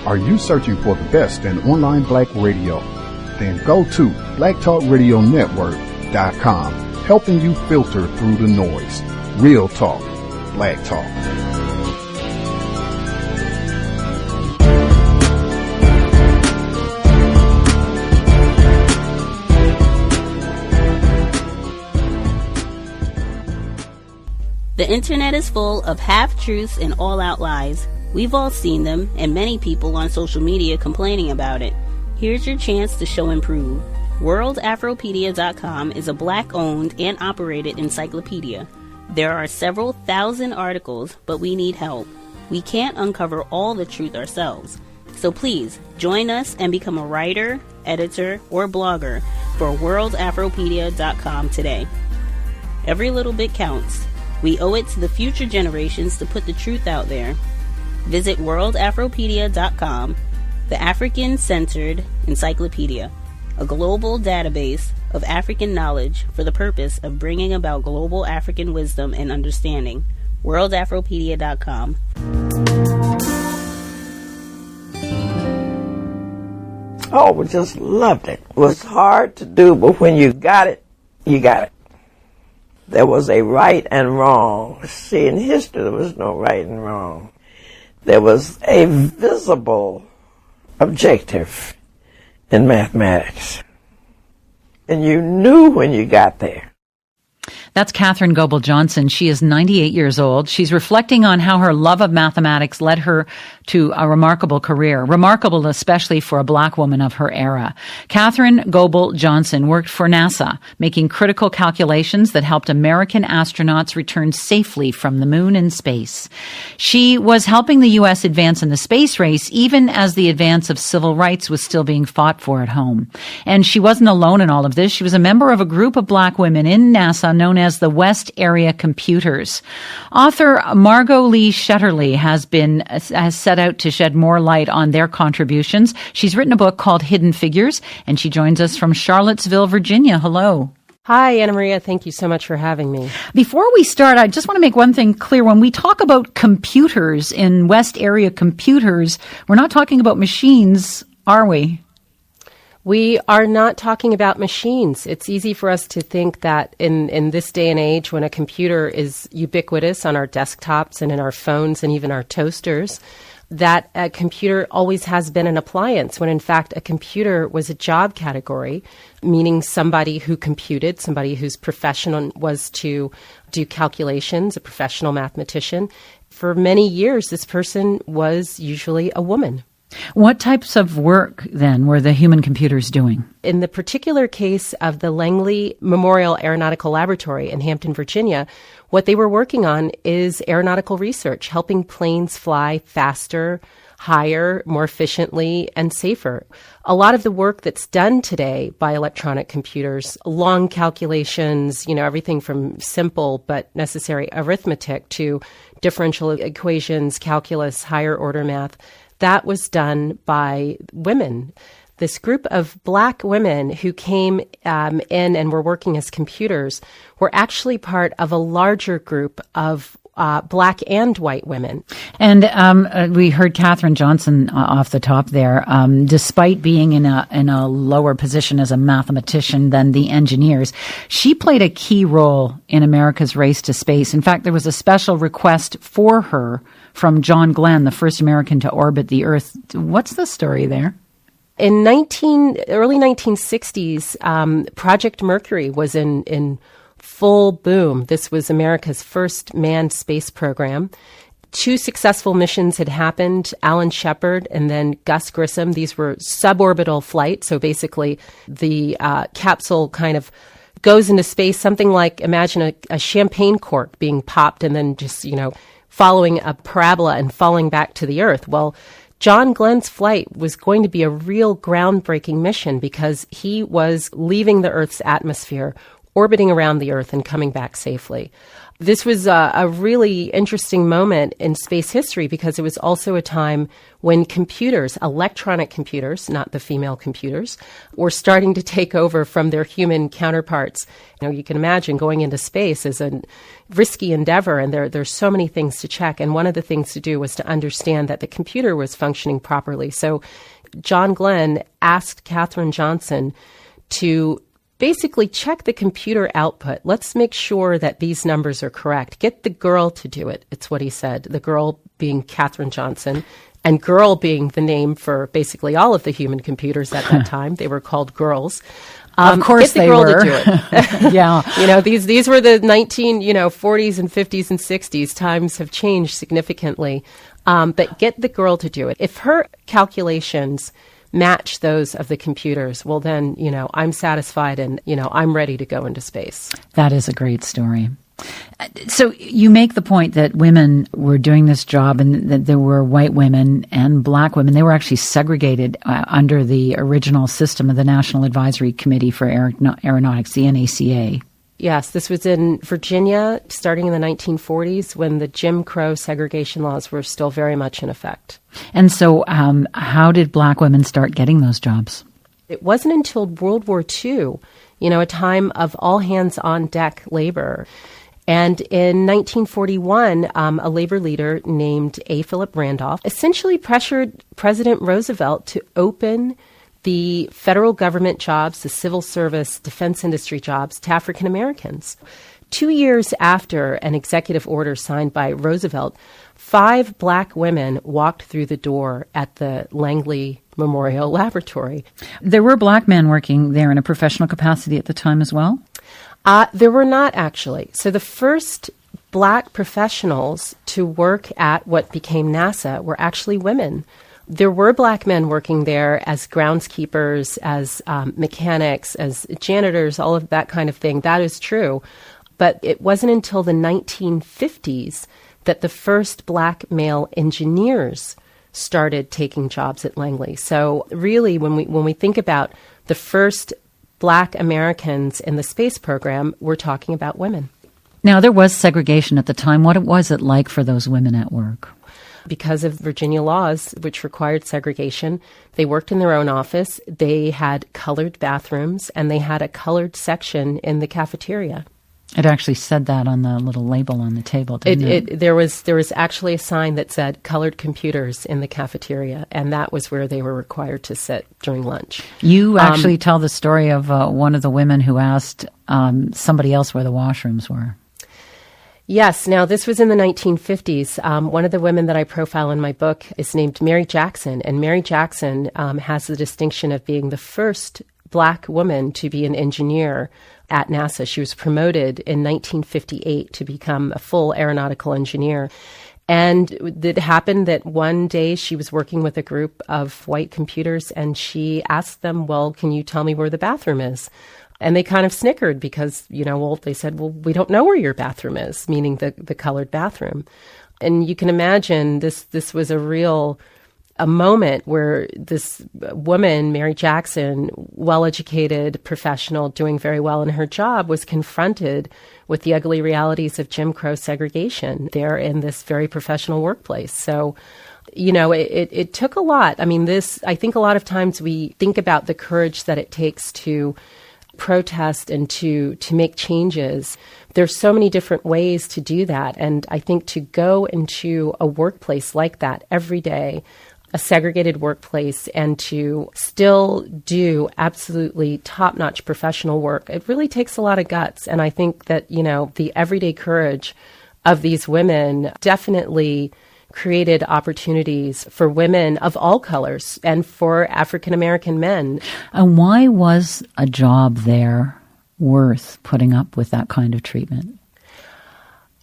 Are you searching for the best in online black radio? Then go to blacktalkradionetwork.com, helping you filter through the noise. Real talk, black talk. The internet is full of half-truths and all-out lies. We've all seen them, and many people on social media complaining about it. Here's your chance to show and prove. WorldAfropedia.com is a black-owned and operated encyclopedia. There are several thousand articles, but we need help. We can't uncover all the truth ourselves. So please, join us and become a writer, editor, or blogger for WorldAfropedia.com today. Every little bit counts. We owe it to the future generations to put the truth out there. Visit WorldAfropedia.com, the African-centered encyclopedia, a global database of African knowledge for the purpose of bringing about global African wisdom and understanding. WorldAfropedia.com. Oh, we just loved it. It was hard to do, but when you got it, you got it. There was a right and wrong. See, in history, there was no right and wrong. There was a visible objective in mathematics. And you knew when you got there. That's Katherine Goebel-Johnson. She is 98 years old. She's reflecting on how her love of mathematics led her to a remarkable career, remarkable especially for a black woman of her era. Katherine Goebel-Johnson worked for NASA, making critical calculations that helped American astronauts return safely from the moon and space. She was helping the U.S. advance in the space race, even as the advance of civil rights was still being fought for at home. And she wasn't alone in all of this. She was a member of a group of black women in NASA known as the West Area Computers. Author Margot Lee Shetterly has set out to shed more light on their contributions. She's written a book called Hidden Figures, and she joins us from Charlottesville, Virginia. Hello. Hi, Anna Maria. Thank you so much for having me. Before we start, I just want to make one thing clear. When we talk about computers in West Area Computers, we're not talking about machines, are we? We are not talking about machines. It's easy for us to think that in this day and age, when a computer is ubiquitous on our desktops and in our phones and even our toasters, that a computer always has been an appliance, when in fact a computer was a job category, meaning somebody who computed, somebody whose profession was to do calculations, a professional mathematician. For many years, this person was usually a woman. What types of work, then, were the human computers doing? In the particular case of the Langley Memorial Aeronautical Laboratory in Hampton, Virginia, what they were working on is aeronautical research, helping planes fly faster, higher, more efficiently, and safer. A lot of the work that's done today by electronic computers, long calculations, everything from simple but necessary arithmetic to differential equations, calculus, higher order math, that was done by women. This group of black women who came in and were working as computers were actually part of a larger group of black and white women. And we heard Katherine Johnson off the top there. Despite being in a lower position as a mathematician than the engineers, she played a key role in America's race to space. In fact, there was a special request for her from John Glenn, the first American to orbit the Earth. What's the story there? In early 1960s, Project Mercury was in full boom. This was America's first manned space program. 2 successful missions had happened, Alan Shepard and then Gus Grissom. These were suborbital flights, so basically the capsule kind of goes into space, something like, imagine a champagne cork being popped and then just, following a parabola and falling back to the Earth. Well, John Glenn's flight was going to be a real groundbreaking mission because he was leaving the Earth's atmosphere, orbiting around the Earth and coming back safely. This was a really interesting moment in space history because it was also a time when computers, electronic computers, not the female computers, were starting to take over from their human counterparts. You can imagine going into space is a risky endeavor, and there's so many things to check. And one of the things to do was to understand that the computer was functioning properly. So John Glenn asked Katherine Johnson to basically check the computer output. Let's make sure that these numbers are correct. Get the girl to do it. It's what he said. The girl being Katherine Johnson, and girl being the name for basically all of the human computers at that time. They were called girls. Of course get the they girl were. To do it. Yeah. These were the 40s and 50s and 60s. Times have changed significantly. But get the girl to do it. If her calculations match those of the computers, well then, I'm satisfied and, I'm ready to go into space. That is a great story. So you make the point that women were doing this job and that there were white women and black women. They were actually segregated under the original system of the National Advisory Committee for Aeronautics, the NACA. Yes, this was in Virginia starting in the 1940s when the Jim Crow segregation laws were still very much in effect. And so how did black women start getting those jobs? It wasn't until World War II, a time of all hands on deck labor. And in 1941, a labor leader named A. Philip Randolph essentially pressured President Roosevelt to open the federal government jobs, the civil service, defense industry jobs to African Americans. 2 years after an executive order signed by Roosevelt, 5 black women walked through the door at the Langley Memorial Laboratory. There were black men working there in a professional capacity at the time as well? There were not, actually. So the first black professionals to work at what became NASA were actually women. There were black men working there as groundskeepers, as mechanics, as janitors, all of that kind of thing. That is true. But it wasn't until the 1950s that the first black male engineers started taking jobs at Langley. So really, when we think about the first black Americans in the space program, we're talking about women. Now, there was segregation at the time. What was it like for those women at work? Because of Virginia laws, which required segregation, they worked in their own office, they had colored bathrooms, and they had a colored section in the cafeteria. It actually said that on the little label on the table, didn't it? There was actually a sign that said colored computers in the cafeteria, and that was where they were required to sit during lunch. You actually tell the story of one of the women who asked somebody else where the washrooms were. Yes. Now, this was in the 1950s. One of the women that I profile in my book is named Mary Jackson, and Mary Jackson has the distinction of being the first black woman to be an engineer at NASA. She was promoted in 1958 to become a full aeronautical engineer. And it happened that one day she was working with a group of white computers, and she asked them, well, can you tell me where the bathroom is? And they kind of snickered because, they said, well, we don't know where your bathroom is, meaning the colored bathroom. And you can imagine this was a moment where this woman, Mary Jackson, well-educated professional doing very well in her job, was confronted with the ugly realities of Jim Crow segregation there in this very professional workplace. So, it took a lot. I mean, I think a lot of times we think about the courage that it takes to protest and to make changes. There's so many different ways to do that. And I think to go into a workplace like that every day, a segregated workplace, and to still do absolutely top-notch professional work, it really takes a lot of guts. And I think that, the everyday courage of these women definitely created opportunities for women of all colors and for African-American men. And why was a job there worth putting up with that kind of treatment?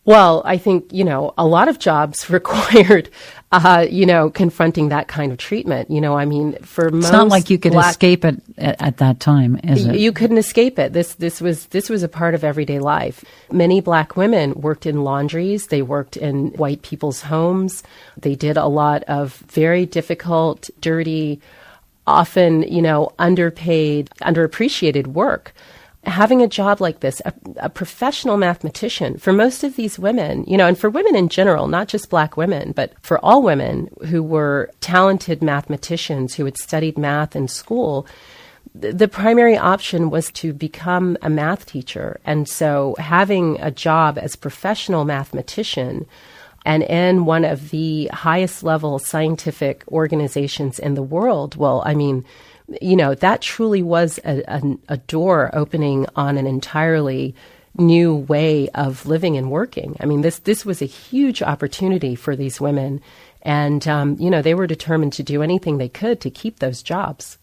Well, I think, a lot of jobs required, confronting that kind of treatment. For most, it's not like you could escape it at that time, is it? You couldn't escape it. This was a part of everyday life. Many black women worked in laundries. They worked in white people's homes. They did a lot of very difficult, dirty, often, underpaid, underappreciated work. having a job like this, a professional mathematician, for most of these women, and for women in general, not just black women, but for all women who were talented mathematicians who had studied math in school, the primary option was to become a math teacher. And so having a job as a professional mathematician and in one of the highest level scientific organizations in the world, well, I mean, that truly was a door opening on an entirely new way of living and working. I mean, this was a huge opportunity for these women. And, they were determined to do anything they could to keep those jobs.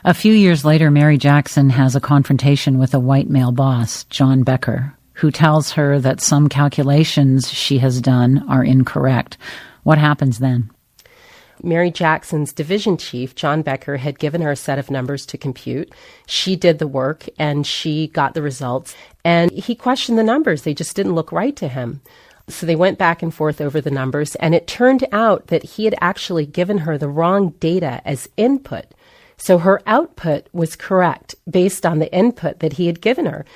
A few years later, Mary Jackson has a confrontation with a white male boss, John Becker, who tells her that some calculations she has done are incorrect. What happens then? Mary Jackson's division chief, John Becker, had given her a set of numbers to compute. She did the work and she got the results. And he questioned the numbers. They just didn't look right to him. So they went back and forth over the numbers. And it turned out that he had actually given her the wrong data as input. So her output was correct based on the input that he had given her.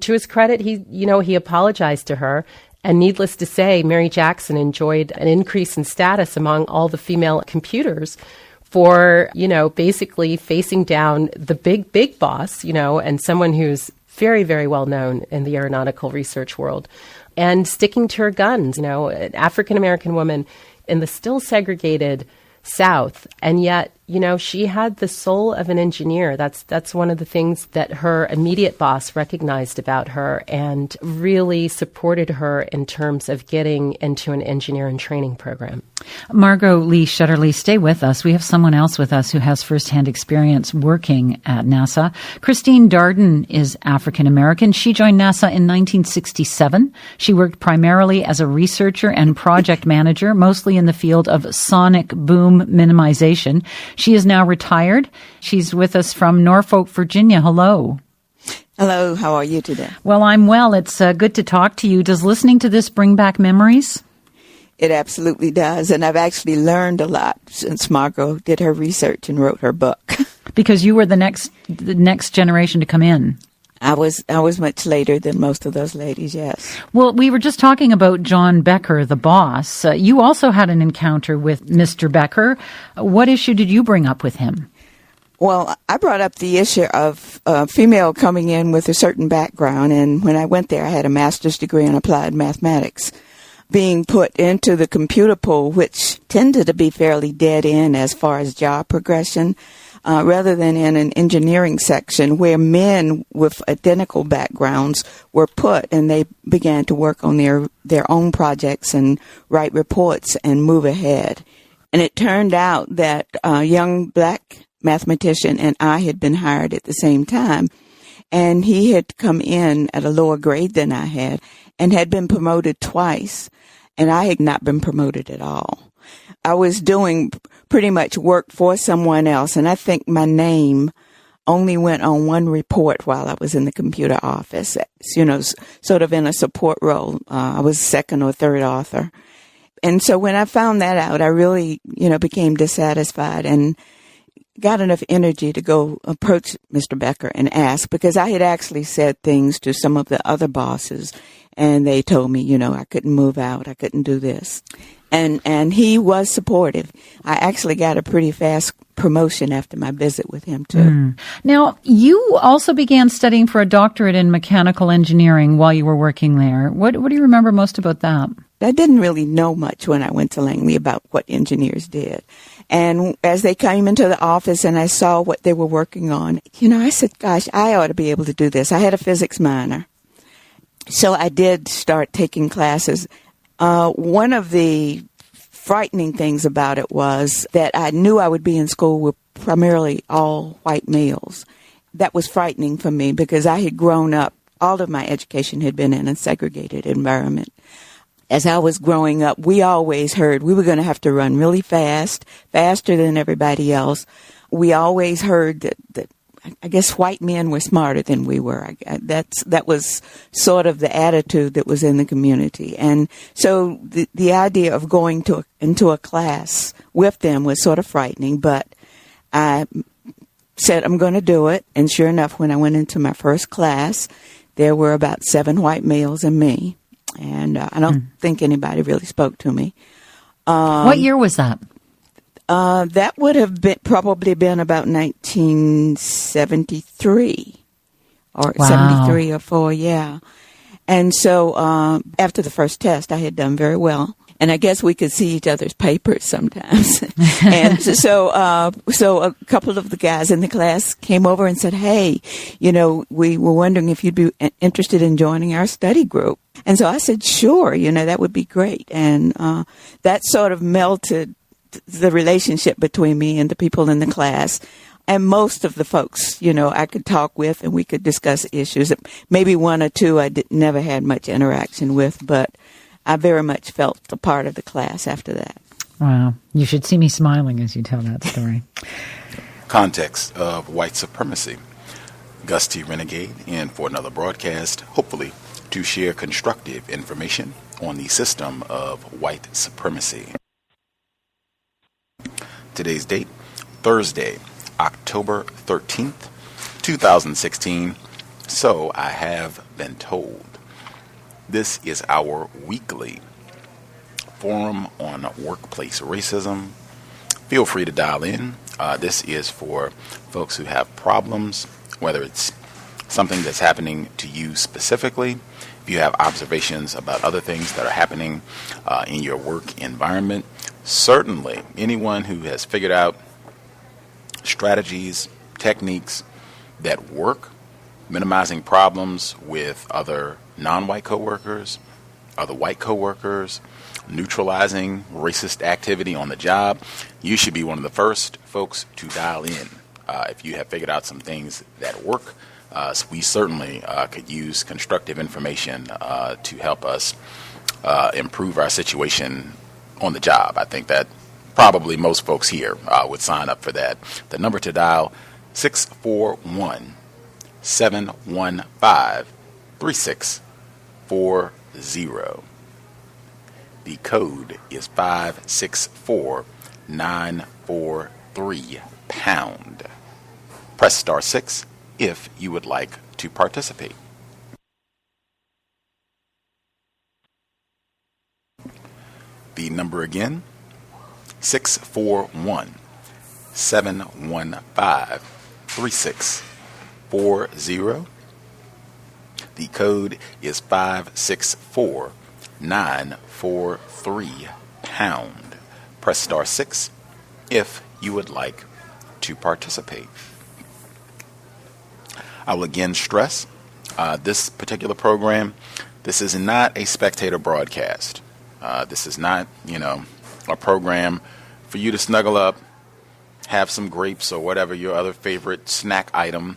To his credit, he apologized to her. And needless to say, Mary Jackson enjoyed an increase in status among all the female computers for, basically facing down the big boss, and someone who's very, very well known in the aeronautical research world, and sticking to her guns, an African-American woman in the still segregated South. And yet, she had the soul of an engineer. That's one of the things that her immediate boss recognized about her and really supported her in terms of getting into an engineering training program. Margot Lee Shutterly, stay with us. We have someone else with us who has firsthand experience working at NASA. Christine Darden is African American. She joined NASA in 1967. She worked primarily as a researcher and project manager, mostly in the field of sonic boom minimization. She is now retired. She's with us from Norfolk, Virginia. Hello. Hello. How are you today? Well, I'm well. It's good to talk to you. Does listening to this bring back memories? It absolutely does. And I've actually learned a lot since Margot did her research and wrote her book. Because you were the next generation to come in. I was much later than most of those ladies, yes. Well, we were just talking about John Becker, the boss. You also had an encounter with Mr. Becker. What issue did you bring up with him? Well, I brought up the issue of a female coming in with a certain background, and when I went there, I had a master's degree in applied mathematics, being put into the computer pool, which tended to be fairly dead end as far as job progression. Rather than in an engineering section where men with identical backgrounds were put and they began to work on their own projects and write reports and move ahead. And it turned out that a young black mathematician and I had been hired at the same time. And he had come in at a lower grade than I had and had been promoted twice. And I had not been promoted at all. I was doing pretty much work for someone else, and I think my name only went on one report while I was in the computer office, sort of in a support role. I was second or third author. And so when I found that out, I really, became dissatisfied and got enough energy to go approach Mr. Becker and ask, because I had actually said things to some of the other bosses, and they told me, I couldn't move out, I couldn't do this. And he was supportive. I actually got a pretty fast promotion after my visit with him, too. Now, you also began studying for a doctorate in mechanical engineering while you were working there. What do you remember most about that? I didn't really know much when I went to Langley about what engineers did. And as they came into the office and I saw what they were working on, I said, gosh, I ought to be able to do this. I had a physics minor. So I did start taking classes. One of the frightening things about it was that I knew I would be in school with primarily all white males. That was frightening for me because I had grown up, all of my education had been in a segregated environment. As I was growing up, we always heard we were going to have to run really fast, faster than everybody else. We always heard that I guess white men were smarter than we were. That was sort of the attitude that was in the community. And so the idea of going into a class with them was sort of frightening, but I said, I'm going to do it. And sure enough, when I went into my first class, there were about 7 white males and me. And I don't think anybody really spoke to me. What year was that? That would have probably been about 1973 or 73 or 4, yeah. And so after the first test, I had done very well. And I guess we could see each other's papers sometimes. And so a couple of the guys in the class came over and said, hey, we were wondering if you'd be interested in joining our study group. And so I said, sure, that would be great. And that sort of melted the relationship between me and the people in the class. And most of the folks, I could talk with and we could discuss issues. Maybe 1 or 2 I never had much interaction with, but I very much felt a part of the class after that. Wow. You should see me smiling as you tell that story. Context of White Supremacy. Gus T Renegade in for another broadcast, hopefully to share constructive information on the system of white supremacy. Today's date, Thursday, October 13th, 2016. So I have been told. This is our weekly forum on workplace racism. Feel free to dial in. This is for folks who have problems, whether it's something that's happening to you specifically, if you have observations about other things that are happening in your work environment. Certainly, anyone who has figured out strategies, techniques that work, minimizing problems with other non-white coworkers, other white coworkers, neutralizing racist activity on the job, you should be one of the first folks to dial in. If you have figured out some things that work, we certainly could use constructive information to help us improve our situation on the job. I think that probably most folks here would sign up for that. The number to dial, 641-715-3640. The code is 564943 pound. Press star 6 if you would like to participate. The number again, 641-715-3640. The code is 564943 pound. Press star 6 if you would like to participate. I will again stress this particular program, this is not a spectator broadcast. This is not, a program for you to snuggle up, have some grapes or whatever your other favorite snack item,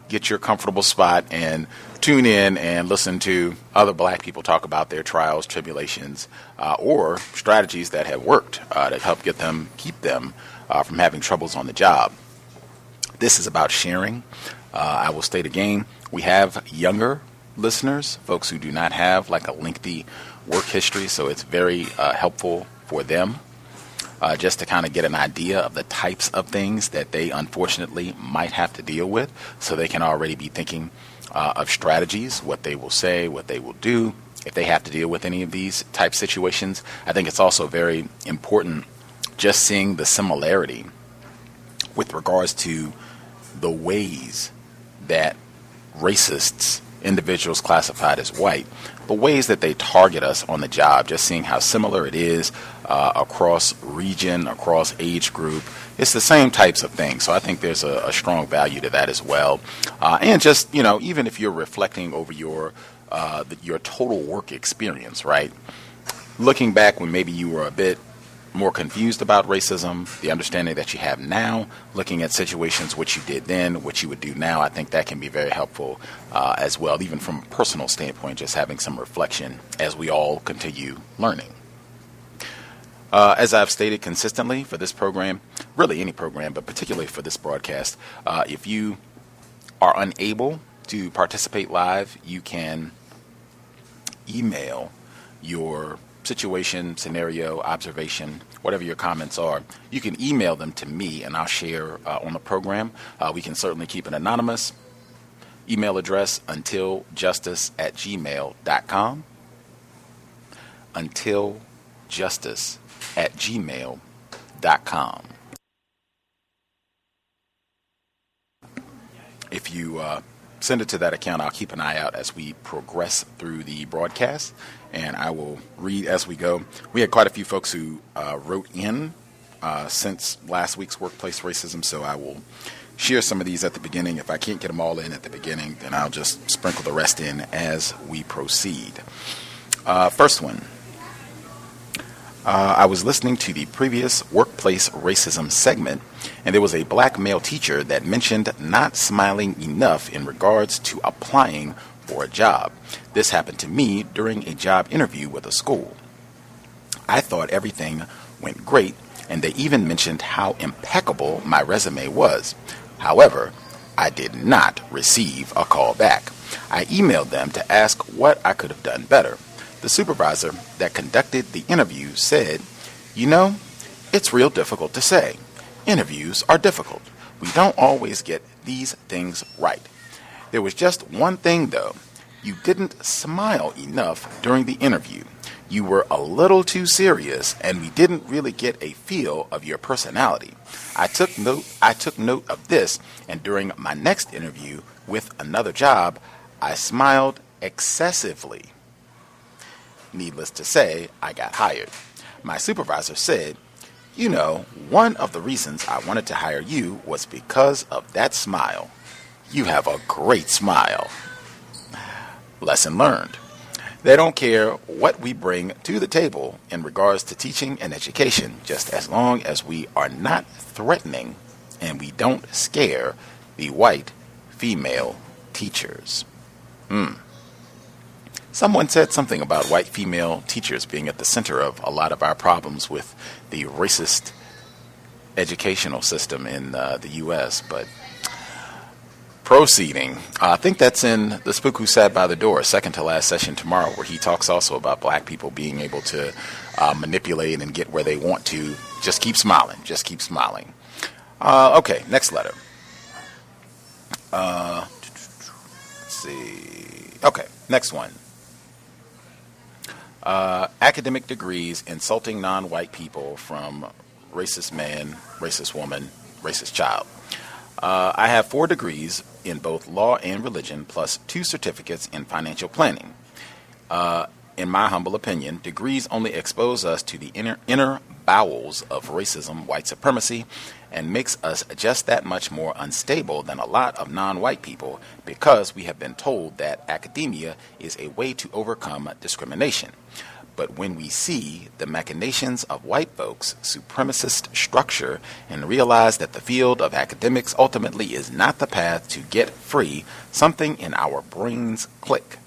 get your comfortable spot and tune in and listen to other black people talk about their trials, tribulations, or strategies that have worked to help keep them from having troubles on the job. This is about sharing. I will state again, we have younger listeners, folks who do not have like a lengthy work history, so it's very helpful for them just to kind of get an idea of the types of things that they unfortunately might have to deal with, so they can already be thinking of strategies, what they will say, what they will do if they have to deal with any of these type situations. I think it's also very important just seeing the similarity with regards to the ways that racists, individuals classified as white, the ways that they target us on the job, just seeing how similar it is across region, across age group. It's the same types of things. So I think there's a strong value to that as well. And just, even if you're reflecting over your total work experience, right? Looking back when maybe you were a bit more confused about racism, the understanding that you have now, looking at situations, what you did then, what you would do now, I think that can be very helpful as well, even from a personal standpoint, just having some reflection as we all continue learning. As I've stated consistently for this program, really any program, but particularly for this broadcast, if you are unable to participate live, you can email your situation, scenario, observation, whatever your comments are, you can email them to me and I'll share on the program. We can certainly keep it anonymous. Email address untiljustice@gmail.com. Untiljustice@gmail.com. If you send it to that account, I'll keep an eye out as we progress through the broadcast, and I will read as we go. We had quite a few folks who wrote in since last week's workplace racism, so I will share some of these at the beginning. If I can't get them all in at the beginning, then I'll just sprinkle the rest in as we proceed. First one. I was listening to the previous workplace racism segment, and there was a black male teacher that mentioned not smiling enough in regards to applying for a job. This happened to me during a job interview with a school. I thought everything went great, and they even mentioned how impeccable my resume was. However, I did not receive a call back. I emailed them to ask what I could have done better. The supervisor that conducted the interview said, "You know, it's real difficult to say. Interviews are difficult. We don't always get these things right. There was just one thing though. You didn't smile enough during the interview. You were a little too serious and we didn't really get a feel of your personality. I took note of this, and during my next interview with another job, I smiled excessively. Needless to say, I got hired. My supervisor said, you know, one of the reasons I wanted to hire you was because of that smile. You have a great smile." Lesson learned. They don't care what we bring to the table in regards to teaching and education, just as long as we are not threatening and we don't scare the white female teachers. Someone said something about white female teachers being at the center of a lot of our problems with the racist educational system in the U.S., but proceeding. I think that's in The Spook Who Sat by the Door, second to last session tomorrow, where he talks also about black people being able to manipulate and get where they want to. Just keep smiling. Just keep smiling. Okay, next letter. Let's see. Okay, next one. Academic degrees insulting non-white people from racist man, racist woman, racist child. I have 4 degrees in both law and religion, plus 2 certificates in financial planning. In my humble opinion, degrees only expose us to the inner bowels of racism, white supremacy, and makes us just that much more unstable than a lot of non-white people, because we have been told that academia is a way to overcome discrimination. But when we see the machinations of white folks' supremacist structure and realize that the field of academics ultimately is not the path to get free, something in our brains click.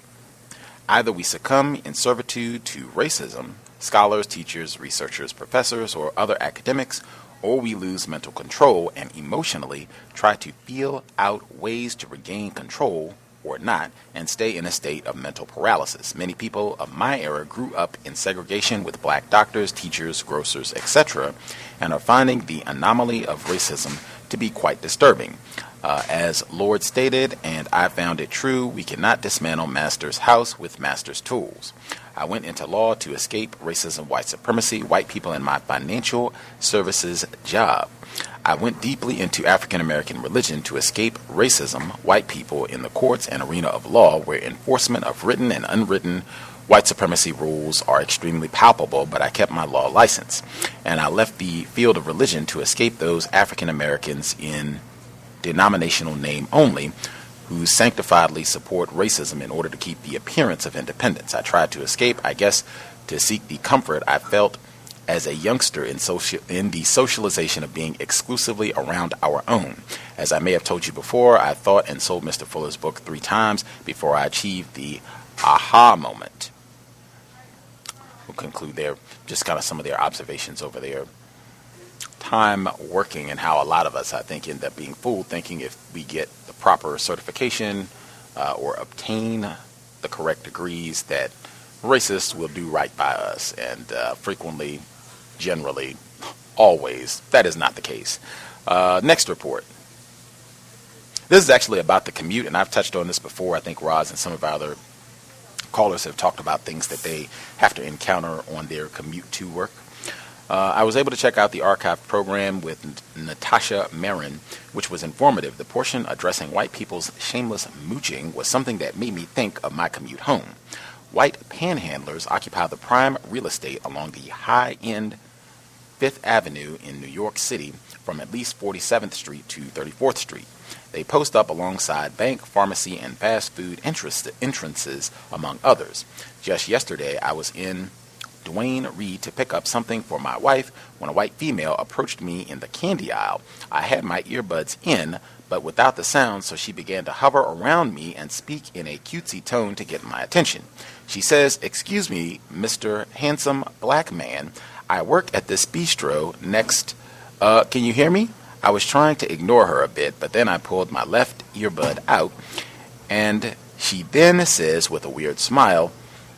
Either we succumb in servitude to racism, scholars, teachers, researchers, professors, or other academics, or we lose mental control and emotionally try to feel out ways to regain control or not, and stay in a state of mental paralysis. Many people of my era grew up in segregation with black doctors, teachers, grocers, etc., and are finding the anomaly of racism to be quite disturbing. As Lord stated, and I found it true, we cannot dismantle Master's house with Master's tools. I went into law to escape racism, white supremacy, white people in my financial services job. I went deeply into African American religion to escape racism, white people in the courts and arena of law, where enforcement of written and unwritten white supremacy rules are extremely palpable, but I kept my law license. And I left the field of religion to escape those African Americans in denominational name only, who sanctifiedly support racism in order to keep the appearance of independence. I tried to escape, I guess, to seek the comfort I felt as a youngster in the socialization of being exclusively around our own. As I may have told you before, I thought and sold Mr. Fuller's book 3 times before I achieved the aha moment. We'll conclude there, just kind of some of their observations over their time working, and how a lot of us, I think, end up being fooled, thinking if we get the proper certification or obtain the correct degrees that racists will do right by us, and frequently, generally, always, that is not the case. Next report. This is actually about the commute, and I've touched on this before. I think Roz and some of our other callers have talked about things that they have to encounter on their commute to work. I was able to check out the archived program with Natasha Marin, which was informative. The portion addressing white people's shameless mooching was something that made me think of my commute home. White panhandlers occupy the prime real estate along the high-end Fifth Avenue in New York City from at least 47th Street to 34th Street. They post up alongside bank, pharmacy, and fast food entrances, among others. Just yesterday, I was in Duane Reade to pick up something for my wife when a white female approached me in the candy aisle. I had my earbuds in, but without the sound, so she began to hover around me and speak in a cutesy tone to get my attention. She says, "Excuse me, Mr. Handsome Black Man, I work at this bistro next. Can you hear me?" I was trying to ignore her a bit, but then I pulled my left earbud out, and she then says with a weird smile,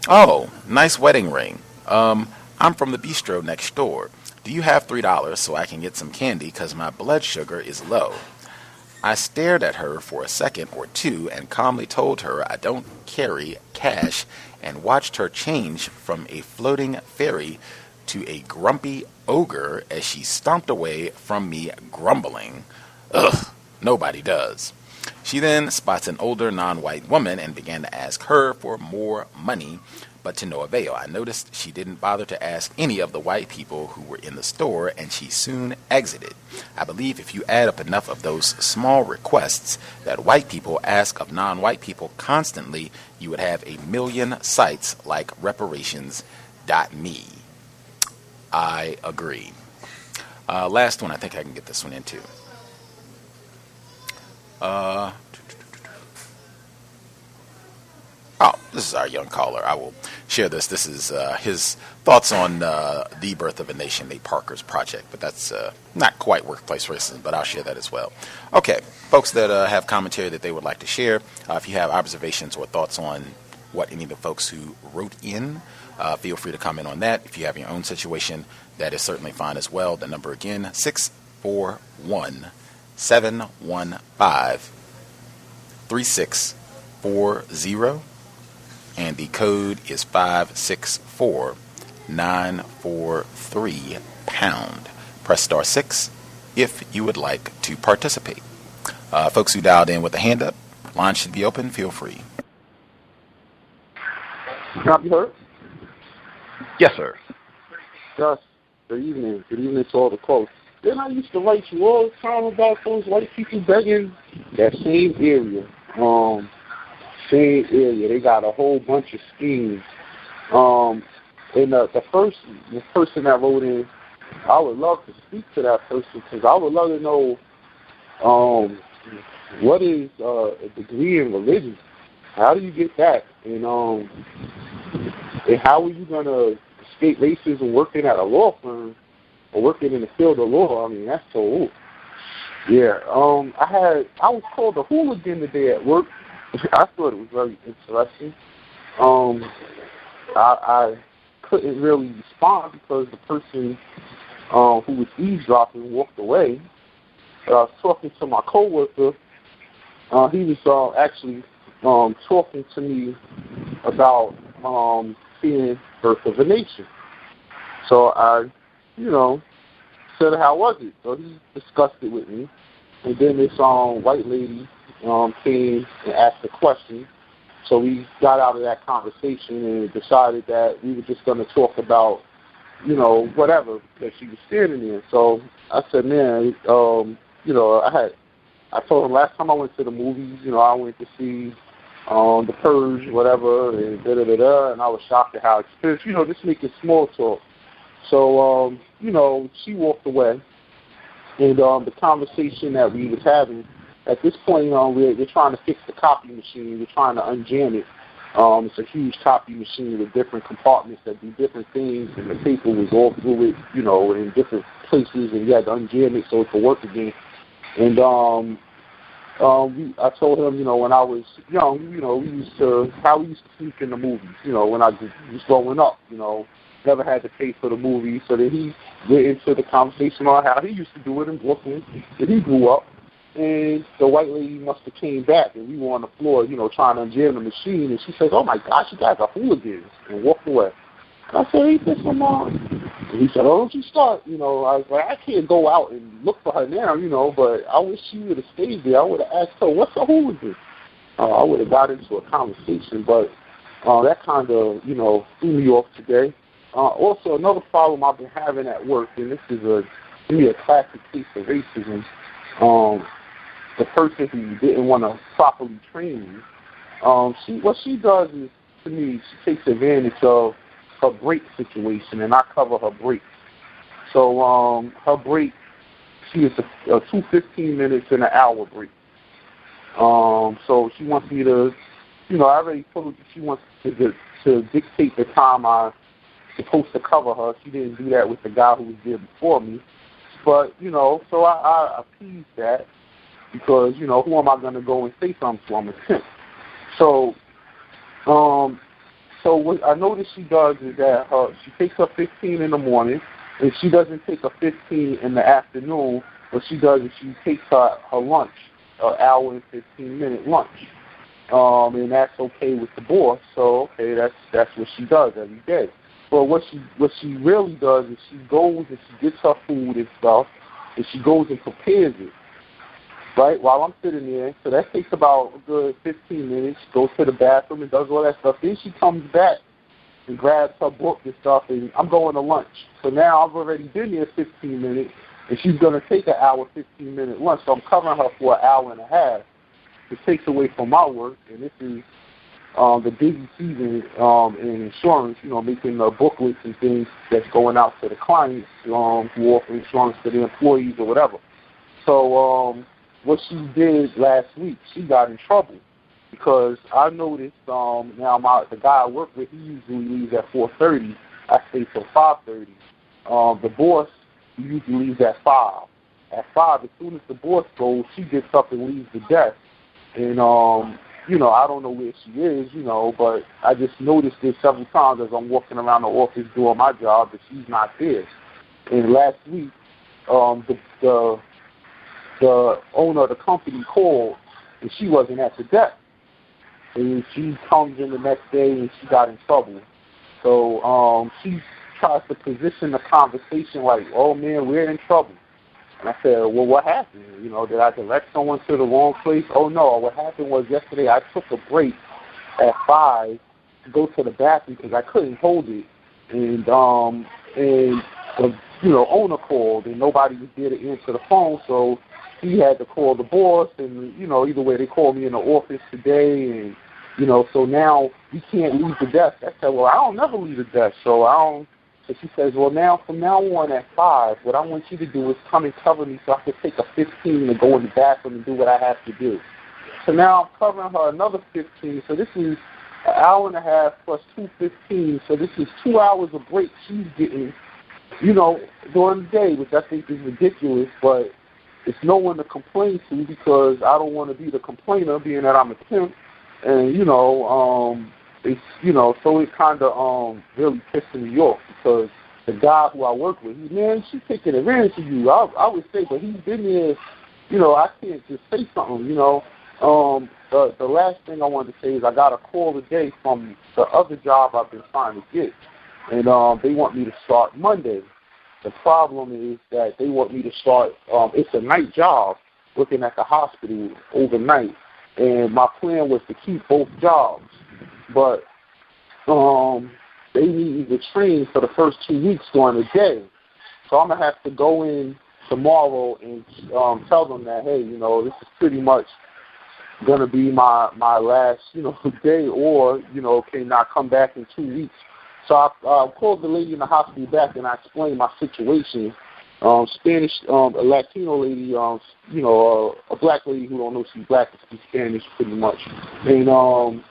"Oh, nice wedding ring. I'm from the bistro next door. Do you have $3 so I can get some candy because my blood sugar is low?" I stared at her for a second or two and calmly told her I don't carry cash and watched her change from a floating fairy to a grumpy ogre as she stomped away from me grumbling. Ugh, nobody does. She then spots an older non-white woman and began to ask her for more money, but to no avail. I noticed she didn't bother to ask any of the white people who were in the store, and she soon exited. I believe if you add up enough of those small requests that white people ask of non-white people constantly, you would have a million sites like reparations.me. I agree. Last one, I think I can get this one in too. This is our young caller. I will share this. This is his thoughts on the Birth of a Nation, Nate Parker's project, but that's not quite workplace racism, but I'll share that as well. Okay, folks that have commentary that they would like to share, if you have observations or thoughts on what any of the folks who wrote in, feel free to comment on that. If you have your own situation, that is certainly fine as well. The number again, 641-715-3640. And the code is 564943 pound. Press star 6 if you would like to participate. Folks who dialed in with a hand up, line should be open. Feel free. Can I be heard? Yes, sir. Gus, good evening. Good evening to all the callers. Then I used to write you all the time about those white people begging that same area. They got a whole bunch of schemes. And the person that wrote in, I would love to speak to that person because I would love to know what is a degree in religion. How do you get that? And how are you going to escape racism working at a law firm or working in the field of law? I mean, that's so old. Yeah. I was called a hooligan today at work. I thought it was very interesting. I couldn't really respond because the person who was eavesdropping walked away. I was talking to my coworker. He was actually talking to me about seeing Birth of a Nation. So I, said, "How was it?" So he discussed it with me. And then this white lady came and asked a question. So we got out of that conversation and decided that we were just going to talk about, whatever that she was standing in. So I said, man, I told him last time I went to the movies, I went to see The Purge, whatever, and da-da-da-da, and I was shocked at how expensive, just making small talk. So, she walked away. And the conversation that we was having, at this point, we're trying to fix the copy machine. We're trying to unjam it. It's a huge copy machine with different compartments that do different things, and the paper was all through it, in different places, and you had to unjam it so it could work again. And I told him, when I was young, how we used to sneak in the movies, when I was growing up, never had to pay for the movie. So then he went into the conversation on how he used to do it in Brooklyn, that he grew up. And the white lady must have came back, and we were on the floor, trying to unjam the machine. And she says, "Oh my gosh, you guys are hooligans," and walked away. And I said, "Ain't this some mom?" And he said, "Oh, don't you start." I was like, I can't go out and look for her now, but I wish she would have stayed there. I would have asked her, "What's a hooligan?" I would have got into a conversation, but that kind of, threw me off today. Also, another problem I've been having at work, and this is to me a classic case of racism. The person who didn't want to properly train me, what she does is, to me, she takes advantage of her break situation, and I cover her breaks. So her break, she is a 2 15 minutes and an hour break. So she wants me to, I already told her she wants to dictate the time I'm supposed to cover her. She didn't do that with the guy who was there before me. But, so I appeased that. Because, who am I going to go and say something to? I'm a temp. So what I noticed she does is that she takes her 15 in the morning, and she doesn't take a 15 in the afternoon. What she does is she takes her lunch, an hour and 15-minute lunch. And that's okay with the boss. So, okay, that's what she does every day. But what she really does is she goes and she gets her food and stuff, and she goes and prepares it. Right, while I'm sitting there. So that takes about a good 15 minutes. She goes to the bathroom and does all that stuff. Then she comes back and grabs her book and stuff, and I'm going to lunch. So now I've already been there 15 minutes, and she's going to take an hour, 15-minute lunch. So I'm covering her for an hour and a half. It takes away from my work, and this is the busy season in insurance, making booklets and things that's going out to the clients who offer insurance to the employees or whatever. So what she did last week, she got in trouble because I noticed now the guy I work with, he usually leaves at 4:30. I stay till 5:30. The boss usually leaves at 5. At 5, as soon as the boss goes, she gets up and leaves the desk. And I don't know where she is, but I just noticed this several times as I'm walking around the office doing my job that she's not there. And last week, the owner of the company called, and she wasn't at the desk. And she comes in the next day, and she got in trouble. So she tries to position the conversation like, "Oh, man, we're in trouble." And I said, "Well, what happened? Did I direct someone to the wrong place?" "Oh, no, what happened was yesterday I took a break at 5 to go to the bathroom because I couldn't hold it. And the owner called, and nobody was there to answer the phone, so he had to call the boss, and, either way, they called me in the office today, and, so now we can't leave the desk." I said, "Well, I don't never leave the desk, so I don't." So she says, "Well, now, from now on at 5, what I want you to do is come and cover me so I can take a 15 to go in the bathroom and do what I have to do." So now I'm covering her another 15, so this is an hour and a half plus 2 15, so this is 2 hours of break she's getting, during the day, which I think is ridiculous, but it's no one to complain to because I don't want to be the complainer, being that I'm a temp, and it's so it kind of really pissing me off because the guy who I work with, she's taking advantage of you. I would say, but he's been there. I can't just say something. The last thing I wanted to say is I got a call today from the other job I've been trying to get, and they want me to start Monday. The problem is that they want me to start, it's a night job, working at the hospital overnight. And my plan was to keep both jobs. But they need me to train for the first 2 weeks during the day. So I'm going to have to go in tomorrow and tell them that, hey, this is pretty much going to be my last, day, or, can I come back in 2 weeks? So I called the lady in the hospital back, and I explained my situation. Spanish, a Latino lady, a black lady who don't know she's black and speaks Spanish pretty much. And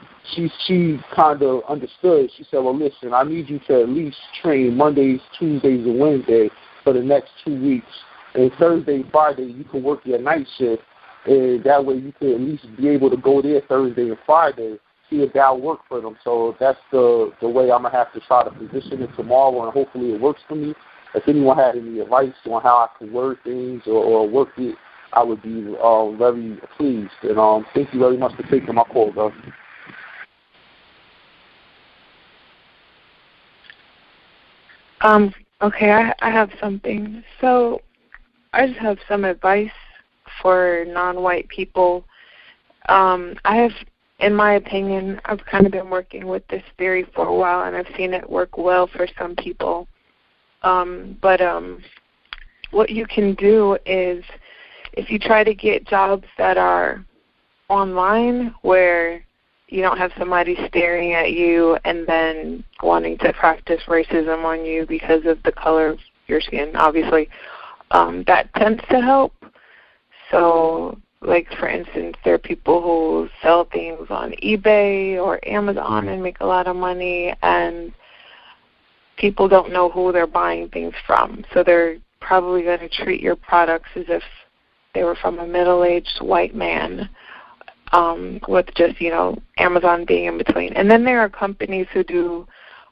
she kind of understood. She said, "Well, listen, I need you to at least train Mondays, Tuesdays, and Wednesdays for the next 2 weeks. And Thursday, Friday, you can work your night shift And that way you could at least be able to go there Thursday and Friday, see if that'll work for them. So that's the way I'm going to have to try to position it tomorrow, and hopefully it works for me. If anyone had any advice on how I could word things or work it, I would be very pleased. And thank you very much for taking my call, Gus. Okay, I have something. So I just have some advice for non-white people. I have, in my opinion, I've kind of been working with this theory for a while, and I've seen it work well for some people. But what you can do is, if you try to get jobs that are online where you don't have somebody staring at you and then wanting to practice racism on you because of the color of your skin, obviously, that tends to help. So, like, for instance, there are people who sell things on eBay or Amazon and make a lot of money, and people don't know who they're buying things from. So they're probably going to treat your products as if they were from a middle-aged white man, with just, Amazon being in between. And then there are companies who do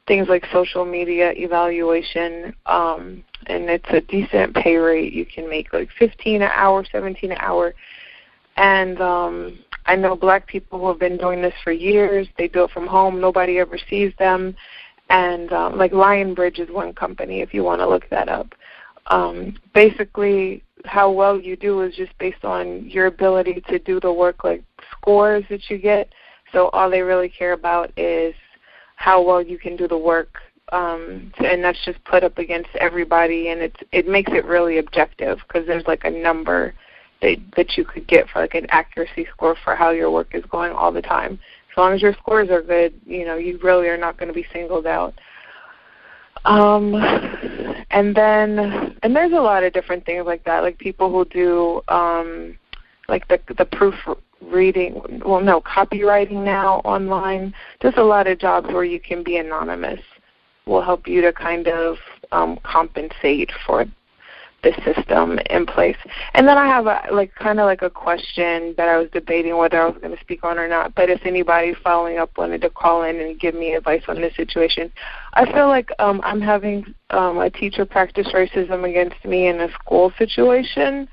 things like social media evaluation, and it's a decent pay rate. You can make like $15 an hour, $17 an hour. And I know black people who have been doing this for years. They do it from home. Nobody ever sees them. And like Lionbridge is one company, if you want to look that up. Basically, how well you do is just based on your ability to do the work, like scores that you get. So all they really care about is how well you can do the work, and that's just put up against everybody, and it makes it really objective because there's like a number that you could get for like an accuracy score for how your work is going all the time. As long as your scores are good, you really are not going to be singled out. And there's a lot of different things like that, like people who do like the proofreading, copywriting now online. There's a lot of jobs where you can be anonymous. Will help you to kind of compensate for the system in place. And then I have a question that I was debating whether I was going to speak on or not, but if anybody following up wanted to call in and give me advice on this situation. I feel like I'm having a teacher practice racism against me in a school situation,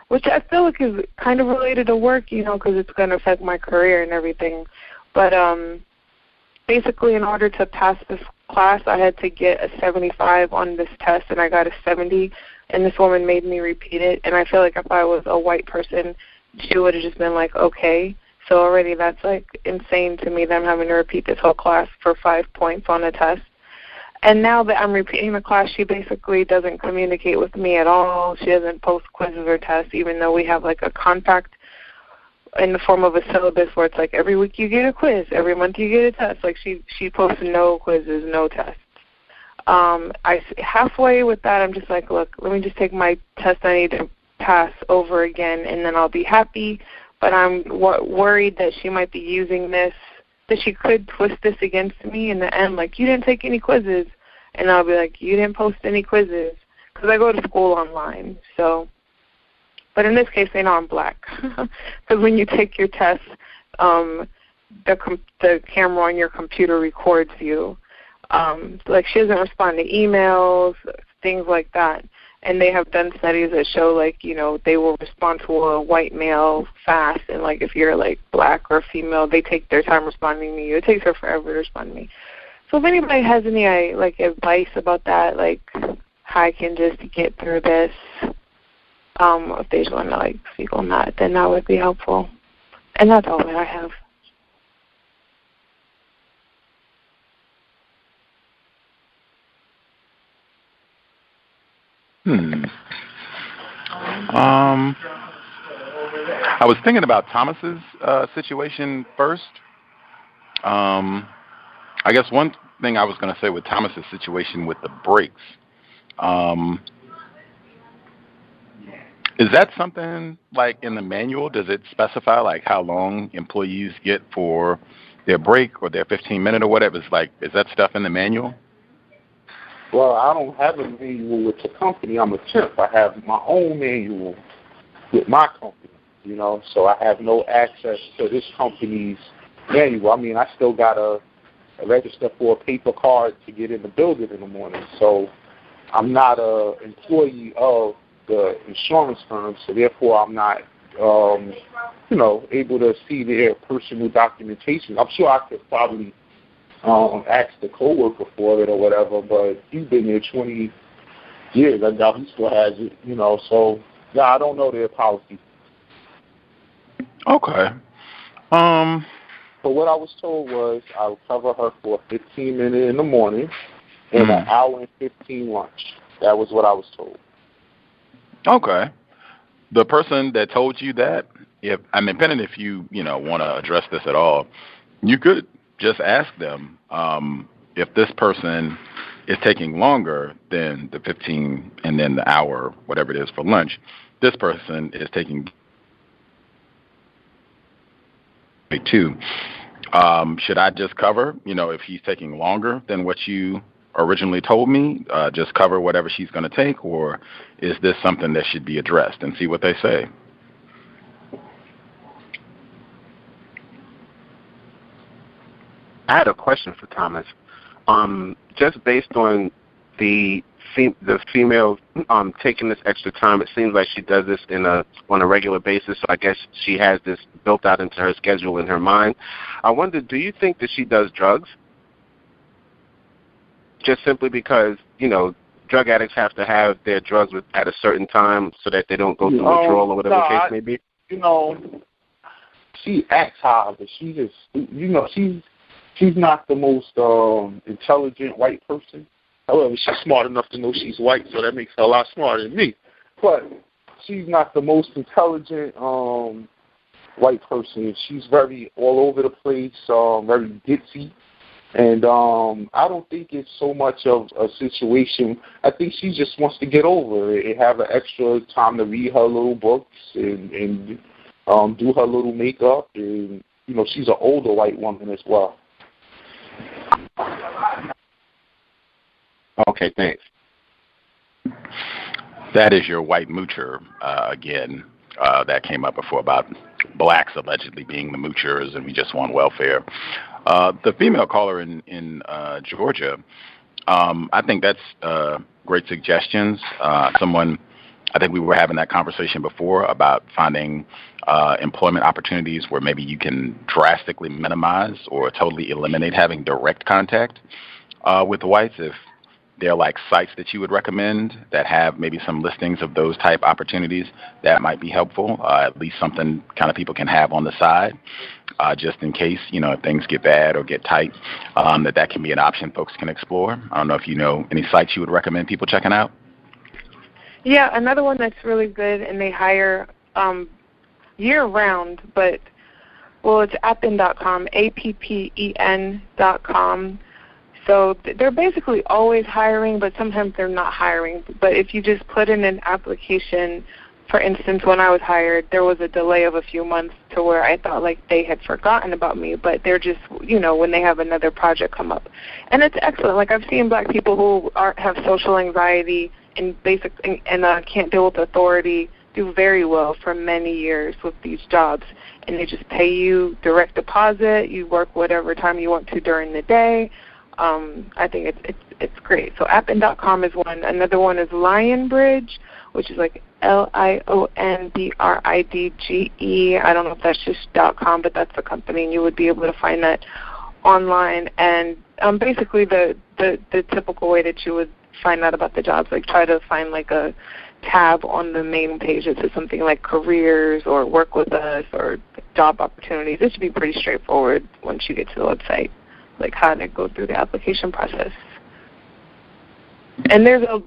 which I feel like is kind of related to work, because it's going to affect my career and everything. But basically, in order to pass this class, I had to get a 75 on this test, and I got a 70. And this woman made me repeat it. And I feel like if I was a white person, she would have just been like, okay. So already that's like insane to me that I'm having to repeat this whole class for 5 points on a test. And now that I'm repeating the class, she basically doesn't communicate with me at all. She doesn't post quizzes or tests, even though we have like a contract in the form of a syllabus where it's like every week you get a quiz, every month you get a test. Like she posts no quizzes, no tests. Halfway with that, I'm just like, look, let me just take my test I need to pass over again, and then I'll be happy. But I'm worried that she might be using this, that she could twist this against me in the end, like, you didn't take any quizzes. And I'll be like, you didn't post any quizzes, because I go to school online. So, but in this case, they know I'm black, because when you take your test, the camera on your computer records you. Like, she doesn't respond to emails, things like that. And they have done studies that show, like, they will respond to a white male fast. And, like, if you're, like, black or female, they take their time responding to you. It takes her forever to respond to me. So if anybody has any, advice about that, like, how I can just get through this, if they just want to, like, speak on that, then that would be helpful. And that's all that I have. I was thinking about Thomas's situation first. I guess one thing I was going to say with Thomas's situation with the breaks, is that something like in the manual? Does it specify like how long employees get for their break or their 15-minute or whatever? Is that stuff in the manual? Well, I don't have a manual with the company. I'm a temp. I have my own manual with my company. you know, so I have no access to this company's manual. I mean, I still got to register for a paper card to get in the building in the morning, so I'm not an employee of the insurance firm, so therefore I'm not, you know, able to see their personal documentation. I'm sure I could probably ask the coworker for it or whatever, but he's been there 20 years. I doubt he still has it, you know, so, yeah, I don't know their policy. Okay. So what I was told was I would cover her for 15 minutes in the morning and an hour and 15 lunch. That was what I was told. Okay. The person that told you that, depending if you want to address this at all, you could just ask them if this person is taking longer than the 15 and then the hour, whatever it is for lunch. This person is taking 2. Should I just cover, if he's taking longer than what you originally told me, just cover whatever she's going to take, or is this something that should be addressed, and see what they say? I had a question for Thomas. Just based on the female taking this extra time, it seems like she does this on a regular basis, so I guess she has this built out into her schedule in her mind. I wonder, do you think that she does drugs? Just simply because, drug addicts have to have their drugs at a certain time so that they don't go through withdrawal or whatever the case may be? She acts hard, but she just, she's not the most intelligent white person. However, she's smart enough to know she's white, so that makes her a lot smarter than me. But she's not the most intelligent white person. She's very all over the place, very ditzy. And I don't think it's so much of a situation. I think she just wants to get over it and have an extra time to read her little books and do her little makeup. And, she's an older white woman as well. Okay, thanks. That is your white moocher again. That came up before about blacks allegedly being the moochers and we just want welfare. The female caller in Georgia, I think that's great suggestions. I think we were having that conversation before about finding employment opportunities where maybe you can drastically minimize or totally eliminate having direct contact with the whites. If there are like sites that you would recommend that have maybe some listings of those type opportunities, that might be helpful. At least something kind of people can have on the side, just in case, if things get bad or get tight, that can be an option folks can explore. I don't know if you know any sites you would recommend people checking out. Yeah, another one that's really good, and they hire year-round, but, it's appen.com, appen.com. So they're basically always hiring, but sometimes they're not hiring. But if you just put in an application, for instance, when I was hired, there was a delay of a few months to where I thought like they had forgotten about me, but they're just, when they have another project come up. And it's excellent. Like I've seen black people who have social anxiety and can't deal with authority do very well for many years with these jobs. And they just pay you direct deposit. You work whatever time you want to during the day. I think it's great. So appen.com is one. Another one is Lionbridge, which is like LIONBRIDGE. I don't know if that's just .com, but that's the company, and you would be able to find that online. And basically the typical way that you would find out about the jobs, like try to find like a tab on the main page that says something like careers or work with us or job opportunities. It should be pretty straightforward once you get to the website, like how to go through the application process. And there's a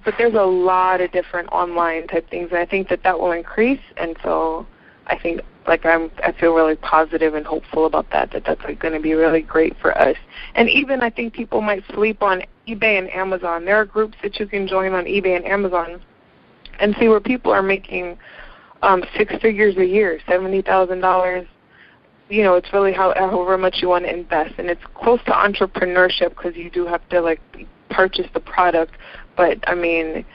lot of different online type things, and I think that will increase. And so I think I feel really positive and hopeful about that's like going to be really great for us. And even I think people might sleep on eBay and Amazon. There are groups that you can join on eBay and Amazon and see where people are making 6 figures a year, $70,000. It's really however much you want to invest, and it's close to entrepreneurship because you do have to purchase the product. But I mean,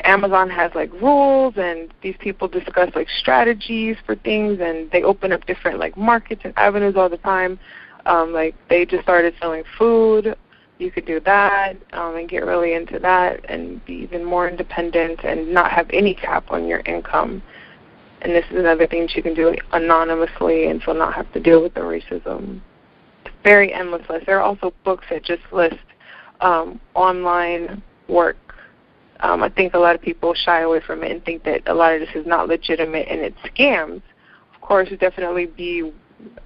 Amazon has like rules, and these people discuss like strategies for things, and they open up different like markets and avenues all the time. Like they just started selling food. You could do that and get really into that and be even more independent and not have any cap on your income. And this is another thing that you can do anonymously and so not have to deal with the racism. It's very endless list. There are also books that just list online work. I think a lot of people shy away from it and think that a lot of this is not legitimate and it's scams. Of course, definitely be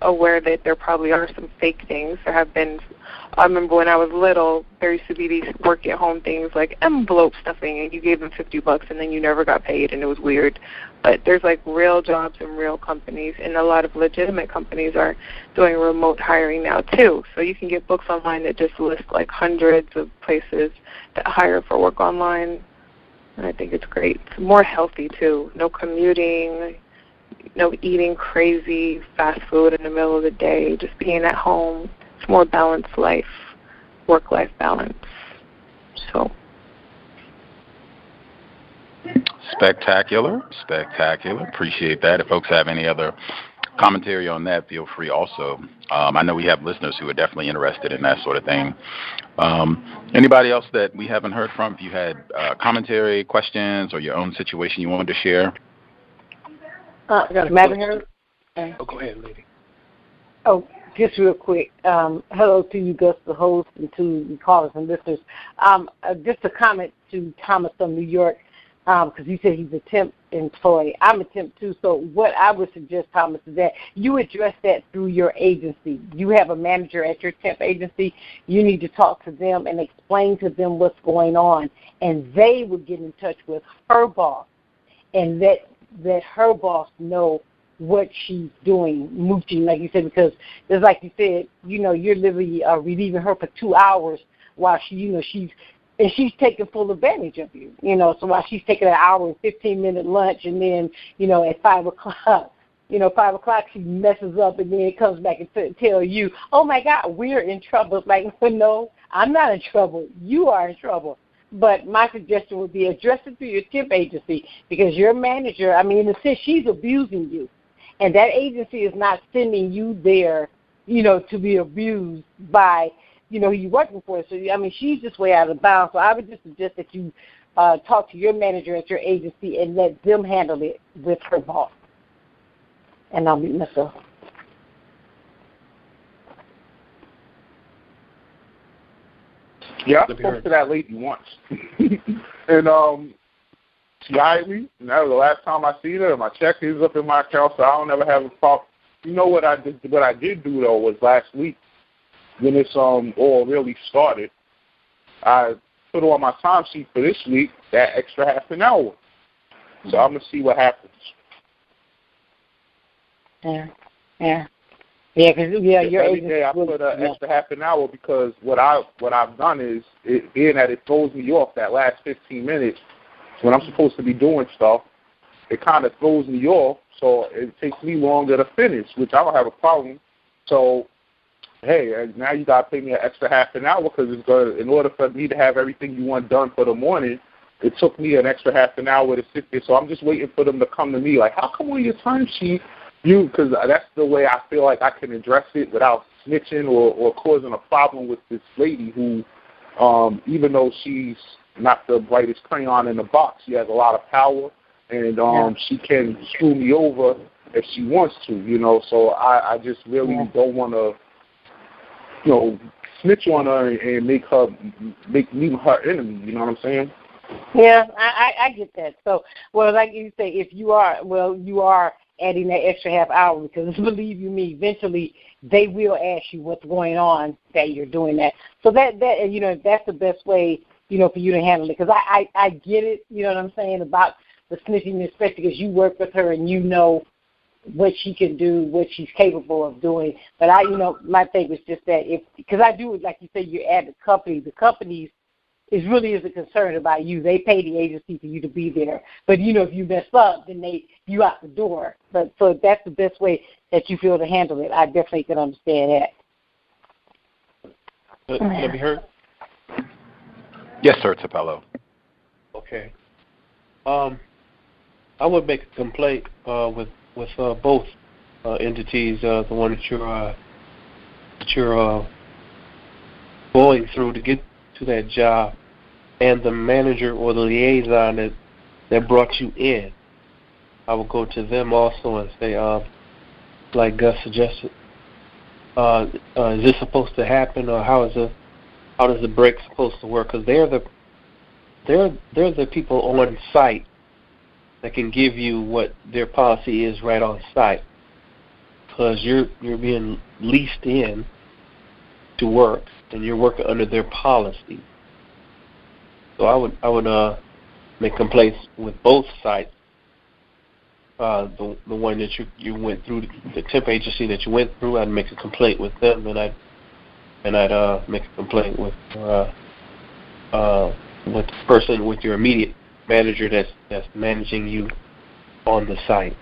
aware that there probably are some fake things. There have been, I remember when I was little, there used to be these work-at-home things like envelope stuffing, and you gave them $50 and then you never got paid, and it was weird. But there's like real jobs and real companies, and a lot of legitimate companies are doing remote hiring now too. So you can get books online that just list like hundreds of places that hire for work online, and I think it's great. It's more healthy too. No commuting, no eating crazy fast food in the middle of the day, just being at home. It's more balanced life, work-life balance. So. Spectacular. Appreciate that. If folks have any other commentary on that, feel free also. I know we have listeners who are definitely interested in that sort of thing. Anybody else that we haven't heard from? If you had commentary, questions, or your own situation you wanted to share? Madam Hurd? Oh, go ahead, lady. Oh, just real quick. Hello to you, Gus, the host, and to the callers and listeners. Just a comment to Thomas from New York, because he said he's a temp employee. I'm a temp too, so what I would suggest, Thomas, is that you address that through your agency. You have a manager at your temp agency. You need to talk to them and explain to them what's going on, and they will get in touch with her boss and let her boss know what she's doing, mooching, like you said, because it's like you said, you're literally relieving her for 2 hours while she's taking full advantage of you, so while she's taking an hour and 15-minute lunch, and then, at 5 o'clock, 5 o'clock she messes up and then comes back and tell you, oh my God, we're in trouble. Like, no, I'm not in trouble. You are in trouble. But my suggestion would be address it through your temp agency, because your manager, in a sense, she's abusing you. And that agency is not sending you there, to be abused by, who you're working for. So, she's just way out of bounds. So I would just suggest that you talk to your manager at your agency and let them handle it with her boss. And I'll mute myself. Yeah, I spoke to that lady once. And she hired me, and that was the last time I seen her. My check is up in my account, so I don't ever have a problem. You know what I did do, though, was last week when this all really started. I put on my time sheet for this week that extra half an hour. So I'm going to see what happens. Yeah, because your every day I put an extra half an hour, because what I've done is, being that it throws me off that last 15 minutes when I'm supposed to be doing stuff, it kind of throws me off, so it takes me longer to finish, which I don't have a problem. So, hey, now you got to pay me an extra half an hour, because in order for me to have everything you want done for the morning, it took me an extra half an hour to sit there. So I'm just waiting for them to come to me like, how come on your timesheet because that's the way I feel like I can address it without snitching or causing a problem with this lady who, even though she's not the brightest crayon in the box, she has a lot of power, and she can screw me over if she wants to, So I just really don't want to, snitch on her and make me her enemy, you know what I'm saying? Yeah, I get that. So, well, like you say, if you are adding that extra half hour, because believe you me, eventually they will ask you what's going on that you're doing that. So that's the best way, for you to handle it. Because I get it, you know what I'm saying, about the snitching, especially because you work with her and you know what she can do, what she's capable of doing. But my thing was just that because I do it, like you say, you add the companies, it really is a concern about you. They pay the agency for you to be there. But, if you mess up, then you out the door. But so if that's the best way that you feel to handle it, I definitely can understand that. Can I be heard? Yes, sir, Tapello. Okay. I would make a complaint with both entities, the one that you're going through to get to that job, and the manager or the liaison that brought you in. I would go to them also and say, like Gus suggested, is this supposed to happen, or how does the break supposed to work? Because they're the people on site that can give you what their policy is right on site. Because you're being leased in to work, and you're working under their policy. So I would make complaints with both sites. The one that you went through, the temp agency that you went through, I'd make a complaint with them, and I'd make a complaint with the person, with your immediate manager that's managing you on the site.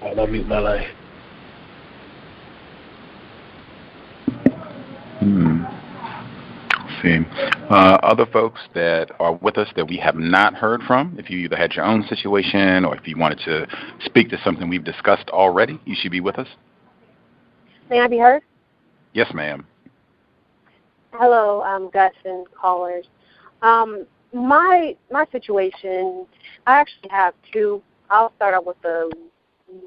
I'll mute my line. See. Other folks that are with us that we have not heard from, if you either had your own situation or if you wanted to speak to something we've discussed already, you should be with us. May I be heard? Yes, ma'am. Hello, Gus and callers. My situation, I actually have two. I'll start out with the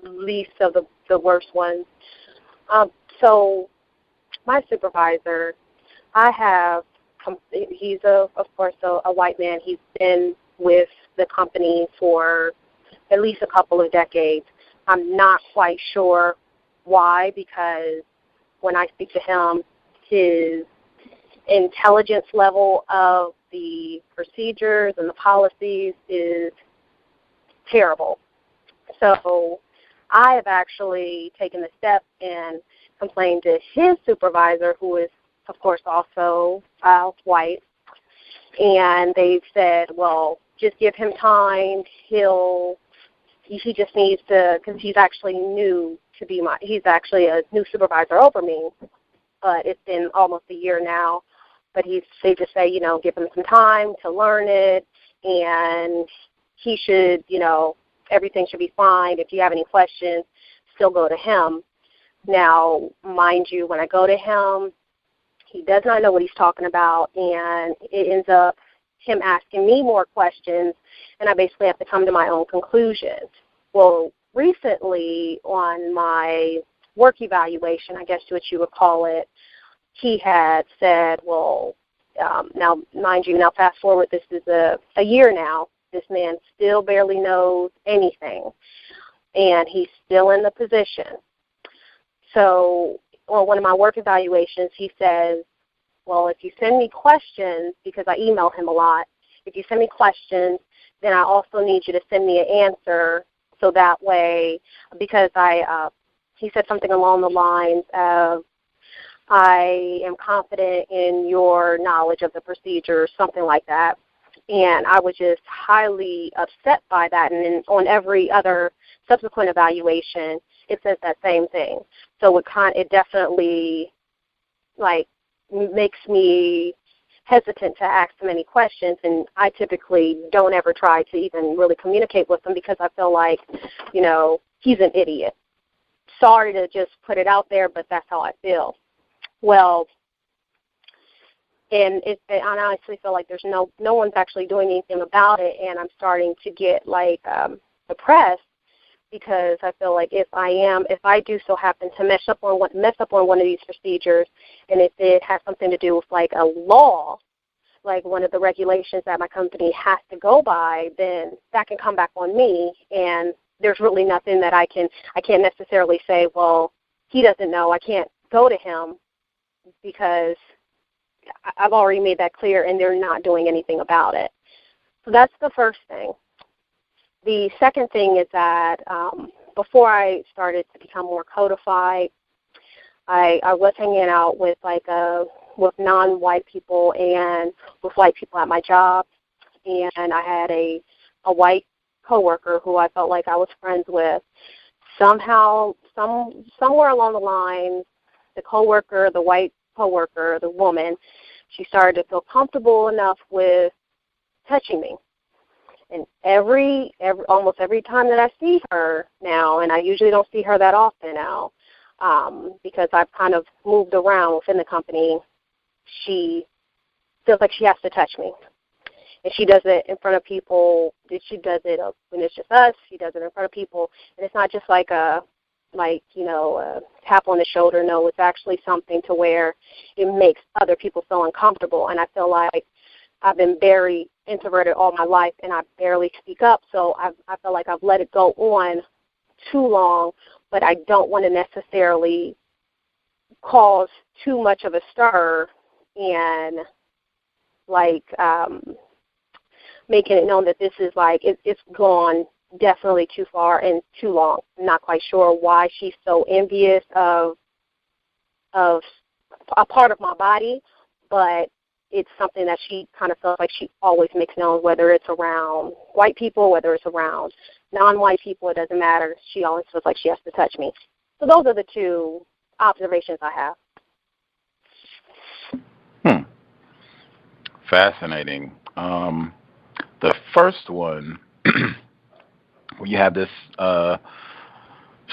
least of the worst ones. So my supervisor, he's of course a white man. He's been with the company for at least a couple of decades. I'm not quite sure why, because when I speak to him, his intelligence level of the procedures and the policies is terrible. So I have actually taken the step and complained to his supervisor, who is, of course, also white, and they've said, well, just give him time. He just needs to, because he's actually he's actually a new supervisor over me, but it's been almost a year now. But they just say, give him some time to learn it, and he should, everything should be fine. If you have any questions, still go to him. Now, mind you, when I go to him, he does not know what he's talking about, and it ends up him asking me more questions, and I basically have to come to my own conclusions. Well, recently on my work evaluation, I guess what you would call it, he had said, well, now, mind you, now fast forward, this is a year now. This man still barely knows anything, and he's still in the position. So on one of my work evaluations, he says, well, if you send me questions, because I email him a lot, if you send me questions, then I also need you to send me an answer, so that way, because he said something along the lines of, I am confident in your knowledge of the procedure, something like that. And I was just highly upset by that. And then on every other subsequent evaluation, it says that same thing. So it definitely makes me hesitant to ask them any questions, and I typically don't ever try to even really communicate with them because I feel like, he's an idiot. Sorry to just put it out there, but that's how I feel. Well, and I honestly feel like there's no one's actually doing anything about it, and I'm starting to get depressed, because I feel like if I do so happen to mess up on one of these procedures, and if it has something to do with a law, like one of the regulations that my company has to go by, then that can come back on me, and there's really nothing that I can't necessarily say, well, he doesn't know, I can't go to him, because I've already made that clear, and they're not doing anything about it. So that's the first thing. The second thing is that before I started to become more codified, I was hanging out with with non-white people and with white people at my job, and I had a white coworker who I felt like I was friends with. Somehow, somewhere along the line, the white coworker, the woman, she started to feel comfortable enough with touching me. And almost every time that I see her now, and I usually don't see her that often now, because I've kind of moved around within the company, she feels like she has to touch me. And she does it in front of people. She does it when it's just us. She does it in front of people. And it's not just like a tap on the shoulder. No, it's actually something to where it makes other people feel uncomfortable. And I feel like I've been very introverted all my life, and I barely speak up. So I feel like I've let it go on too long, but I don't want to necessarily cause too much of a stir and making it known that this is it's gone definitely too far and too long. I'm not quite sure why she's so envious of a part of my body, but it's something that she kind of feels like she always makes known, whether it's around white people, whether it's around non-white people, it doesn't matter. She always feels like she has to touch me. So those are the two observations I have. Fascinating. The first one, where you have this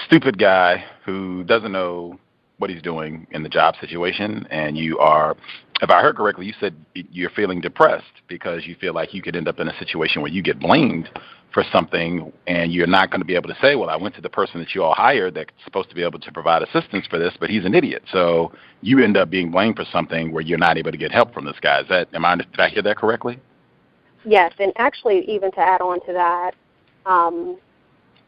stupid guy who doesn't know what he's doing in the job situation, and you are, if I heard correctly, you said you're feeling depressed because you feel like you could end up in a situation where you get blamed for something, and you're not going to be able to say, well, I went to the person that you all hired that's supposed to be able to provide assistance for this, but he's an idiot. So you end up being blamed for something where you're not able to get help from this guy. Did I hear that correctly? Yes, and actually, even to add on to that,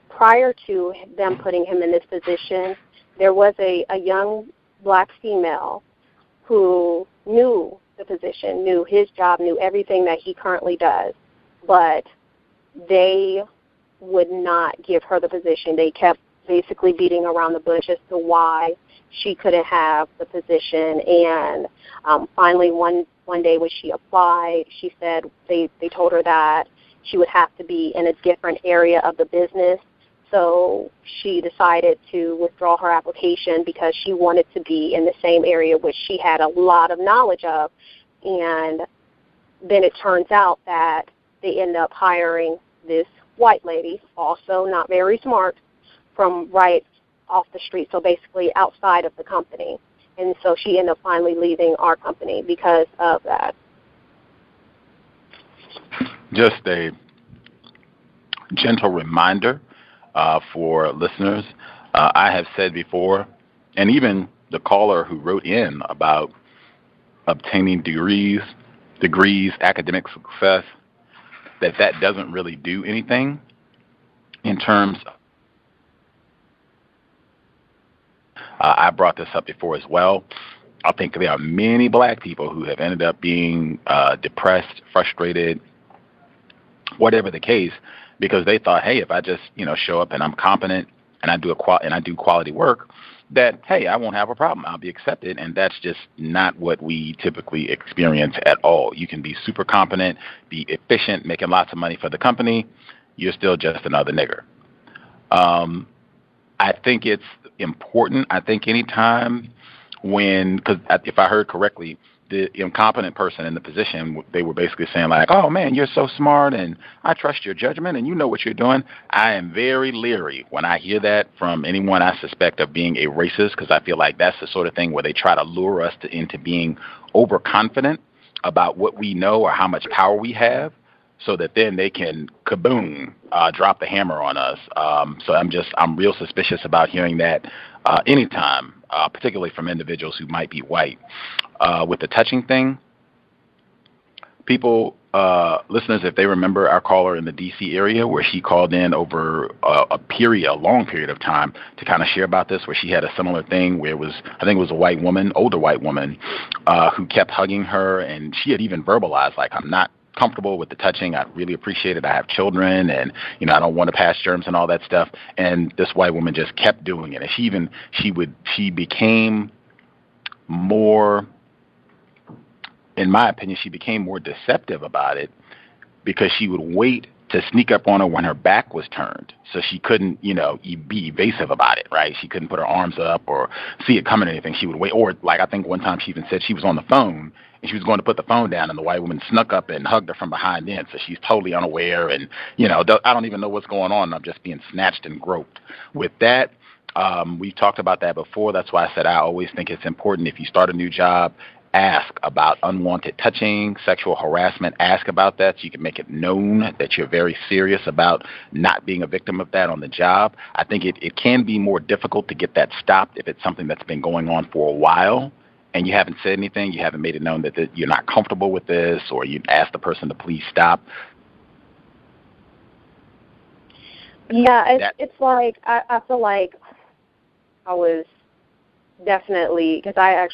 prior to them putting him in this position, there was a young black female who knew the position, knew his job, knew everything that he currently does, but they would not give her the position. They kept basically beating around the bush as to why she couldn't have the position. And finally, one day when she applied, she said they told her that she would have to be in a different area of the business. So she decided to withdraw her application because she wanted to be in the same area which she had a lot of knowledge of. And then it turns out that they end up hiring this white lady, also not very smart, from right off the street, so basically outside of the company. And so she ended up finally leaving our company because of that. Just a gentle reminder for listeners. I have said before, and even the caller who wrote in about obtaining degrees, academic success, that doesn't really do anything in terms of, I brought this up before as well. I think there are many black people who have ended up being depressed, frustrated, whatever the case, because they thought, hey, if I just show up and I'm competent and I do quality work, that, hey, I won't have a problem. I'll be accepted. And that's just not what we typically experience at all. You can be super competent, be efficient, making lots of money for the company. You're still just another nigger. I think it's important. I think anytime because if I heard correctly, the incompetent person in the position, they were basically saying like, oh, man, you're so smart and I trust your judgment and you know what you're doing. I am very leery when I hear that from anyone I suspect of being a racist, because I feel like that's the sort of thing where they try to lure us into being overconfident about what we know or how much power we have, so that then they can kaboom, drop the hammer on us. So I'm real suspicious about hearing that anytime, particularly from individuals who might be white. With the touching thing, people, listeners, if they remember our caller in the D.C. area where she called in over a long period of time to kind of share about this, where she had a similar thing where I think it was a white woman, older white woman, who kept hugging her, and she had even verbalized, like, I'm not comfortable with the touching. I really appreciate it. I have children, and I don't want to pass germs and all that stuff. And this white woman just kept doing it, and she became more, in my opinion, she became more deceptive about it, because she would wait to sneak up on her when her back was turned, so she couldn't, be evasive about it, right? She couldn't put her arms up or see it coming or anything. She would wait, or like I think one time she even said she was on the phone and she was going to put the phone down, and the white woman snuck up and hugged her from behind then, so she's totally unaware, and I don't even know what's going on. I'm just being snatched and groped. With that, we've talked about that before. That's why I said I always think it's important if you start a new job, ask about unwanted touching, sexual harassment. Ask about that so you can make it known that you're very serious about not being a victim of that on the job. I think it can be more difficult to get that stopped if it's something that's been going on for a while and you haven't said anything, you haven't made it known that you're not comfortable with this, or you ask the person to please stop. Yeah, it's like I feel like I was definitely, because I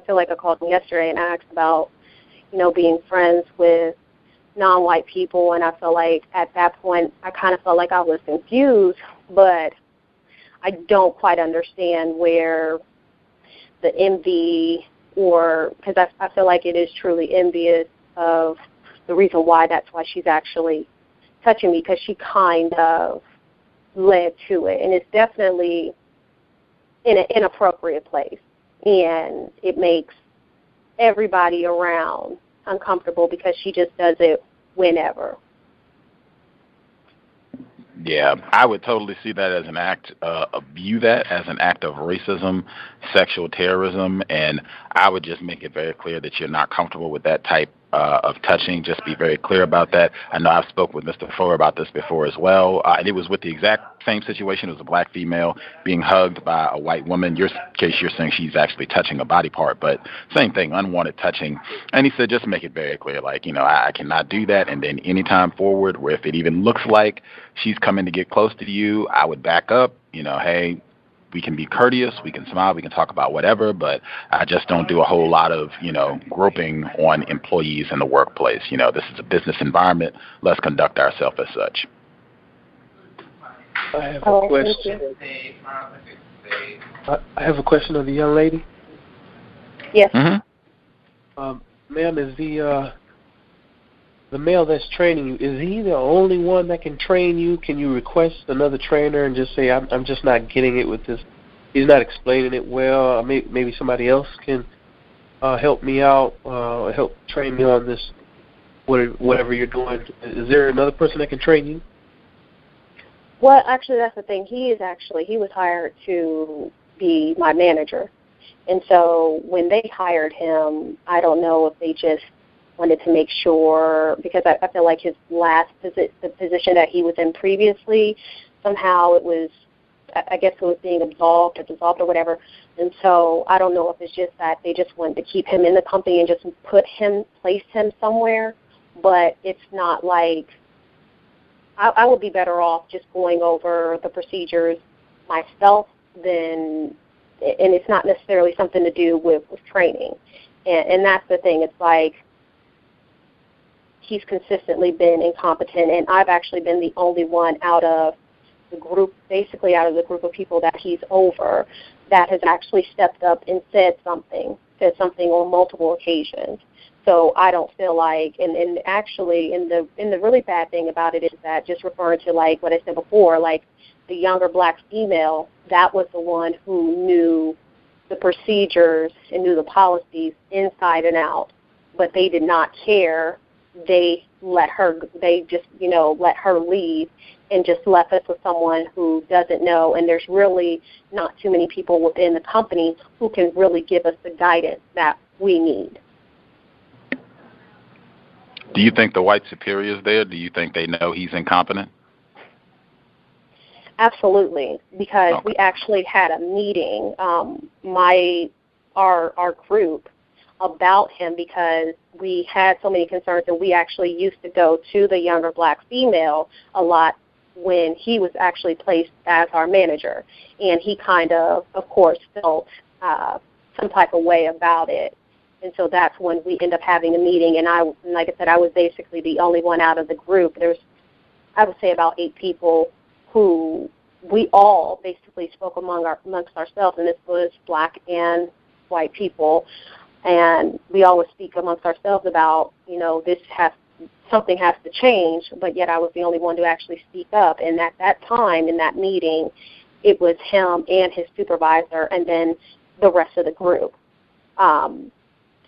feel like I called him yesterday and asked about, being friends with non-white people, and I feel like at that point I kind of felt like I was confused, but I don't quite understand where the envy, or because I feel like it is truly envious of the reason why that's why she's actually touching me, because she kind of led to it, and it's definitely in an inappropriate place, and it makes everybody around uncomfortable because she just does it whenever. Yeah, I would totally see that as an act, view that as an act of racism, sexual terrorism, and I would just make it very clear that you're not comfortable with that type of touching. Just be very clear about that. I know I've spoke with Mr. Fuller about this before as well, and it was with the exact same situation. It was a black female being hugged by a white woman. In your case, you're saying she's actually touching a body part, but same thing, unwanted touching. And he said, just make it very clear, like, I cannot do that. And then anytime forward where if it even looks like she's coming to get close to you, I would back up, hey, we can be courteous, we can smile, we can talk about whatever, but I just don't do a whole lot of, groping on employees in the workplace. This is a business environment. Let's conduct ourselves as such. I have a question. I have a question of the young lady. Yes. Mm-hmm. Ma'am, is the male that's training you, is he the only one that can train you? Can you request another trainer and just say, I'm just not getting it with this? He's not explaining it well. Maybe somebody else can help me out, help train me on this, whatever you're doing. Is there another person that can train you? Well, actually, that's the thing. He was hired to be my manager. And so when they hired him, I don't know if they just wanted to make sure, because I feel like his last the position that he was in previously, somehow it was, I guess it was being dissolved or whatever. And so I don't know if it's just that they just wanted to keep him in the company and just place him somewhere. But it's not like, I would be better off just going over the procedures myself and it's not necessarily something to do with training. And that's the thing. It's like, he's consistently been incompetent, and I've actually been the only one out of the group of people that he's over that has actually stepped up and said something on multiple occasions. So I don't feel like, and actually, and the really bad thing about it is that, just referring to like what I said before, like the younger black female, that was the one who knew the procedures and knew the policies inside and out, but they did not care. They just let her leave and just left us with someone who doesn't know, and there's really not too many people within the company who can really give us the guidance that we need. Do you think the white superiors there, do you think they know he's incompetent? Absolutely, because we actually had a meeting, our group, about him, because we had so many concerns, and we actually used to go to the younger black female a lot when he was actually placed as our manager, and he kind of course, felt some type of way about it. And so that's when we end up having a meeting, and like I said, I was basically the only one out of the group. There's, I would say, about 8 people who we all basically spoke amongst ourselves, and this was black and white people. And we always speak amongst ourselves about, something has to change, but yet I was the only one to actually speak up. And at that time, in that meeting, it was him and his supervisor and then the rest of the group.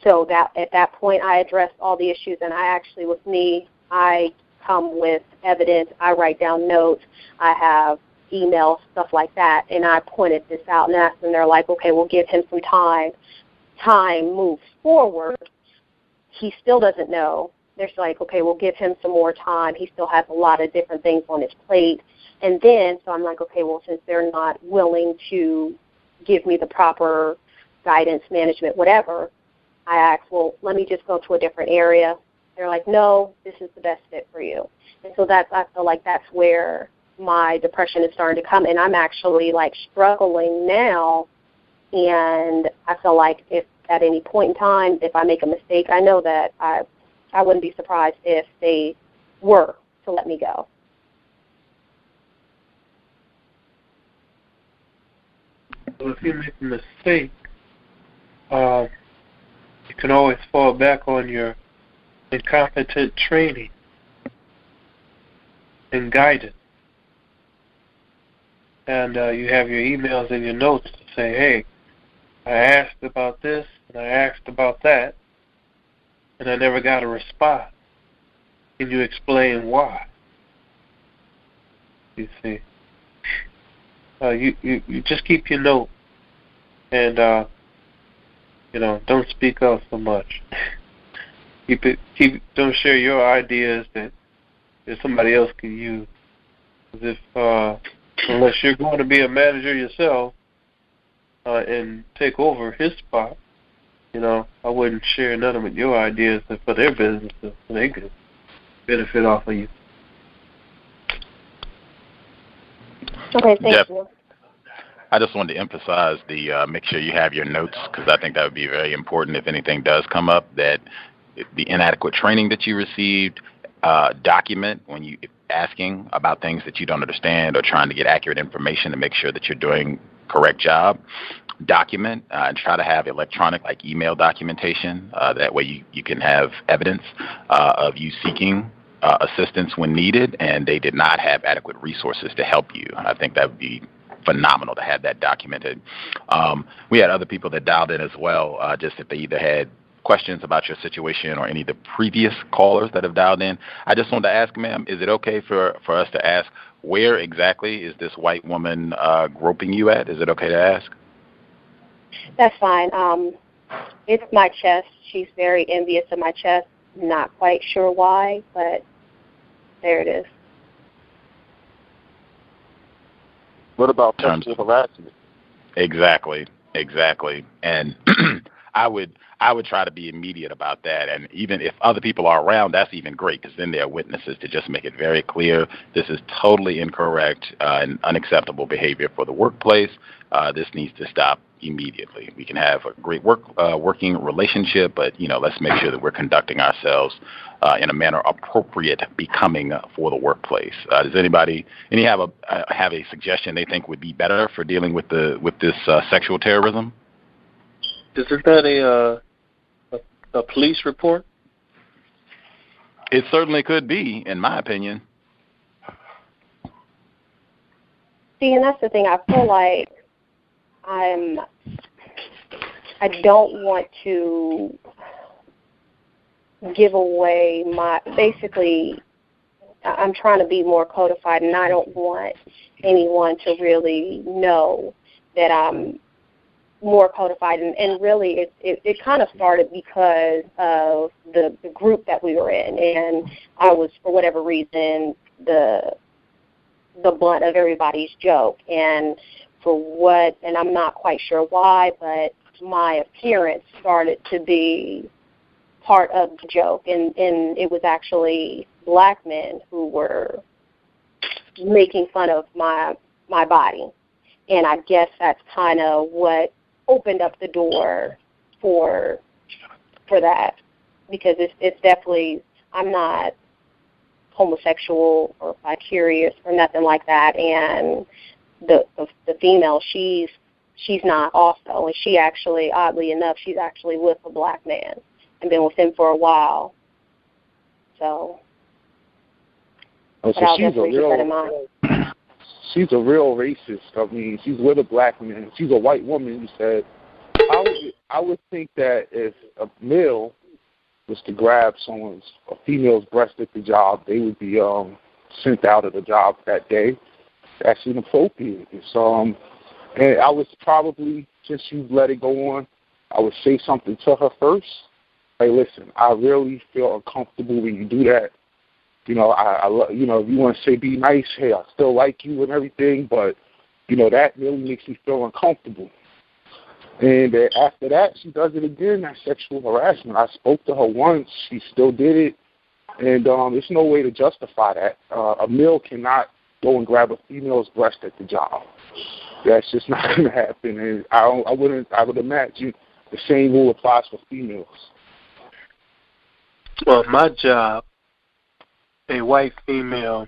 So that at that point, I addressed all the issues, and I actually, with me, I come with evidence. I write down notes. I have emails, stuff like that, and I pointed this out and asked them. They're like, okay, we'll give him some time. Time moves forward. He still doesn't know. They're like, okay, we'll give him some more time. He still has a lot of different things on his plate. And then, so I'm like, okay, well, since they're not willing to give me the proper guidance, management, whatever, I asked, well, let me just go to a different area. They're like, no, this is the best fit for you. And so I feel like that's where my depression is starting to come. And I'm actually, like, struggling now. And I feel like if at any point in time, if I make a mistake, I know that I wouldn't be surprised if they were to let me go. So if you make a mistake, you can always fall back on your incompetent training and guidance. And you have your emails and your notes to say, hey, I asked about this and I asked about that, and I never got a response. Can you explain why? You see. You just keep your note and don't speak up so much. Don't share your ideas that somebody else can use. As if unless you're going to be a manager yourself and take over his spot, I wouldn't share none of your ideas for their business so they could benefit off of you. Okay, thank you. I just wanted to emphasize make sure you have your notes, because I think that would be very important if anything does come up, that the inadequate training that you received, document when you asking about things that you don't understand or trying to get accurate information to make sure that you're doing correct job. Document and try to have electronic, like email documentation. That way you can have evidence of you seeking assistance when needed, and they did not have adequate resources to help you. I think that would be phenomenal to have that documented. We had other people that dialed in as well, just if they either had questions about your situation or any of the previous callers that have dialed in. I just wanted to ask, ma'am, is it okay for us to ask where exactly is this white woman groping you at? Is it okay to ask? That's fine. It's my chest. She's very envious of my chest. Not quite sure why, but there it is. What about sexual harassment? Exactly. And I would try to be immediate about that. And even if other people are around, that's even great, because then they're witnesses to just make it very clear this is totally incorrect and unacceptable behavior for the workplace. This needs to stop immediately. We can have a great working relationship, but let's make sure that we're conducting ourselves in a manner appropriate, becoming for the workplace. Does anybody have a suggestion they think would be better for dealing with this sexual terrorism? Isn't that a police report? It certainly could be, in my opinion. See, and that's the thing. I feel like I don't want to give away I'm trying to be more codified, and I don't want anyone to really know that I'm more codified. And really, it kind of started because of the group that we were in, and I was, for whatever reason, the butt of everybody's joke. And and I'm not quite sure why, but my appearance started to be part of the joke, and it was actually black men who were making fun of my body. And I guess that's kind of what opened up the door for that, because it's definitely, I'm not homosexual or vicarious or nothing like that, and the female, she's not also, and she actually, oddly enough, she's actually with a black man and been with him for a while. So, so I'll she's definitely keep that in mind. She's a real racist. I mean, she's with a black man. She's a white woman, you said. I would think that if a male was to grab a female's breast at the job, they would be sent out of the job that day. That's inappropriate. And I was probably, since you let it go on, I would say something to her first. Hey, listen, I really feel uncomfortable when you do that. You know, if you want to say be nice, hey, I still like you and everything, but, that really makes me feel uncomfortable. And after that, she does it again, that's sexual harassment. I spoke to her once. She still did it. And there's no way to justify that. A male cannot go and grab a female's breast at the job. That's just not going to happen. And I would imagine the same rule applies for females. Well, my job, a white female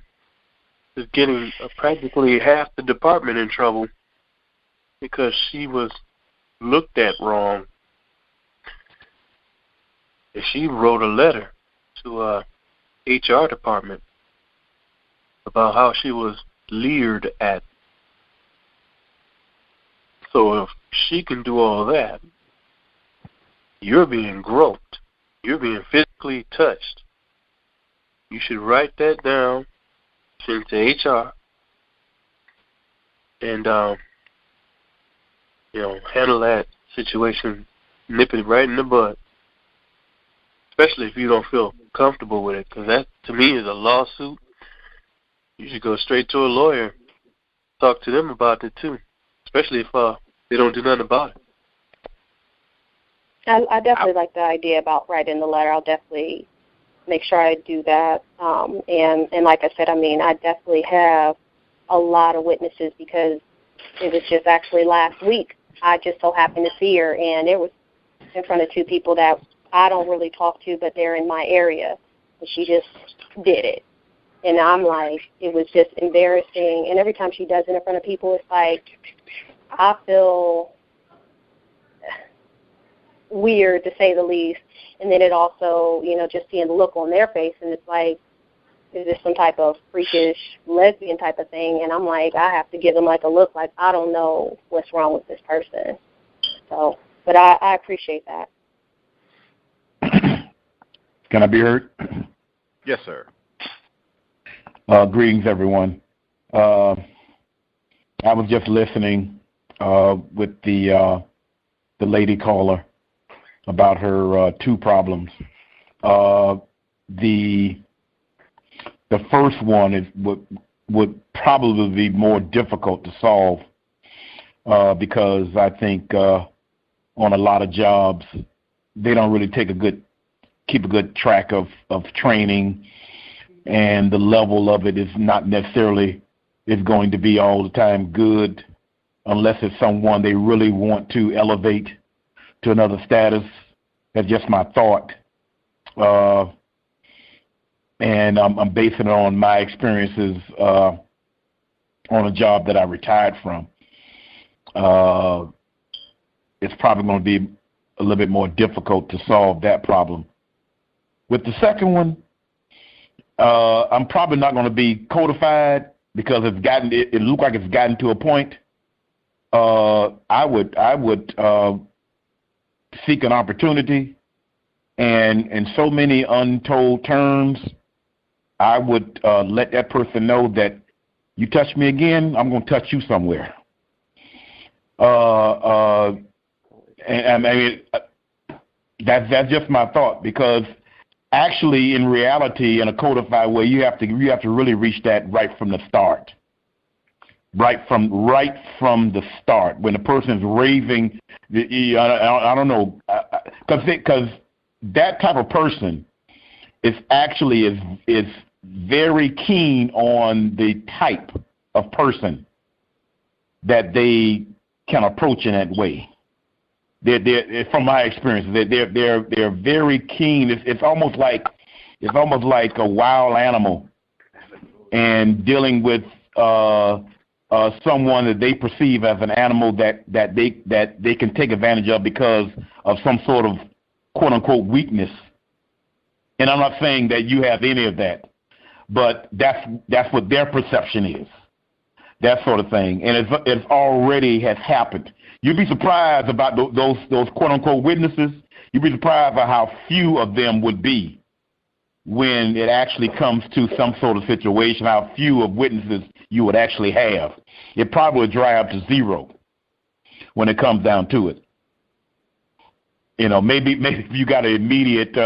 is getting practically half the department in trouble because she was looked at wrong. And she wrote a letter to HR department about how she was leered at. So if she can do all that, you're being groped. You're being physically touched. You should write that down, send it to HR, and handle that situation, nip it right in the bud. Especially if you don't feel comfortable with it, because that, to me, is a lawsuit. You should go straight to a lawyer, talk to them about it too, especially if they don't do nothing about it. I definitely like the idea about writing the letter. I'll definitely make sure I do that. And like I said, I mean, I definitely have a lot of witnesses because it was just actually last week. I just so happened to see her, and it was in front of two people that I don't really talk to, but they're in my area. And she just did it. And I'm like, it was just embarrassing. And every time she does it in front of people, it's like, I feel weird, to say the least. And then it also, just seeing the look on their face, and it's like, is this some type of freakish lesbian type of thing? And I'm like, I have to give them like a look like, I don't know what's wrong with this person. So, but I appreciate that. Can I be heard? Yes, sir. Greetings, everyone. I was just listening with the lady caller about her two problems. The first one would probably be more difficult to solve because I think on a lot of jobs they don't really keep a good track of training, and the level of it is not necessarily is going to be all the time good unless it's someone they really want to elevate to another status. That's just my thought. And I'm basing it on my experiences on a job that I retired from. It's probably going to be a little bit more difficult to solve that problem. With the second one, I'm probably not going to be codified because it looked like it's gotten to a point. I would seek an opportunity, and in so many untold terms, I would let that person know that you touch me again, I'm going to touch you somewhere. And I mean, that's just my thought, because actually, in reality, in a codified way, you have to really reach that right from the start. Right from the start, when the person is raving, I don't know, because that type of person is very keen on the type of person that they can approach in that way. They're from my experience, they're very keen. It's almost like a wild animal, and dealing with someone that they perceive as an animal that they can take advantage of because of some sort of quote unquote weakness. And I'm not saying that you have any of that, but that's what their perception is, that sort of thing. And it's already has happened. You'd be surprised about those quote-unquote witnesses. You'd be surprised about how few of them would be when it actually comes to some sort of situation, how few of witnesses you would actually have. It probably would dry up to zero when it comes down to it. You know, maybe if you got an immediate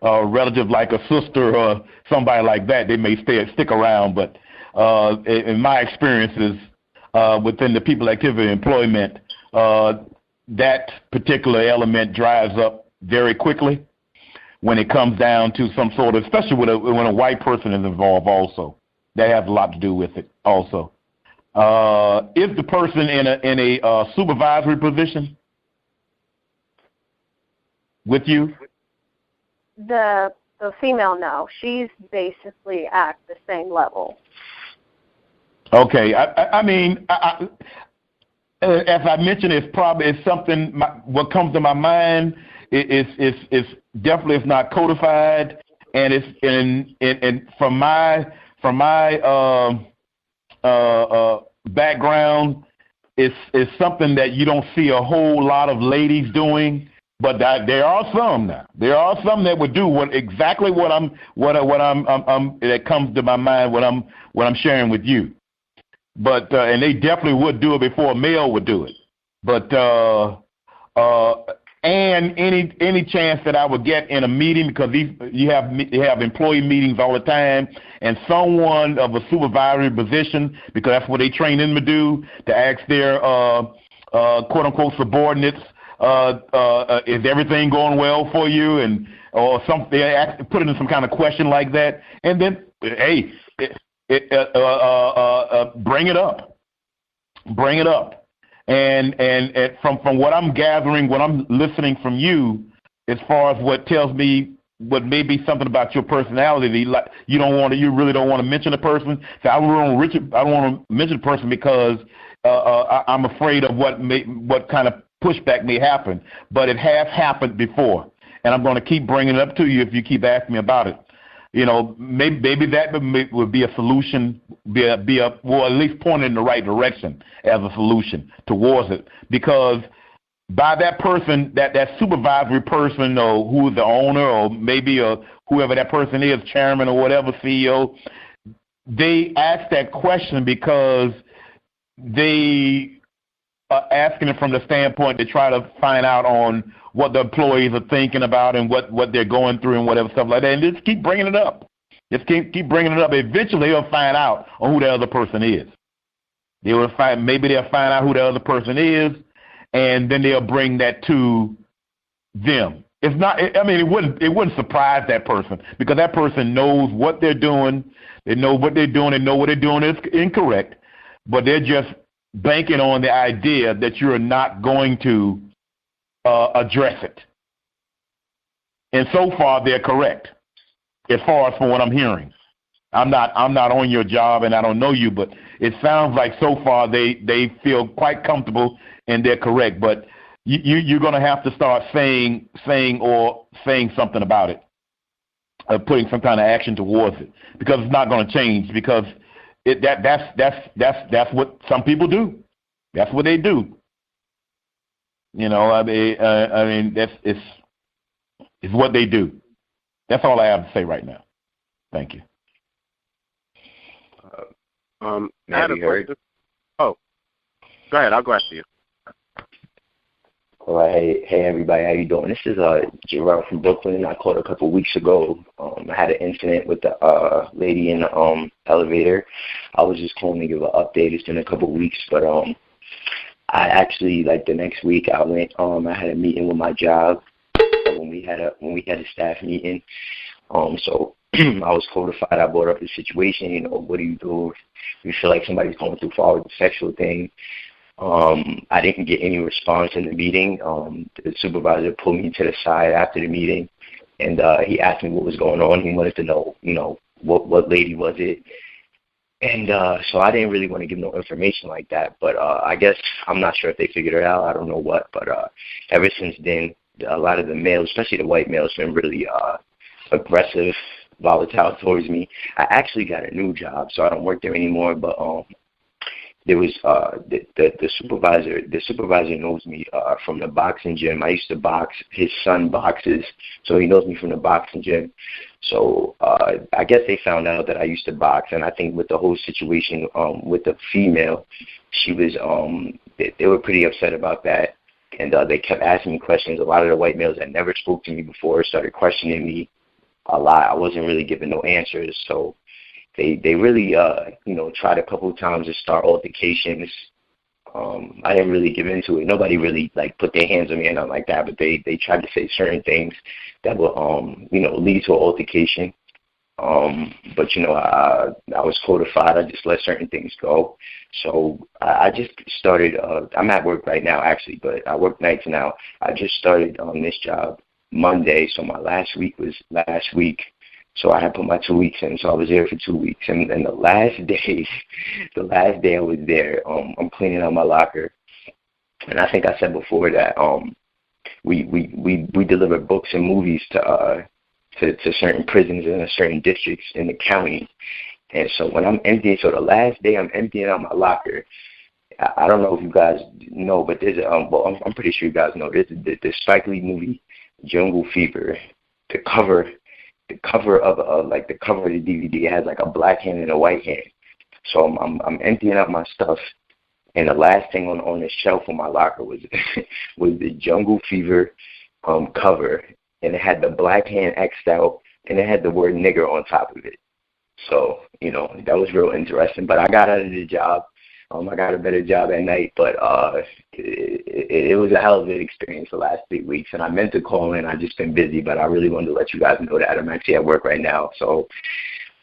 relative like a sister or somebody like that, they may stick around. But in my experiences within the people activity employment, that particular element dries up very quickly when it comes down to some sort of, especially when a white person is involved also. That has a lot to do with it also. Is the person in a supervisory position with you? The female, no. She's basically at the same level. Okay. I mean, as I mentioned, it's something. What comes to my mind is definitely it's not codified, and it's from my background, it's something that you don't see a whole lot of ladies doing. But there are some now. There are some that would do exactly what that comes to my mind what I'm sharing with you. But and they definitely would do it before a male would do it. But and any chance that I would get in a meeting, because you have employee meetings all the time, and someone of a supervisory position, because that's what they train them to do, to ask their quote unquote subordinates. Is everything going well for you? And or something, put it in some kind of question like that, and then hey, bring it up, and from what I'm gathering, what I'm listening from you, as far as what tells me what may be something about your personality, like you really don't want to mention a person. So I don't want to mention a person because I'm afraid of what kind of pushback may happen, but it has happened before, and I'm going to keep bringing it up to you if you keep asking me about it. You know, maybe that would be a solution, well, at least pointed in the right direction as a solution towards it, because by that person, that supervisory person, or who's the owner, or maybe whoever that person is, chairman or whatever, CEO, they ask that question because they asking it from the standpoint to try to find out on what the employees are thinking about and what they're going through and whatever stuff like that, and just keep bringing it up. Just keep bringing it up. Eventually, they'll find out on who the other person is. Maybe they'll find out who the other person is, and then they'll bring that to them. It's not. I mean, it wouldn't surprise that person, because that person knows what they're doing. They know what they're doing. They know what they're doing is incorrect, but they're just banking on the idea that you're not going to address it. And so far, they're correct, as far as from what I'm hearing. I'm not on your job, and I don't know you, but it sounds like so far they feel quite comfortable and they're correct. But you're going to have to start saying something about it, putting some kind of action towards it, because it's not going to change, because that's what some people do. That's what they do. You know, I mean it's what they do. That's all I have to say right now. Thank you. I had a question. Oh, go ahead. I'll go after you. All right. Hey, everybody. How you doing? This is Gerard from Brooklyn. I called a couple weeks ago. I had an incident with the lady in the elevator. I was just calling to give an update. It's been a couple weeks, but I actually, like, the next week I went. I had a meeting with my job when we had a staff meeting. So I was codified. I brought up the situation. You know, what do you do if you feel like somebody's going too far with the sexual thing? I didn't get any response in the meeting. The supervisor pulled me to the side after the meeting, and he asked me what was going on. He wanted to know, you know, what lady was it. And so I didn't really want to give no information like that. But I guess I'm not sure if they figured it out. I don't know what. But ever since then, a lot of the males, especially the white males, been really aggressive, volatile towards me. I actually got a new job, so I don't work there anymore. But there was the supervisor. The supervisor knows me from the boxing gym. I used to box. His son boxes, so he knows me from the boxing gym. So I guess they found out that I used to box, and I think with the whole situation with the female, she was they were pretty upset about that, and they kept asking me questions. A lot of the white males that never spoke to me before started questioning me a lot. I wasn't really giving no answers, so they really tried a couple of times to start altercations. I didn't really give into it. Nobody really put their hands on me and nothing like that, but they tried to say certain things that would lead to an altercation. But I was codified. I just let certain things go. So I just started. I'm at work right now actually, but I work nights now. I just started on this job Monday, so my last week was last week. So I had put my 2 weeks in, so I was there for 2 weeks. And the last day I was there, I'm cleaning out my locker. And I think I said before that we deliver books and movies to certain prisons and certain districts in the county. And so when I'm emptying, so the last day I'm emptying out my locker, I don't know if you guys know, but there's I'm pretty sure you guys know, there's the Spike Lee movie, Jungle Fever. The cover of the cover of the DVD has like a black hand and a white hand. So I'm emptying out my stuff, and the last thing on the shelf of my locker was the Jungle Fever cover, and it had the black hand X'd out, and it had the word nigger on top of it. So that was real interesting. But I got out of the job. I got a better job at night, but it was a hell of an experience the last 3 weeks, and I meant to call in. I've just been busy, but I really wanted to let you guys know that I'm actually at work right now, so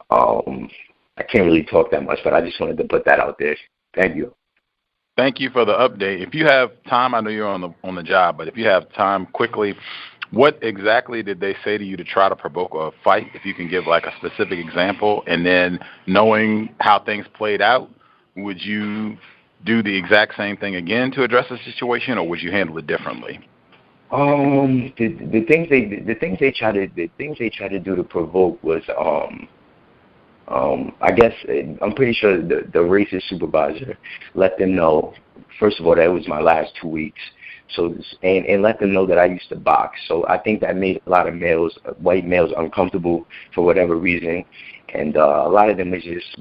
I can't really talk that much, but I just wanted to put that out there. Thank you. Thank you for the update. If you have time, I know you're on the job, but if you have time, quickly, what exactly did they say to you to try to provoke a fight? If you can give like a specific example, and then knowing how things played out, would you do the exact same thing again to address the situation, or would you handle it differently? The things they try to do to provoke was I guess I'm pretty sure the racist supervisor let them know, first of all, that it was my last 2 weeks. So and let them know that I used to box. So I think that made a lot of white males uncomfortable for whatever reason. And a lot of them is just,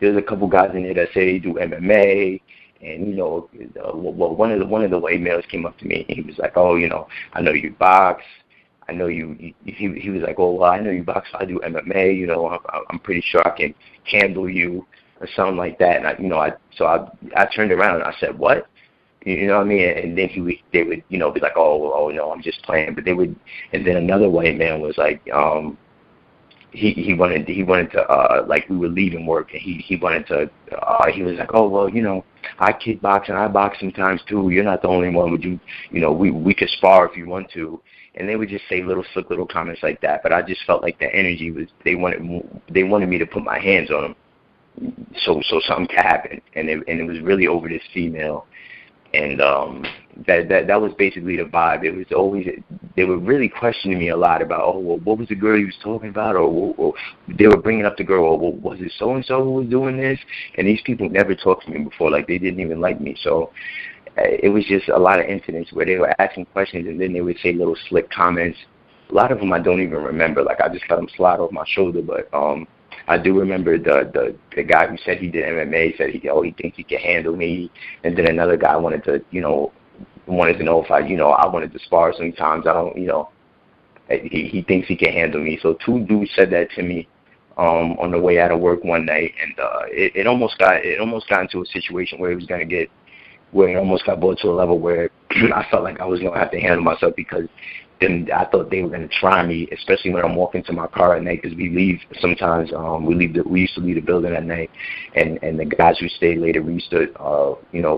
there's a couple guys in there that say they do MMA. And, one of the white males came up to me and he was like, oh, I know you box. I know he was like, oh, well, I know you box. I do MMA. I'm pretty sure I can handle you or something like that. And, I turned around and I said, what? You know what I mean? And then they would, be like, oh, no, I'm just playing. But and then another white man was like, he wanted to we were leaving work, and he wanted to he was like, oh, well, I kickbox and I box sometimes too. You're not the only one. Would you, we could spar if you want to. And they would just say slick little comments like that. But I just felt like the energy was they wanted me to put my hands on them, so something could happen. And it was really over this female. And that was basically the vibe. It was always, they were really questioning me a lot about, oh, well, what was the girl you was talking about? Or they were bringing up the girl, or well, was it so-and-so who was doing this? And these people never talked to me before, like they didn't even like me. So it was just a lot of incidents where they were asking questions and then they would say little slick comments. A lot of them I don't even remember. Like I just let them slide off my shoulder, but I do remember the guy who said he did MMA said he thinks he can handle me, and then another guy wanted to know if I wanted to spar sometimes. I don't, he thinks he can handle me. So two dudes said that to me on the way out of work one night, and it almost got into a situation where it almost got brought to a level where I felt like I was gonna have to handle myself, because then I thought they were going to try me, especially when I'm walking to my car at night, because we leave sometimes. We used to leave the building at night, and the guys who stayed later, we used to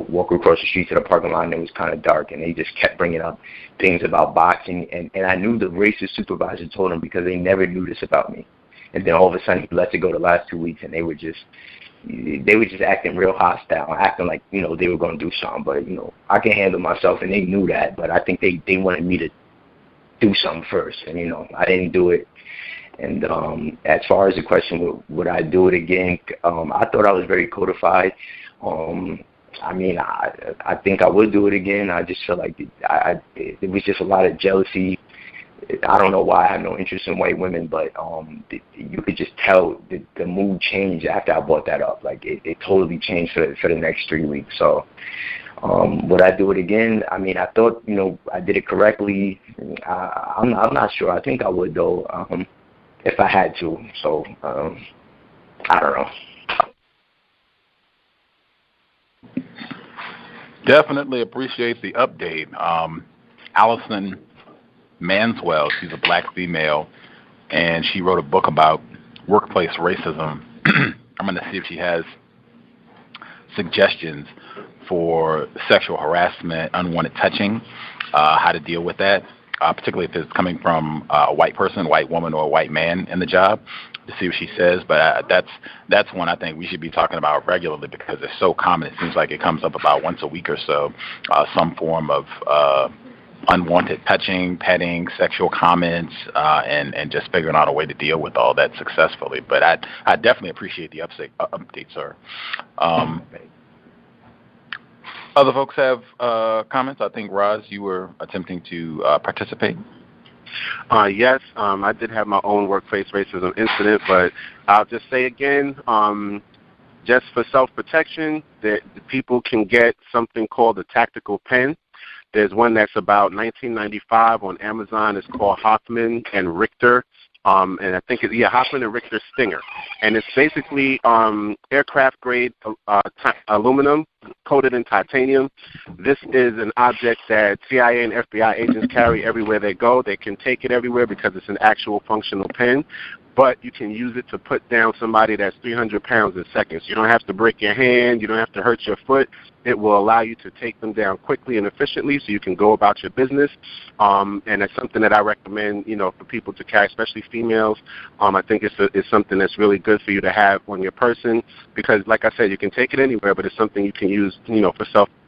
walk across the street to the parking lot, and it was kind of dark, and they just kept bringing up things about boxing, and I knew the racist supervisor told them, because they never knew this about me. And then all of a sudden he let it go the last 2 weeks, and they were just acting real hostile, acting like they were going to do something. But I can handle myself, and they knew that. But I think they wanted me to do something first. And, you know, I didn't do it. And as far as the question, would I do it again? I thought I was very codified. I mean, I think I would do it again. I just feel like it was just a lot of jealousy. I don't know why I have no interest in white women, but you could just tell the mood changed after I brought that up. Like, it totally changed for the next 3 weeks. So would I do it again? I mean, I thought, you know, I did it correctly. I'm not sure. I think I would, though, if I had to. So I don't know. Definitely appreciate the update. Allison Manswell, she's a black female, and she wrote a book about workplace racism. I'm going to see if she has suggestions for sexual harassment, unwanted touching, how to deal with that, particularly if it's coming from a white person, white woman, or a white man in the job, to see what she says. But that's one I think we should be talking about regularly because it's so common. It seems like it comes up about once a week or so, some form of unwanted touching, petting, sexual comments, and just figuring out a way to deal with all that successfully. But I definitely appreciate the update, sir. Other folks have comments? I think, Roz, you were attempting to participate. Yes, I did have my own workplace racism incident, but I'll just say again, just for self-protection, that people can get something called a tactical pen. There's one that's about $19.95 on Amazon. It's called Hoffman and Richter. And I think it's Hoffman and Richter Stinger. And it's basically aircraft grade aluminum coated in titanium. This is an object that CIA and FBI agents carry everywhere they go. They can take it everywhere because it's an actual functional pen. But you can use it to put down somebody that's 300 pounds in seconds. You don't have to break your hand. You don't have to hurt your foot. It will allow you to take them down quickly and efficiently so you can go about your business. And it's something that I recommend, you know, for people to carry, especially females. I think it's something that's really good for you to have on your person because, like I said, you can take it anywhere, but it's something you can use, you know, for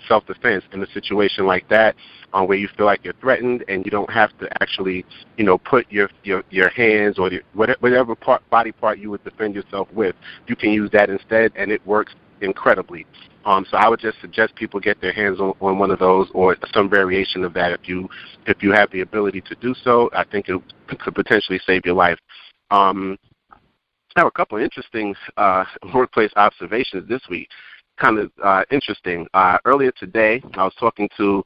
self-defense in a situation like that where you feel like you're threatened and you don't have to actually, you know, put your hands or whatever body part you would defend yourself with. You can use that instead, and it works incredibly. So I would just suggest people get their hands on one of those or some variation of that if you have the ability to do so. I think it could potentially save your life. I have a couple of interesting workplace observations this week. Kind of interesting. Earlier today, I was talking to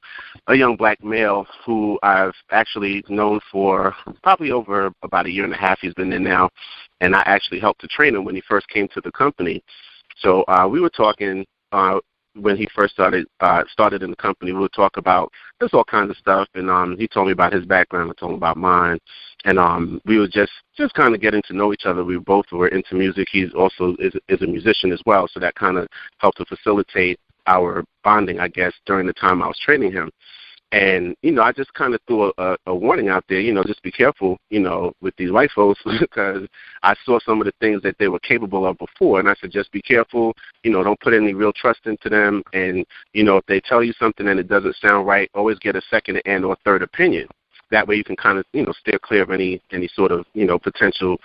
a young black male who I've actually known for probably over about a year and a half. He's been there now, and I actually helped to train him when he first came to the company. So we were talking when he first started in the company. We would talk about just all kinds of stuff, and he told me about his background. I told him about mine, and we would just kind of getting to know each other. We both were into music. He's also is a musician as well, so that kind of helped to facilitate our bonding, I guess, during the time I was training him. And, you know, I just kind of threw a warning out there, you know, just be careful, you know, with these white folks because I saw some of the things that they were capable of before. And I said, just be careful, you know, don't put any real trust into them. And, you know, if they tell you something and it doesn't sound right, always get a second and or third opinion. That way you can kind of, you know, steer clear of any sort of, you know, potential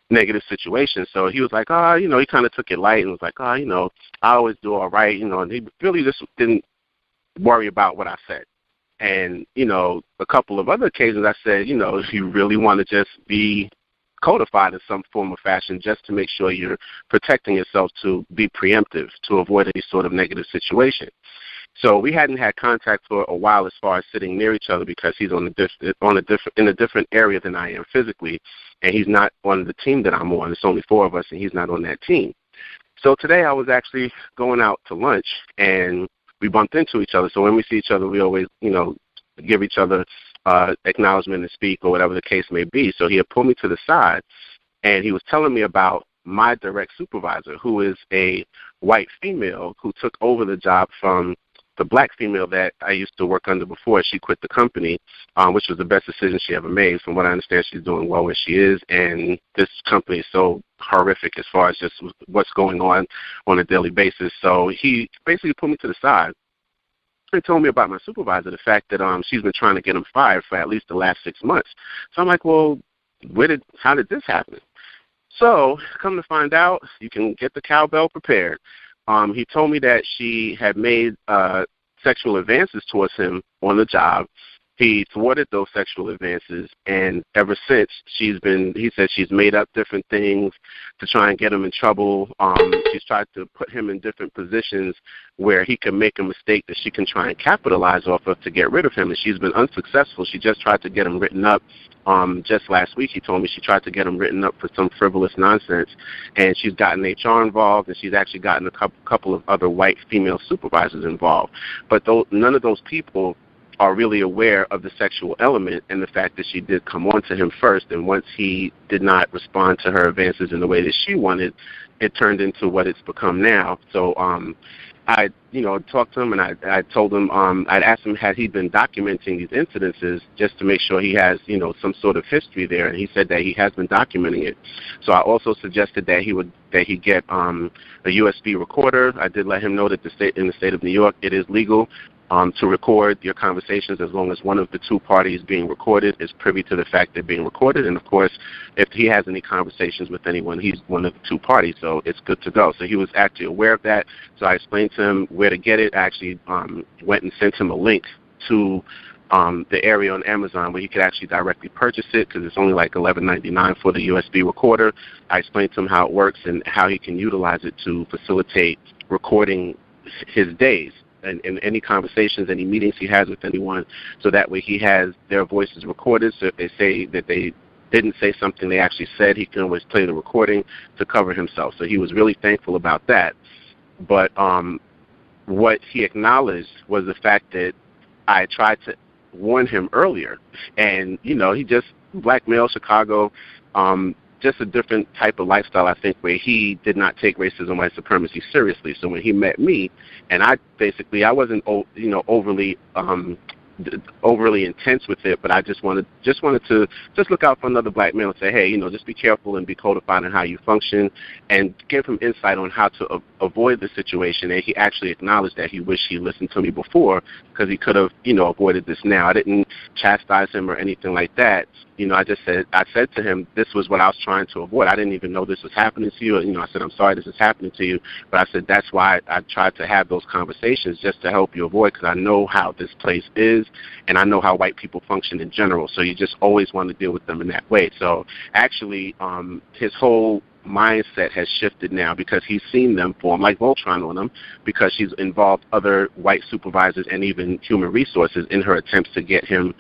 negative situation. So he was like, you know, he kind of took it light and was like, you know, I always do all right, you know, and he really just didn't worry about what I said. And, you know, a couple of other occasions I said, you know, if you really want to just be codified in some form or fashion, just to make sure you're protecting yourself to be preemptive, to avoid any sort of negative situation. So we hadn't had contact for a while as far as sitting near each other because he's in a different area than I am physically, and he's not on the team that I'm on. It's only 4 of us, and he's not on that team. So today I was actually going out to lunch, and we bumped into each other. So when we see each other, we always, you know, give each other acknowledgement and speak or whatever the case may be. So he had pulled me to the side, and he was telling me about my direct supervisor, who is a white female who took over the job from the black female that I used to work under before. She quit the company, which was the best decision she ever made. From what I understand, she's doing well where she is, and this company is so horrific as far as just what's going on a daily basis. So he basically put me to the side, and told me about my supervisor, the fact that she's been trying to get him fired for at least the last 6 months. So I'm like, well, how did this happen? So come to find out, you can get the cowbell prepared. He told me that she had made sexual advances towards him on the job. He thwarted those sexual advances, and ever since he said she's made up different things to try and get him in trouble. She's tried to put him in different positions where he can make a mistake that she can try and capitalize off of to get rid of him, and she's been unsuccessful. She just tried to get him written up. Just last week, he told me she tried to get him written up for some frivolous nonsense, and she's gotten HR involved, and she's actually gotten a couple of other white female supervisors involved. But none of those people are really aware of the sexual element and the fact that she did come on to him first, and once he did not respond to her advances in the way that she wanted, it turned into what it's become now. So I talked to him, and I told him, I'd asked him had he been documenting these incidences just to make sure he has, some sort of history there, and he said that he has been documenting it. So I also suggested that he get a USB recorder. I did let him know that in the state of New York, it is legal to record your conversations as long as one of the two parties being recorded is privy to the fact they're being recorded. And, of course, if he has any conversations with anyone, he's one of the two parties, so it's good to go. So he was actually aware of that. So I explained to him where to get it. I actually went and sent him a link to the area on Amazon where he could actually directly purchase it because it's only like $11.99 for the USB recorder. I explained to him how it works and how he can utilize it to facilitate recording his days. And any conversations, any meetings he has with anyone, so that way he has their voices recorded. So if they say that they didn't say something they actually said, he can always play the recording to cover himself. So he was really thankful about that. But what he acknowledged was the fact that I tried to warn him earlier. And, he just, black male, Chicago, just a different type of lifestyle, I think, where he did not take racism, white supremacy seriously. So when he met me, and I wasn't, overly intense with it, but I just wanted to look out for another black male and say, hey, just be careful and be codified in how you function, and give him insight on how to avoid the situation. And he actually acknowledged that he wished he listened to me before because he could have, avoided this now. I didn't chastise him or anything like that. I said to him, this was what I was trying to avoid. I didn't even know this was happening to you. I said, I'm sorry this is happening to you. But I said, that's why I tried to have those conversations, just to help you avoid, because I know how this place is, and I know how white people function in general. So you just always want to deal with them in that way. So actually, his whole mindset has shifted now because he's seen them form like Voltron on him, because she's involved other white supervisors and even human resources in her attempts to get him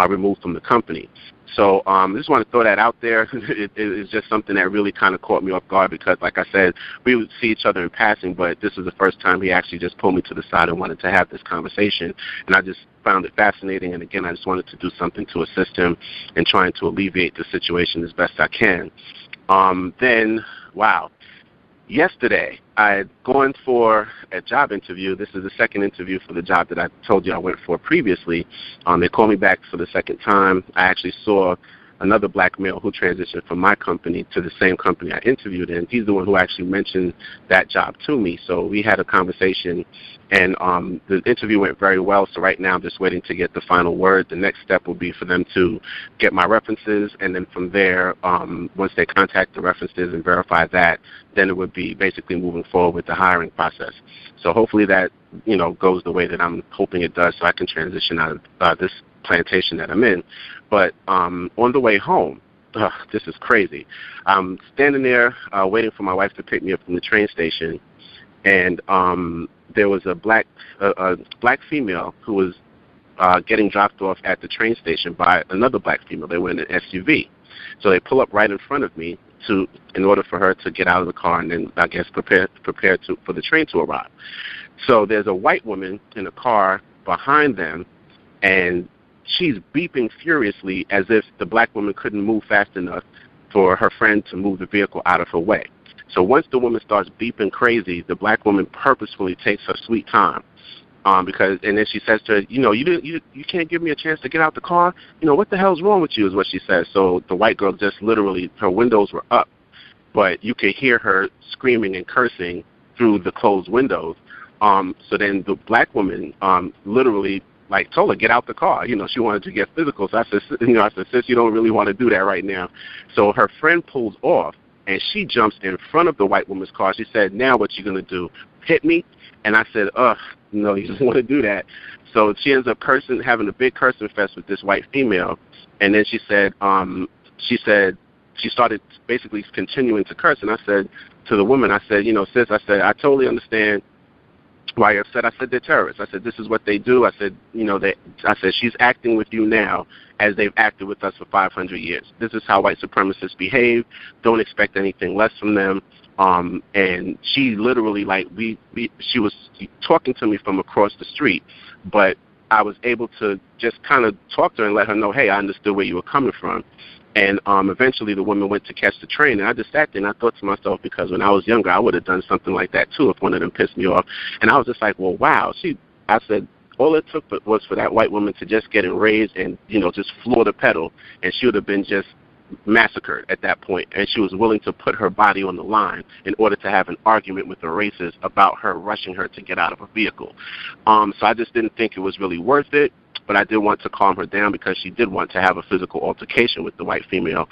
removed from the company. So I just want to throw that out there. It's just something that really kind of caught me off guard because, like I said, we would see each other in passing, but this was the first time he actually just pulled me to the side and wanted to have this conversation. And I just found it fascinating. And, again, I just wanted to do something to assist him in trying to alleviate the situation as best I can. Yesterday, I had gone for a job interview. This is the second interview for the job that I told you I went for previously. They called me back for the second time. I actually saw another black male who transitioned from my company to the same company I interviewed in. He's the one who actually mentioned that job to me. So we had a conversation, and the interview went very well. So right now I'm just waiting to get the final word. The next step will be for them to get my references, and then from there, once they contact the references and verify that, then it would be basically moving forward with the hiring process. So hopefully that, goes the way that I'm hoping it does, so I can transition out of this plantation that I'm in. But on the way home, this is crazy. I'm standing there waiting for my wife to pick me up from the train station, and there was a black female who was getting dropped off at the train station by another black female. They were in an SUV. So they pull up right in front of me in order for her to get out of the car and then, I guess, prepare for the train to arrive. So there's a white woman in a car behind them, and she's beeping furiously as if the black woman couldn't move fast enough for her friend to move the vehicle out of her way. So once the woman starts beeping crazy, the black woman purposefully takes her sweet time. And then she says to her, you can't give me a chance to get out the car? What the hell's wrong with you, is what she says. So the white girl just literally, her windows were up, but you could hear her screaming and cursing through the closed windows. So then the black woman literally like told her, get out the car. She wanted to get physical. So I said, sis, you don't really want to do that right now. So her friend pulls off, and she jumps in front of the white woman's car. She said, now what you going to do? Hit me? And I said, no, you don't want to do that. So she ends up having a big cursing fest with this white female. And then she said, she started basically continuing to curse. And I said to the woman, I said, sis, I said, I totally understand why you're upset. I said, they're terrorists. I said, this is what they do. I said, I said, she's acting with you now as they've acted with us for 500 years. This is how white supremacists behave. Don't expect anything less from them. And she literally, she was talking to me from across the street, but I was able to just kind of talk to her and let her know, hey, I understood where you were coming from. And eventually the woman went to catch the train, and I just sat there and I thought to myself, because when I was younger, I would have done something like that too if one of them pissed me off. And I was just like, well, wow. I said, all it took was for that white woman to just get enraged and, just floor the pedal, and she would have been just massacred at that point. And she was willing to put her body on the line in order to have an argument with the racist about her rushing her to get out of a vehicle. So I just didn't think it was really worth it. But I did want to calm her down because she did want to have a physical altercation with the white female.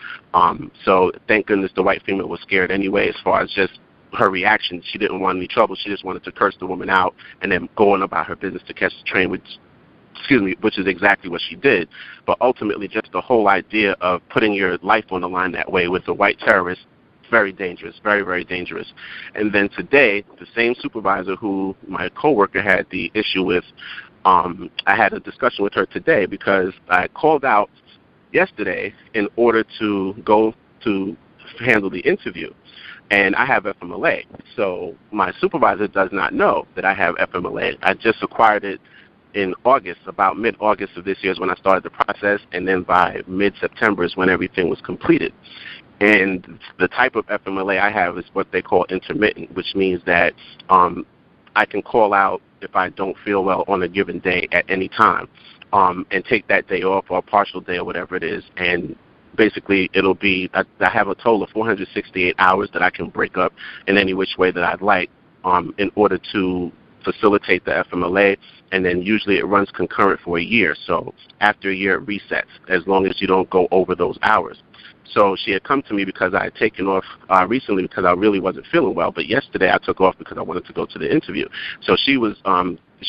So thank goodness the white female was scared anyway as far as just her reaction. She didn't want any trouble. She just wanted to curse the woman out and then go on about her business to catch the train, which is exactly what she did. But ultimately just the whole idea of putting your life on the line that way with a white terrorist, very dangerous, very, very dangerous. And then today, the same supervisor who my coworker had the issue with, I had a discussion with her today because I called out yesterday in order to go to handle the interview. And I have FMLA. So my supervisor does not know that I have FMLA. I just acquired it in August, about mid-August of this year is when I started the process, and then by mid-September is when everything was completed. And the type of FMLA I have is what they call intermittent, which means that I can call out if I don't feel well on a given day at any time, and take that day off or a partial day or whatever it is. And basically it'll be, I have a total of 468 hours that I can break up in any which way that I'd like in order to facilitate the FMLA. And then usually it runs concurrent for a year. So after a year it resets as long as you don't go over those hours. So she had come to me because I had taken off recently because I really wasn't feeling well. But yesterday I took off because I wanted to go to the interview. So she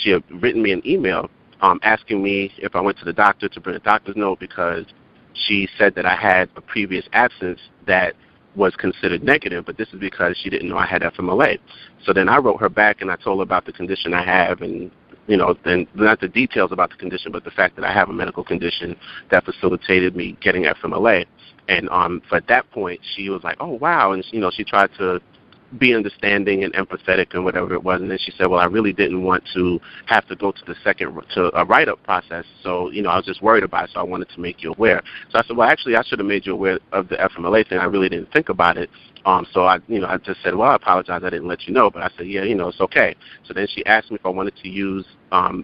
had written me an email asking me if I went to the doctor to bring a doctor's note because she said that I had a previous absence that was considered negative, but this is because she didn't know I had FMLA. So then I wrote her back and I told her about the condition I have and, then not the details about the condition, but the fact that I have a medical condition that facilitated me getting FMLA. And at that point, she was like, oh, wow. And, she tried to be understanding and empathetic and whatever it was. And then she said, well, I really didn't want to have to go to a write-up process. So, I was just worried about it, so I wanted to make you aware. So I said, well, actually, I should have made you aware of the FMLA thing. I really didn't think about it. So I just said, well, I apologize. I didn't let you know. But I said, yeah, it's okay. So then she asked me if I wanted to use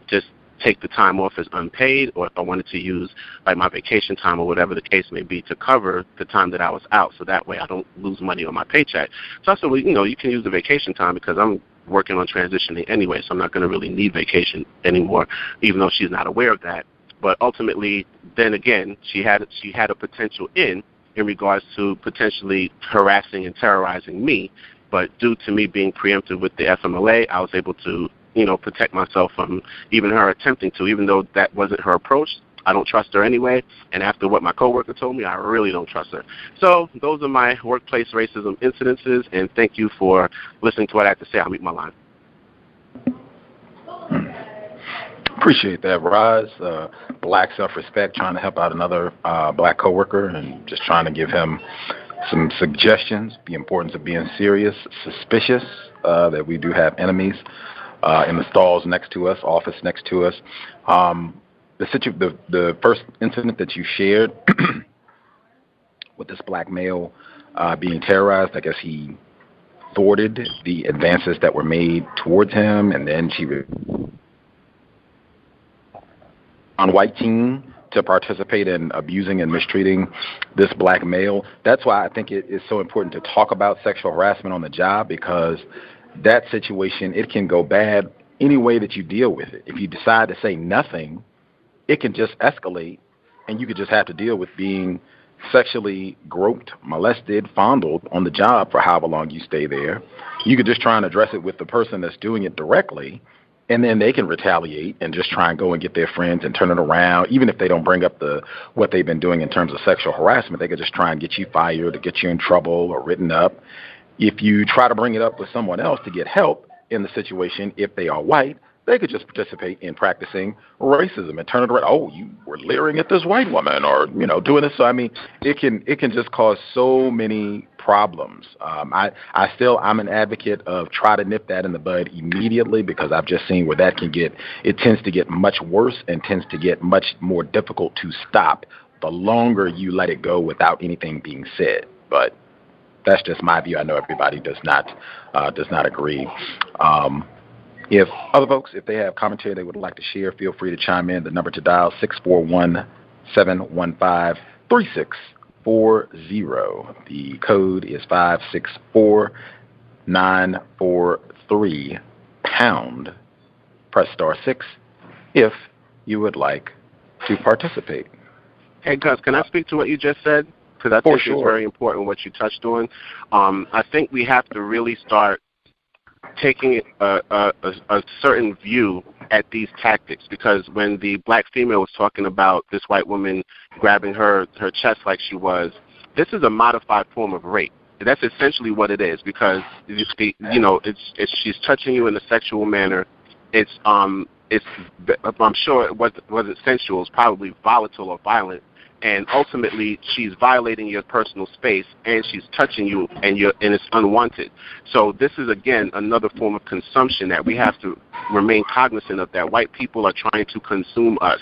just take the time off as unpaid, or if I wanted to use like my vacation time or whatever the case may be to cover the time that I was out, so that way I don't lose money on my paycheck. So I said, well, you can use the vacation time because I'm working on transitioning anyway, so I'm not going to really need vacation anymore, even though she's not aware of that. But ultimately, then again, she had a potential in regards to potentially harassing and terrorizing me, but due to me being preempted with the FMLA, I was able to protect myself from even her attempting to, even though that wasn't her approach. I don't trust her anyway, and after what my coworker told me, I really don't trust her. So those are my workplace racism incidences, and thank you for listening to what I have to say. I'll mute my line. Appreciate that, Roz. Black self-respect, trying to help out another black coworker and just trying to give him some suggestions, the importance of being serious, suspicious, that we do have enemies in the stalls next to us, office next to us. The first incident that you shared with this black male being terrorized, I guess he thwarted the advances that were made towards him, and then she on white team to participate in abusing and mistreating this black male. That's why I think it is so important to talk about sexual harassment on the job, because that situation, it can go bad any way that you deal with it. If you decide to say nothing, it can just escalate, and you could just have to deal with being sexually groped, molested, fondled on the job for however long you stay there. You could just try and address it with the person that's doing it directly, and then they can retaliate and just try and go and get their friends and turn it around. Even if they don't bring up what they've been doing in terms of sexual harassment, they could just try and get you fired or get you in trouble or written up. If you try to bring it up with someone else to get help in the situation, if they are white, they could just participate in practicing racism and turn it around. Oh, you were leering at this white woman, or doing this. So I mean, it can just cause so many problems. I'm an advocate of try to nip that in the bud immediately, because I've just seen where that it tends to get much worse and tends to get much more difficult to stop the longer you let it go without anything being said. But that's just my view. I know everybody does not agree. If other folks, if they have commentary they would like to share, feel free to chime in. The number to dial, 641-715-3640. The code is 564943 pound. Press *6 if you would like to participate. Hey, Gus, can I speak to what you just said? Because I think it's very important what you touched on. I think we have to really start taking a certain view at these tactics, because when the black female was talking about this white woman grabbing her chest like she was, this is a modified form of rape. That's essentially what it is, because she's touching you in a sexual manner. I'm sure it wasn't sensual. It's probably volatile or violent. And ultimately, she's violating your personal space, and she's touching you, and it's unwanted. So this is, again, another form of consumption that we have to remain cognizant of, that white people are trying to consume us.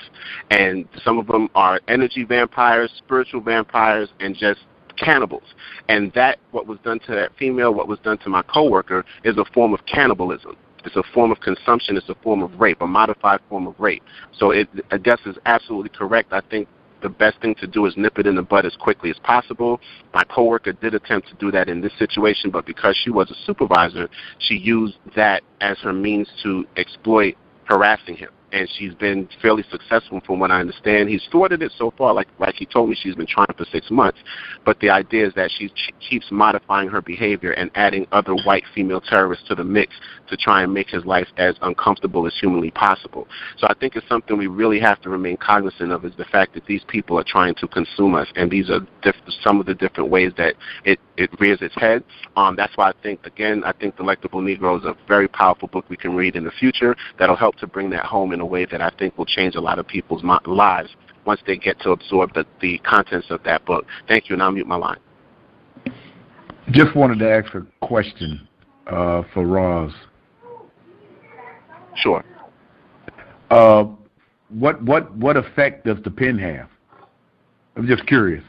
And some of them are energy vampires, spiritual vampires, and just cannibals. And what was done to that female, what was done to my coworker, is a form of cannibalism. It's a form of consumption. It's a form of rape, a modified form of rape. So I guess is absolutely correct. I think the best thing to do is nip it in the bud as quickly as possible. My coworker did attempt to do that in this situation, but because she was a supervisor, she used that as her means to exploit harassing him. And she's been fairly successful from what I understand. He's thwarted it so far, like he told me, she's been trying for 6 months. But the idea is that she keeps modifying her behavior and adding other white female terrorists to the mix to try and make his life as uncomfortable as humanly possible. So I think it's something we really have to remain cognizant of, is the fact that these people are trying to consume us, and these are some of the different ways that it rears its head. That's why I think Delectable Negro is a very powerful book we can read in the future that'll help to bring that home in a way that I think will change a lot of people's lives once they get to absorb the contents of that book. Thank you, and I'll mute my line. Just wanted to ask a question for Roz. Sure. What effect does the pen have? I'm just curious.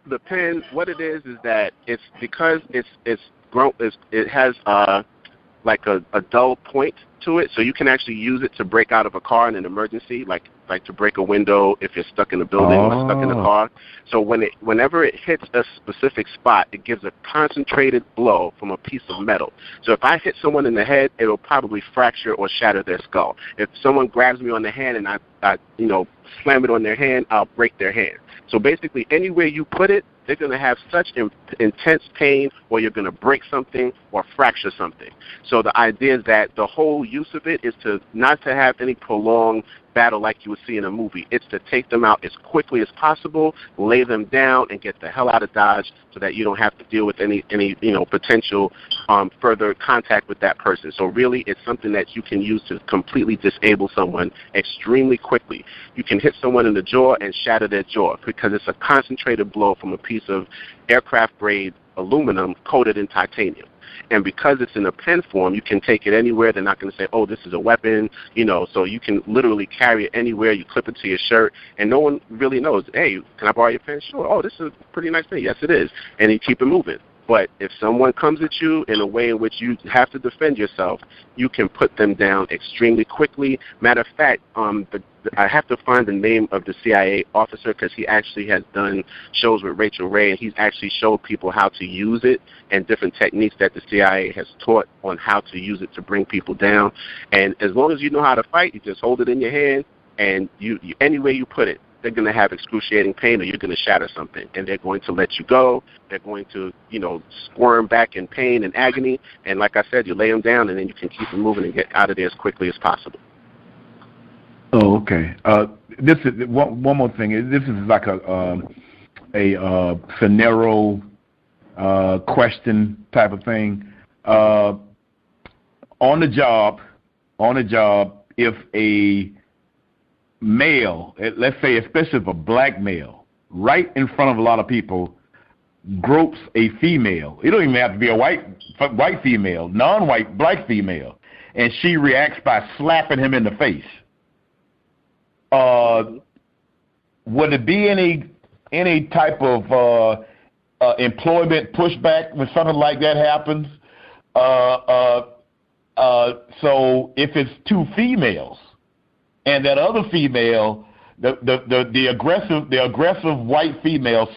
The pen, what it is that it's because it has like a dull point to it, so you can actually use it to break out of a car in an emergency, like to break a window if you're stuck in a building or stuck in a car. So whenever it hits a specific spot, it gives a concentrated blow from a piece of metal. So if I hit someone in the head, it will probably fracture or shatter their skull. If someone grabs me on the hand and I slam it on their hand, I'll break their hand. So basically, anywhere you put it, they're going to have such intense pain, or you're going to break something or fracture something. So the idea is that the whole use of it is not to have any prolonged battle like you would see in a movie. It's to take them out as quickly as possible, lay them down, and get the hell out of Dodge, so that you don't have to deal with any potential further contact with that person. So really, it's something that you can use to completely disable someone extremely quickly. You can hit someone in the jaw and shatter their jaw, because it's a concentrated blow from a piece of aircraft-grade aluminum coated in titanium. And because it's in a pen form, you can take it anywhere. They're not going to say, oh, this is a weapon, so you can literally carry it anywhere. You clip it to your shirt, and no one really knows, hey, can I borrow your pen? Sure. Oh, this is a pretty nice thing. Yes, it is. And you keep it moving. But if someone comes at you in a way in which you have to defend yourself, you can put them down extremely quickly. Matter of fact, I have to find the name of the CIA officer because he actually has done shows with Rachel Ray, and he's actually showed people how to use it and different techniques that the CIA has taught on how to use it to bring people down. And as long as you know how to fight, you just hold it in your hand, and you any way you put it, they're going to have excruciating pain, or you're going to shatter something, and they're going to let you go. They're going to, squirm back in pain and agony, and like I said, you lay them down, and then you can keep them moving and get out of there as quickly as possible. Oh, okay. This is one more thing. This is like a scenario question type of thing. On the job, if a male, let's say especially if a black male, right in front of a lot of people, gropes a female. It don't even have to be a white female, non-white black female, and she reacts by slapping him in the face. Would it be any type of employment pushback when something like that happens? So if it's two females, and that other female, the aggressive white female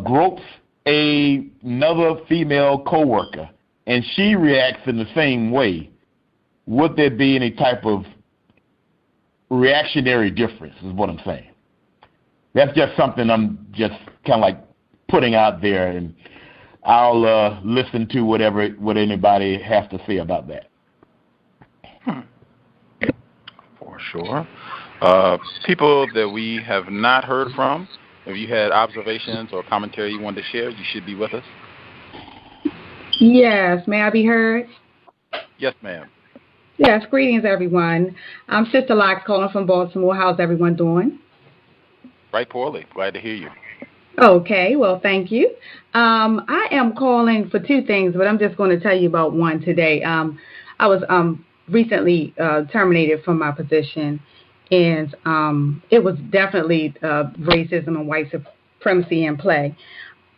gropes another female coworker, and she reacts in the same way, would there be any type of reactionary difference, is what I'm saying? That's just something I'm just kind of like putting out there, and I'll listen to what anybody has to say about that. For sure. People that we have not heard from, if you had observations or commentary you wanted to share, you should be with us. Yes, may I be heard? Yes, ma'am. Yes, greetings, everyone. I'm Sister Locke calling from Baltimore. How's everyone doing? Right poorly. Glad to hear you. Okay, well, thank you. I am calling for two things, but I'm just going to tell you about one today. I was recently terminated from my position, and it was definitely racism and white supremacy in play.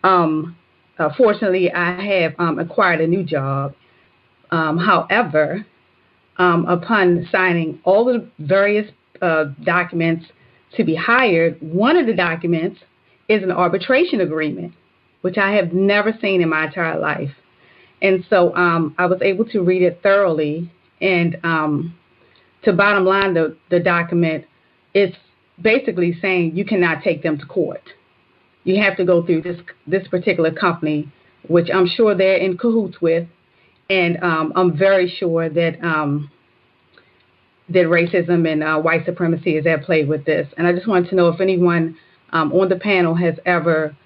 Fortunately, I have acquired a new job. However, upon signing all the various documents to be hired, one of the documents is an arbitration agreement, which I have never seen in my entire life. And so I was able to read it thoroughly, and to bottom line, the document is basically saying you cannot take them to court. You have to go through this particular company, which I'm sure they're in cahoots with, and I'm very sure that that racism and white supremacy is at play with this. And I just wanted to know if anyone on the panel has ever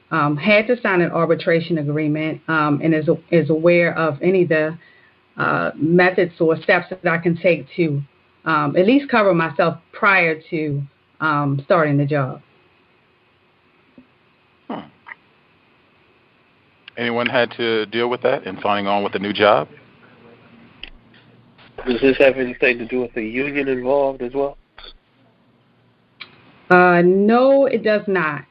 had to sign an arbitration agreement and is aware of any of the methods or steps that I can take to at least cover myself prior to starting the job. Anyone had to deal with that in signing on with a new job? Does this have anything to do with the union involved as well? No, it does not.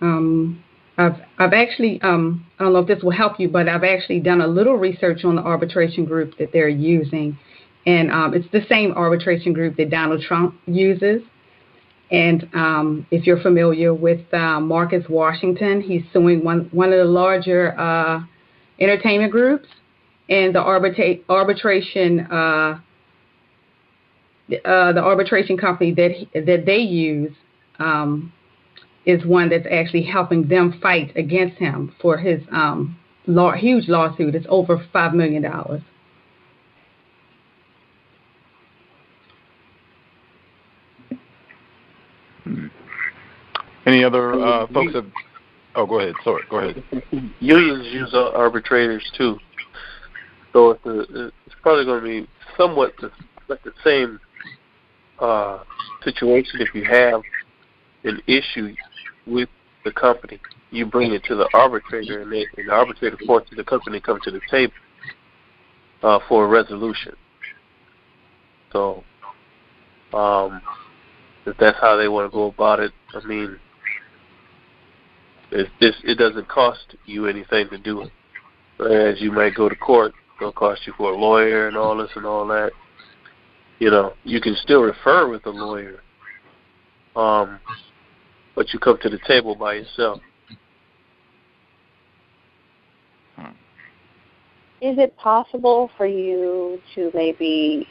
I've actually, I don't know if this will help you, but I've actually done a little research on the arbitration group that they're using. And it's the same arbitration group that Donald Trump uses. And if you're familiar with Marcus Washington, he's suing one of the larger entertainment groups. And the arbitration company that they use is one that's actually helping them fight against him for his huge lawsuit. It's over $5 million. Any other folks have... Oh, go ahead. Sorry, go ahead. Unions use arbitrators, too. So it's probably going to be somewhat the same situation. If you have an issue with the company, you bring it to the arbitrator, and the arbitrator forces the company to come to the table for a resolution. So if that's how they want to go about it, I mean, It doesn't cost you anything to do it. Whereas you might go to court, it'll cost you for a lawyer and all this and all that. You know, you can still refer with a lawyer, but you come to the table by yourself. Is it possible for you to maybe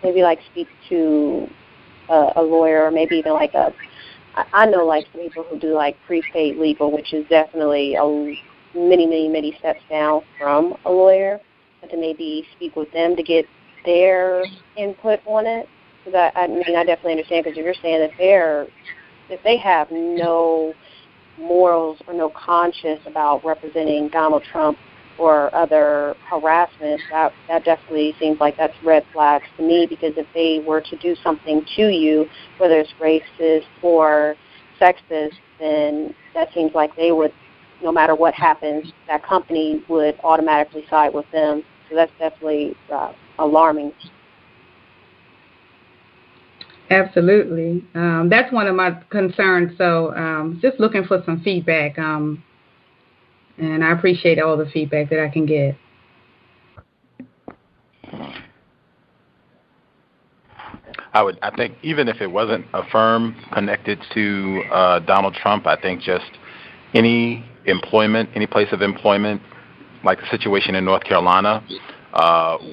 like speak to a lawyer, or maybe even like I know like people who do like prepaid legal, which is definitely many steps down from a lawyer, but to maybe speak with them to get their input on it? Because I mean, I definitely understand, because if you're saying that if they have no morals or no conscience about representing Donald Trump or other harassment, that definitely seems like that's red flags to me, because if they were to do something to you, whether it's racist or sexist, then that seems like they would, no matter what happens, that company would automatically side with them. So that's definitely alarming. Absolutely. That's one of my concerns. So just looking for some feedback. And I appreciate all the feedback that I can get. I think even if it wasn't a firm connected to Donald Trump, I think just any place of employment, like the situation in North Carolina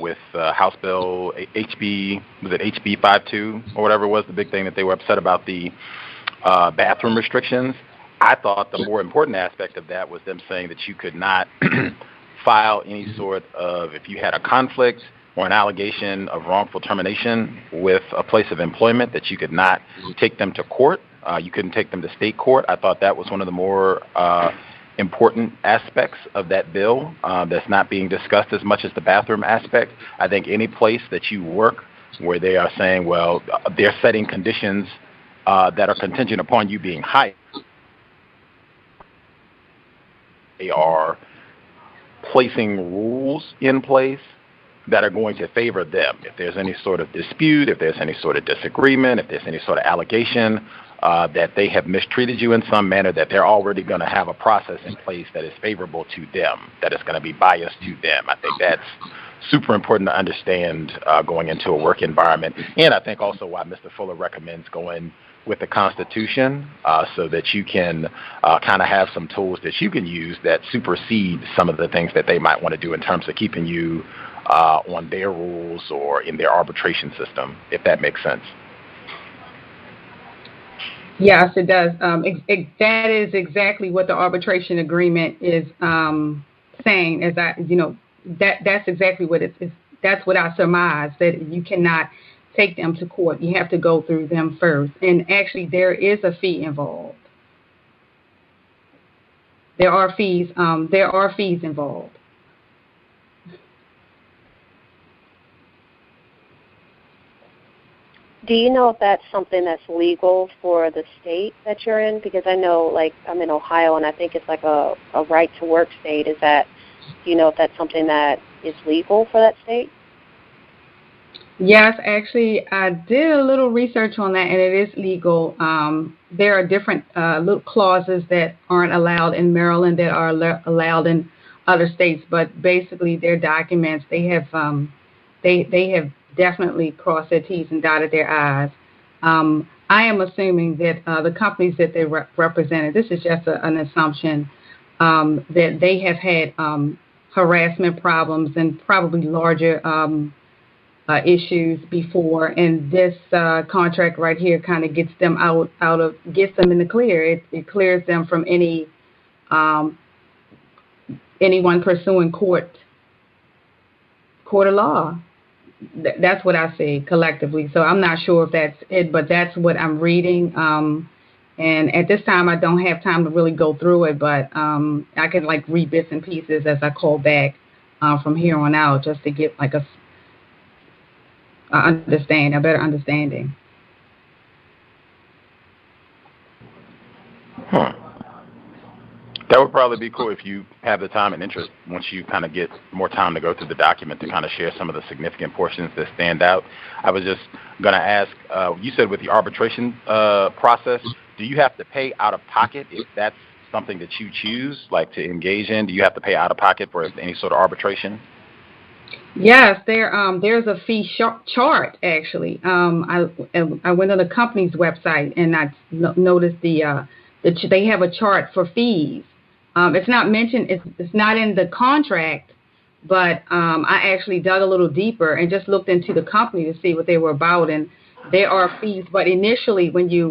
with House Bill HB 52 or whatever it was, the big thing that they were upset about, the bathroom restrictions. I thought the more important aspect of that was them saying that you could not file any sort of, if you had a conflict or an allegation of wrongful termination with a place of employment, that you could not take them to court. You couldn't take them to state court. I thought that was one of the more important aspects of that bill that's not being discussed as much as the bathroom aspect. I think any place that you work where they are saying, well, they're setting conditions that are contingent upon you being hired, they are placing rules in place that are going to favor them. If there's any sort of dispute, if there's any sort of disagreement, if there's any sort of allegation that they have mistreated you in some manner, that they're already going to have a process in place that is favorable to them, that is going to be biased to them. I think that's super important to understand going into a work environment. And I think also why Mr. Fuller recommends going with the Constitution so that you can kind of have some tools that you can use that supersede some of the things that they might want to do in terms of keeping you on their rules or in their arbitration system, if that makes sense. Yes, it does. That is exactly what the arbitration agreement is saying. As that's exactly what it is. That's what I surmise, that you cannot take them to court. You have to go through them first. And actually, there is a fee involved. There are fees. There are fees involved. Do you know if that's something that's legal for the state that you're in? Because I know, like, I'm in Ohio, and I think it's like a right-to-work state. Do you know if that's something that is legal for that state? Yes, actually, I did a little research on that, and it is legal. There are different little clauses that aren't allowed in Maryland that are allowed in other states, but basically their documents, they have definitely crossed their T's and dotted their I's. I am assuming that the companies that they represented, this is just an assumption, that they have had harassment problems and probably larger issues before, and this contract right here kind of gets them gets them in the clear. It clears them from anyone pursuing court of law. That's what I see collectively. So I'm not sure if that's it, but that's what I'm reading. And at this time, I don't have time to really go through it, but I can like read bits and pieces as I call back from here on out, just to get like a better understanding. That would probably be cool if you have the time and interest, once you kind of get more time to go through the document, to kind of share some of the significant portions that stand out. I was just going to ask, you said with the arbitration process, do you have to pay out of pocket if that's something that you choose, like to engage in? Do you have to pay out of pocket for any sort of arbitration? Yes, there's a fee chart actually. I went on the company's website and I noticed that they have a chart for fees. It's not mentioned. It's not in the contract, but I actually dug a little deeper and just looked into the company to see what they were about. And there are fees, but initially when you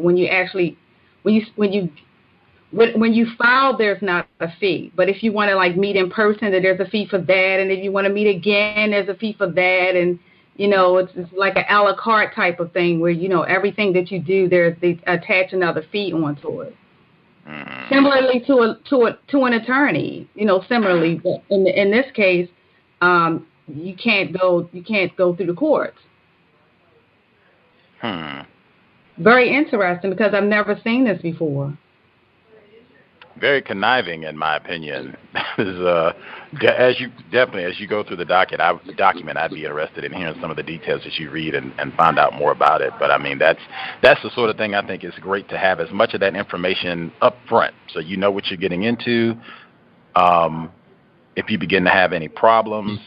file, there's not a fee. But if you want to like meet in person, then there's a fee for that. And if you want to meet again, there's a fee for that. And it's like an a la carte type of thing where everything that you do, they attach another fee onto it. Similarly to an attorney, similarly, but in this case, you can't go through the courts. Very interesting because I've never seen this before. Very conniving, in my opinion. As you go through the document, I'd be interested in hearing some of the details that you read and find out more about it. But I mean, that's the sort of thing I think is great to have as much of that information up front, so you know what you're getting into. If you begin to have any problems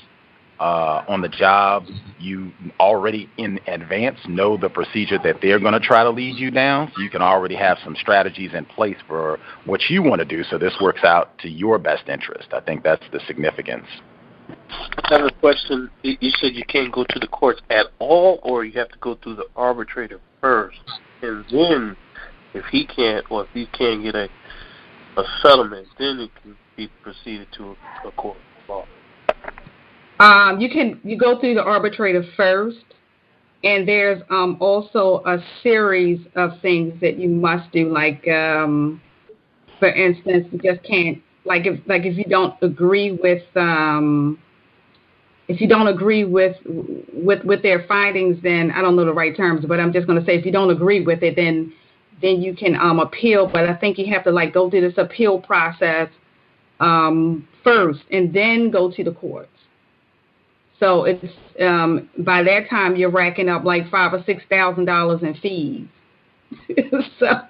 on the job, you already in advance know the procedure that they're going to try to lead you down, so you can already have some strategies in place for what you want to do, so this works out to your best interest. I think that's the significance. I have a question. You said you can't go to the courts at all, or you have to go through the arbitrator first, and then if he can't get a settlement, then it can be proceeded to a court of law. You go through the arbitrator first, and there's also a series of things that you must do. Like, for instance, you just can't if you don't agree with with their findings, then I don't know the right terms, but I'm just going to say if you don't agree with it, then you can appeal. But I think you have to go through this appeal process first, and then go to the courts. So it's by that time you're racking up like $5,000 or $6,000 in fees. So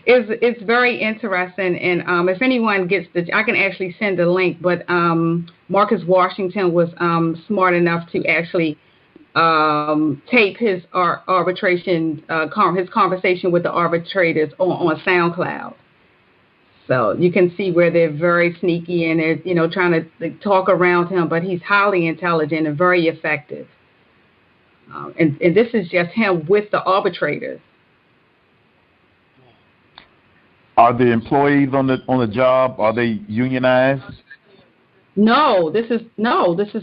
it's very interesting. And if anyone gets I can actually send a link. But Marcus Washington was smart enough to actually tape his arbitration his conversation with the arbitrators on SoundCloud. So you can see where they're very sneaky and they're, trying to talk around him, but he's highly intelligent and very effective. And this is just him with the arbitrators. Are the employees on the job, are they unionized? No, this is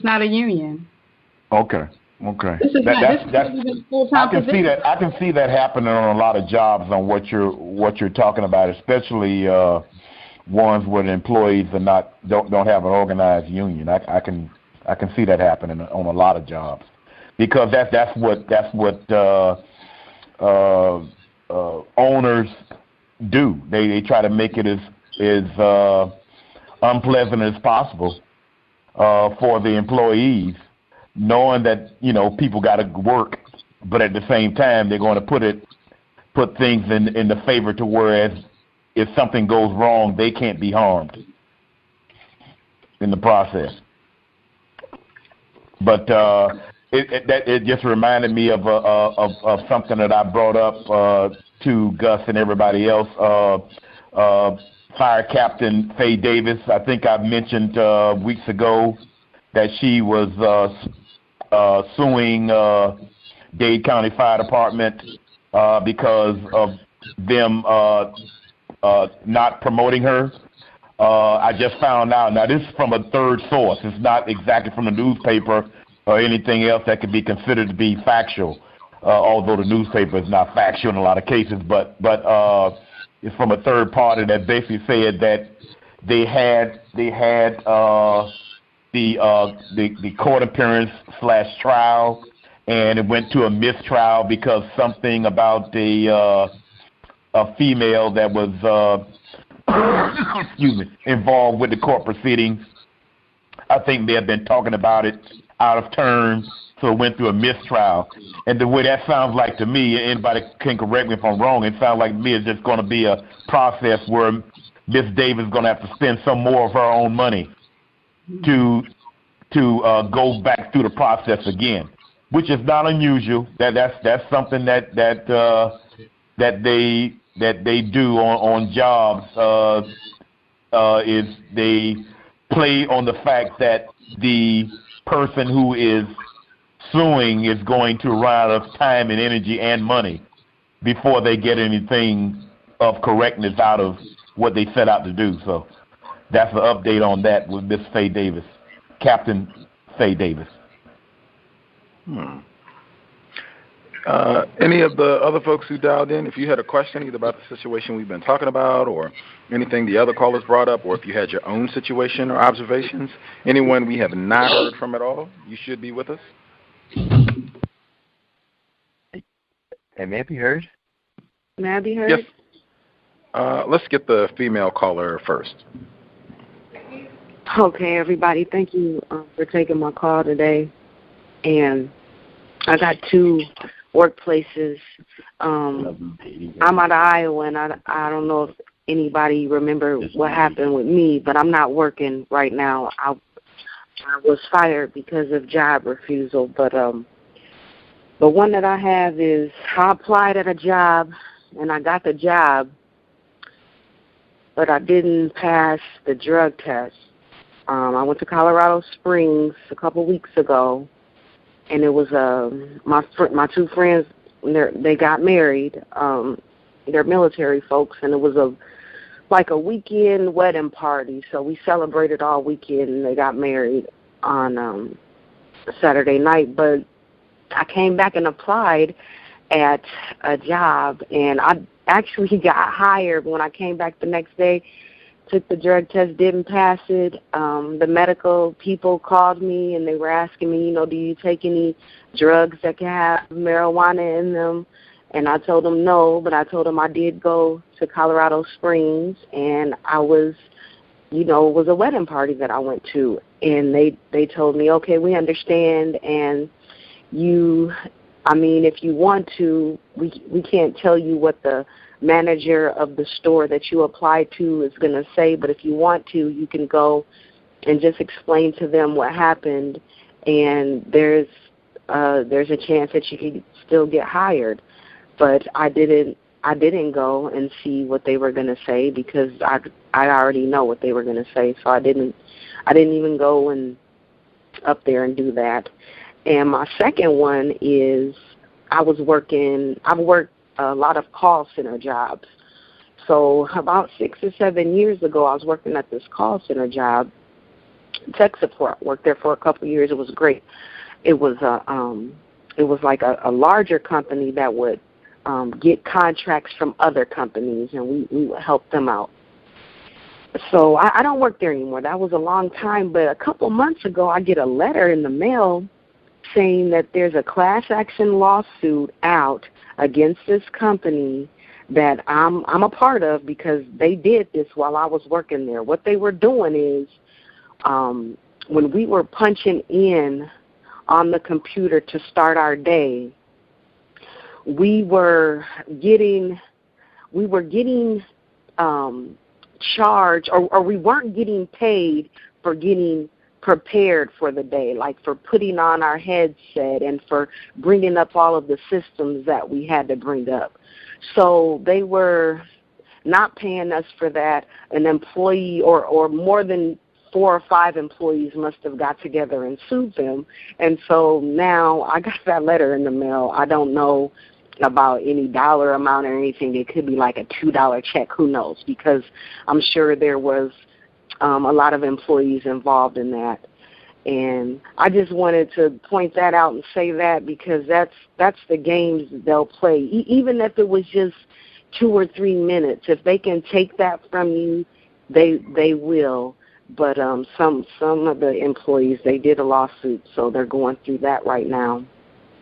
not a union. Okay. I can see that happening on a lot of jobs on what you're talking about, especially ones where the employees don't have an organized union. I can see that happening on a lot of jobs because that's what owners do. They try to make it as unpleasant as possible for the employees, knowing that people got to work, but at the same time they're going to put things in the favor to whereas if something goes wrong, they can't be harmed in the process. But it just reminded me of something that I brought up to Gus and everybody else. Fire Captain Faye Davis, I think I mentioned weeks ago that she was suing Dade County Fire Department because of them not promoting her. I just found out. Now, this is from a third source. It's not exactly from the newspaper or anything else that could be considered to be factual, although the newspaper is not factual in a lot of cases. But it's from a third party that basically said that they had the court appearance / trial, and it went to a mistrial because something about a female that was involved with the court proceedings, I think they have been talking about it out of turn, so it went through a mistrial. And the way that sounds like to me, anybody can correct me if I'm wrong, it sounds like to me it's just going to be a process where Miss Davis is going to have to spend some more of her own money to go back through the process again, which is not unusual. That's something that they do on jobs. Is they play on the fact that the person who is suing is going to run out of time and energy and money before they get anything of correctness out of what they set out to do. So that's an update on that with Miss Faye Davis, Captain Faye Davis. Any of the other folks who dialed in, if you had a question either about the situation we've been talking about or anything the other callers brought up, or if you had your own situation or observations, anyone we have not heard from at all, you should be with us. May I be heard? May I be heard? Yes. Let's get the female caller first. Okay, everybody. Thank you for taking my call today. And I got two workplaces. I'm out of Iowa, and I don't know if anybody remember what happened with me, but I'm not working right now. I was fired because of job refusal, but the one that I have is I applied at a job, and I got the job, but I didn't pass the drug test. I went to Colorado Springs a couple weeks ago, and it was my two friends. They got married. They're military folks, and it was like a weekend wedding party. So we celebrated all weekend, and they got married on Saturday night. But I came back and applied at a job, and I actually got hired when I came back the next day. Took the drug test, didn't pass it. The medical people called me, and they were asking me, do you take any drugs that can have marijuana in them? And I told them no, but I told them I did go to Colorado Springs, and I was, it was a wedding party that I went to. And they told me, okay, we understand, and if you want to, we can't tell you what the manager of the store that you applied to is going to say, but if you want to, you can go and just explain to them what happened, and there's a chance that you can still get hired. But I didn't go and see what they were going to say because I already know what they were going to say, so I didn't even go and up there and do that. And my second one is I've worked a lot of call center jobs. So about 6 or 7 years ago, I was working at this call center job, tech support. Worked there for a couple of years. It was great. It was like a larger company that would get contracts from other companies, and we would help them out. So I don't work there anymore. That was a long time. But a couple months ago, I get a letter in the mail saying that there's a class action lawsuit out against this company that I'm a part of because they did this while I was working there. What they were doing is when we were punching in on the computer to start our day, we were getting charged, or we weren't getting paid for getting prepared for the day, like for putting on our headset and for bringing up all of the systems that we had to bring up. So they were not paying us for that. An employee or more than 4 or 5 employees must have got together and sued them. And so now I got that letter in the mail. I don't know about any dollar amount or anything. It could be like a $2 check. Who knows? Because I'm sure there was a lot of employees involved in that. And I just wanted to point that out and say that because that's the games they'll play. Even if it was just 2 or 3 minutes, if they can take that from you, they will. But some of the employees, they did a lawsuit, so they're going through that right now.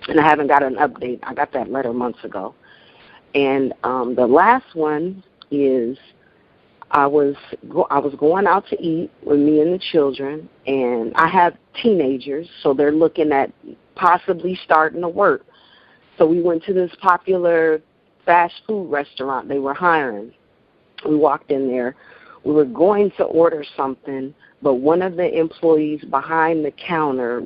And I haven't got an update. I got that letter months ago. And the last one is I was going out to eat with me and the children, and I have teenagers, so they're looking at possibly starting to work. So we went to this popular fast food restaurant. They were hiring. We walked in there. We were going to order something, but one of the employees behind the counter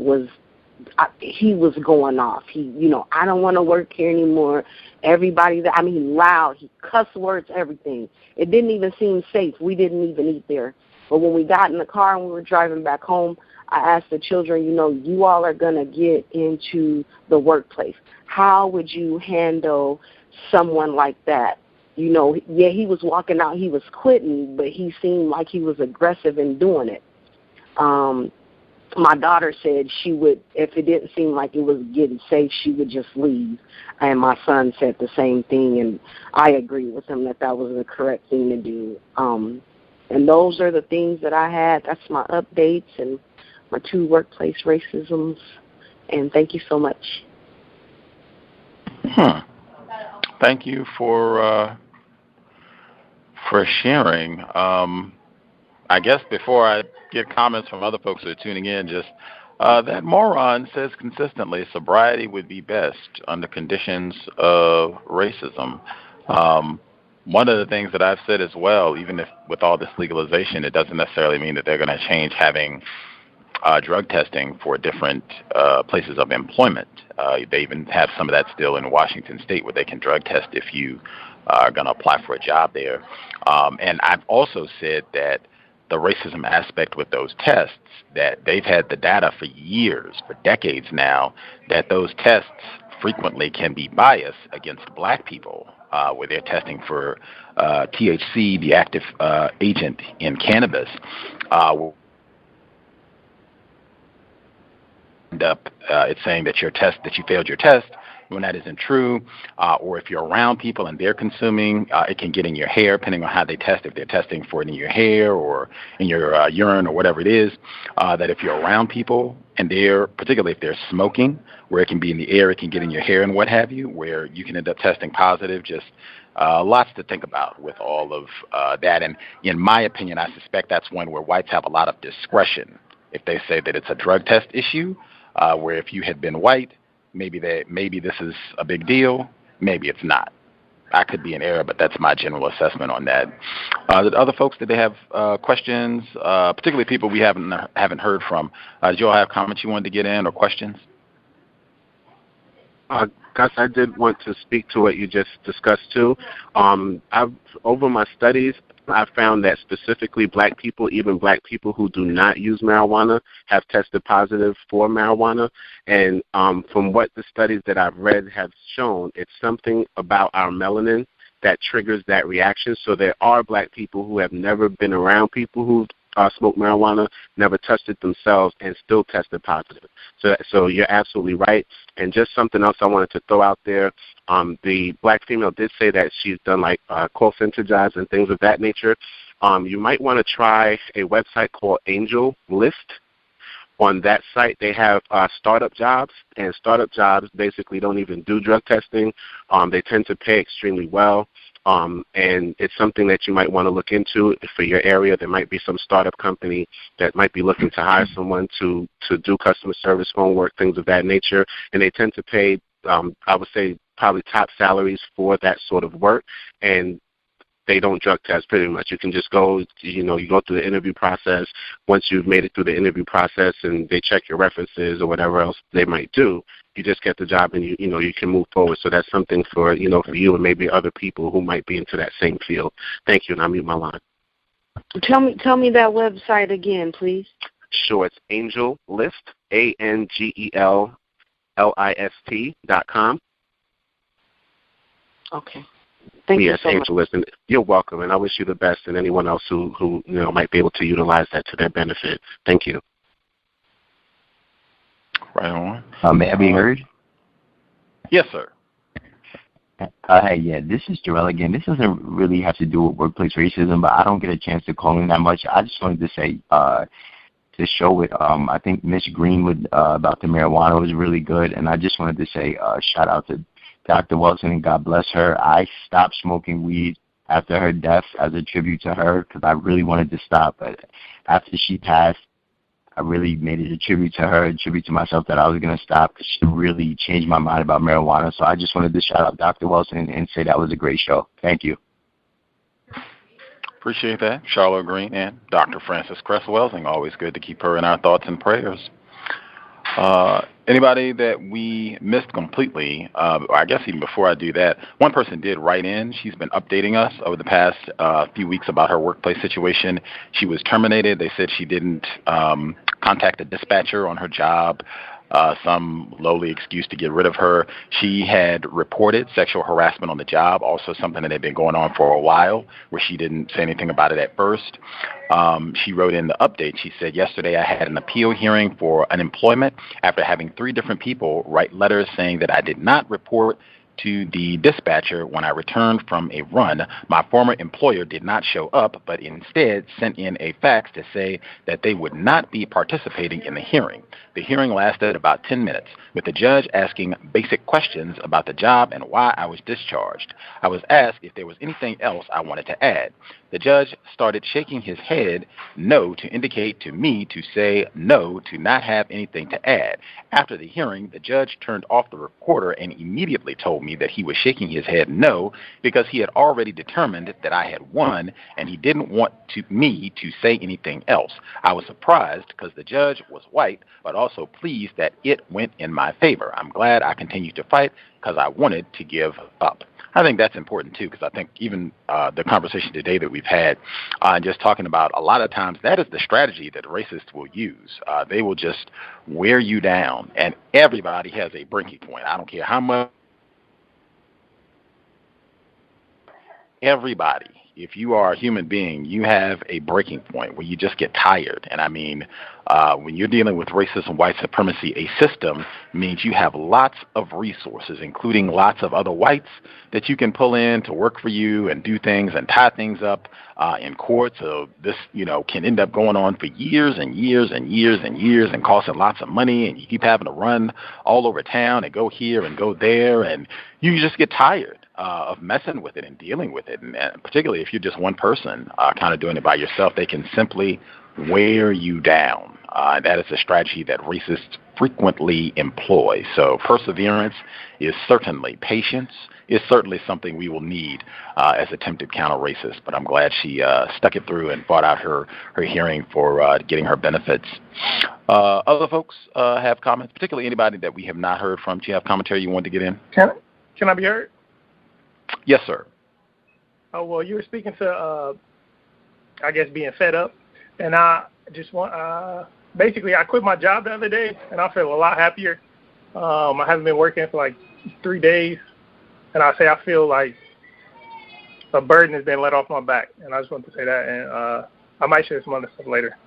he was going off. I don't want to work here anymore. Everybody, loud. He cuss words, everything. It didn't even seem safe. We didn't even eat there. But when we got in the car and we were driving back home, I asked the children, you all are going to get into the workplace. How would you handle someone like that? He was walking out, he was quitting, but he seemed like he was aggressive in doing it. My daughter said she would, if it didn't seem like it was getting safe, she would just leave. And my son said the same thing, and I agree with him that was the correct thing to do. And those are the things that I had. That's my updates and my 2 workplace racisms. And thank you so much. Thank you for sharing. I guess before I get comments from other folks who are tuning in, just that moron says consistently sobriety would be best under conditions of racism. One of the things that I've said as well, even if with all this legalization, it doesn't necessarily mean that they're going to change having drug testing for different places of employment. They even have some of that still in Washington State where they can drug test if you are going to apply for a job there. And I've also said that the racism aspect with those tests, that they've had the data for years, for decades now, that those tests frequently can be biased against black people, where they're testing for THC, the active agent in cannabis. It's saying that you failed your test when that isn't true, or if you're around people and they're consuming, it can get in your hair, depending on how they test. If they're testing for it in your hair or in your urine or whatever it is, that if you're around people and particularly if they're smoking, where it can be in the air, it can get in your hair and what have you, where you can end up testing positive. Just lots to think about with all of that. And in my opinion, I suspect that's one where whites have a lot of discretion. If they say that it's a drug test issue, where if you had been white, maybe this is a big deal, maybe it's not. I could be in error, but that's my general assessment on that. The other folks, did they have questions, particularly people we haven't heard from? Did you all have comments you wanted to get in or questions? Gus, I did want to speak to what you just discussed too. Over my studies, I found that specifically black people, even black people who do not use marijuana, have tested positive for marijuana. And from what the studies that I've read have shown, it's something about our melanin that triggers that reaction. So there are black people who have never been around people who smoke marijuana, never touched it themselves, and still tested positive. So you're absolutely right. And just something else I wanted to throw out there, the black female did say that she's done call-center jobs and things of that nature. You might want to try a website called Angel List. On that site, they have startup jobs, and startup jobs basically don't even do drug testing. They tend to pay extremely well. And it's something that you might want to look into for your area. There might be some startup company that might be looking to hire someone to do customer service, phone work, things of that nature. And they tend to pay, I would say, probably top salaries for that sort of work. And they don't drug test pretty much. You can just go, you go through the interview process. Once you've made it through the interview process and they check your references or whatever else they might do, you just get the job and you can move forward. So that's something for you and maybe other people who might be into that same field. Thank you, and I'll mute my line. Tell me that website again, please. Sure, it's Angel List, ANGELLIST.com. Okay. Thank you so much. And you're welcome, and I wish you the best, and anyone else who might be able to utilize that to their benefit. Thank you. Right on. May I be heard? Yes, sir. Hey, this is Jarrell again. This doesn't really have to do with workplace racism, but I don't get a chance to call in that much. I just wanted to say, to show it, I think Miss Greenwood about the marijuana was really good, and I just wanted to say shout out to Dr. Wilson and God bless her. I stopped smoking weed after her death as a tribute to her because I really wanted to stop. But after she passed, I really made it a tribute to her, a tribute to myself that I was going to stop because she really changed my mind about marijuana. So I just wanted to shout out Dr. Wilson and say that was a great show. Thank you. Appreciate that. Charlotte Green and Dr. Frances Cress Welsing. Always good to keep her in our thoughts and prayers. Anybody that we missed completely, I guess even before I do that, one person did write in. She's been updating us over the past few weeks about her workplace situation. She was terminated. They said she didn't contact a dispatcher on her job, some lowly excuse to get rid of her. She had reported sexual harassment on the job, also something that had been going on for a while, where she didn't say anything about it at first. She wrote in the update, she said, yesterday I had an appeal hearing for unemployment after having 3 different people write letters saying that I did not report to the dispatcher when I returned from a run. My former employer did not show up, but instead sent in a fax to say that they would not be participating in the hearing. The hearing lasted about 10 minutes, with the judge asking basic questions about the job and why I was discharged. I was asked if there was anything else I wanted to add. The judge started shaking his head no to indicate to me to say no, to not have anything to add. After the hearing, the judge turned off the recorder and immediately told me that he was shaking his head no because he had already determined that I had won and he didn't want me to say anything else. I was surprised because the judge was white, but also pleased that it went in my favor. I'm glad I continued to fight because I wanted to give up. I think that's important, too, because I think even the conversation today that we've had, just talking about a lot of times that is the strategy that racists will use. They will just wear you down, and everybody has a breaking point. I don't care how much. Everybody, if you are a human being, you have a breaking point where you just get tired. And I mean, when you're dealing with racism, white supremacy, a system means you have lots of resources, including lots of other whites that you can pull in to work for you and do things and tie things up in court. So this, can end up going on for years and years and years and years and costing lots of money. And you keep having to run all over town and go here and go there. And you just get tired of messing with it and dealing with it. And particularly if you're just one person kind of doing it by yourself, they can simply wear you down. That is a strategy that racists frequently employ. So perseverance is certainly, patience is certainly something we will need as attempted counter-racists. But I'm glad she stuck it through and fought out her hearing for getting her benefits. Other folks have comments, particularly anybody that we have not heard from. Do you have commentary you want to get in? Can I be heard? Yes, sir. Oh, well, you were speaking to, I guess, being fed up. And I just want, basically, I quit my job the other day, and I feel a lot happier. I haven't been working for like 3 days, and I feel like a burden has been let off my back. And I just wanted to say that, and I might share some other stuff later.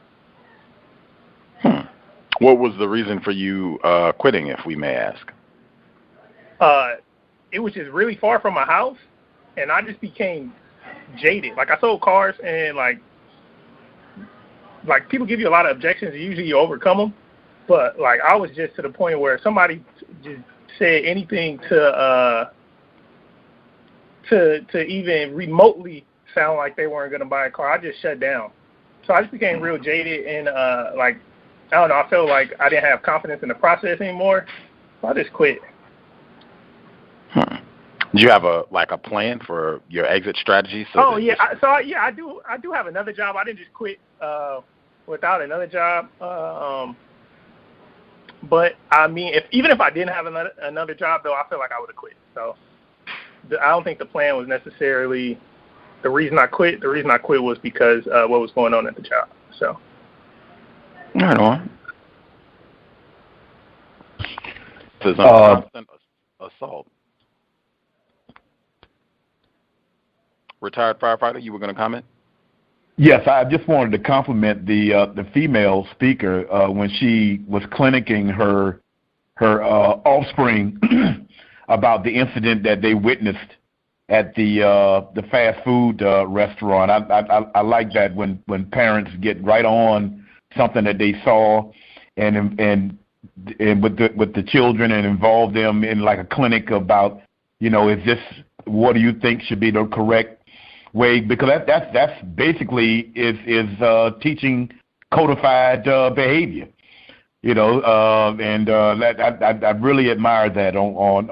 What was the reason for you quitting, if we may ask? It was just really far from my house, and I just became jaded. Like, I sold cars, and like people give you a lot of objections, and usually you overcome them. But like, I was just to the point where somebody just said anything to even remotely sound like they weren't going to buy a car, I just shut down. So I just became real jaded, and I don't know, I felt like I didn't have confidence in the process anymore. So I just quit. Do you have a plan for your exit strategy? I do have another job. I didn't just quit without another job. But I mean, even if I didn't have another job, though, I feel like I would have quit. So I don't think the plan was necessarily the reason I quit. The reason I quit was because what was going on at the job. So. Right on. This is constant assault. Retired firefighter, you were going to comment? Yes, I just wanted to compliment the female speaker when she was clinicking her offspring about the incident that they witnessed at the fast food restaurant. I like that when parents get right on something that they saw and with the children and involve them in like a clinic about, what do you think should be the correct way, because that's basically is teaching codified behavior. You know, and I really admire that and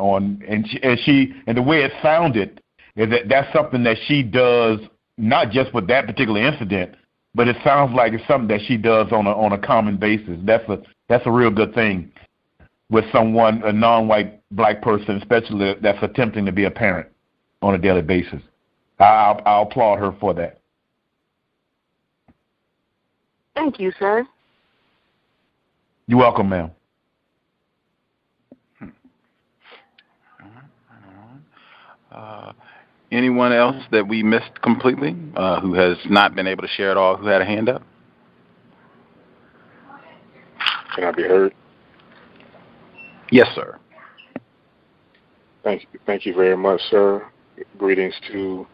the way it sounded is that's something that she does, not just with that particular incident, but it sounds like it's something that she does on a common basis. That's a real good thing with someone, a non-white black person, especially that's attempting to be a parent on a daily basis. I'll applaud her for that. Thank you, sir. You're welcome, ma'am. Anyone else that we missed completely, who has not been able to share it all, who had a hand up? Can I be heard? Yes, sir. Thank you very much, sir. Greetings to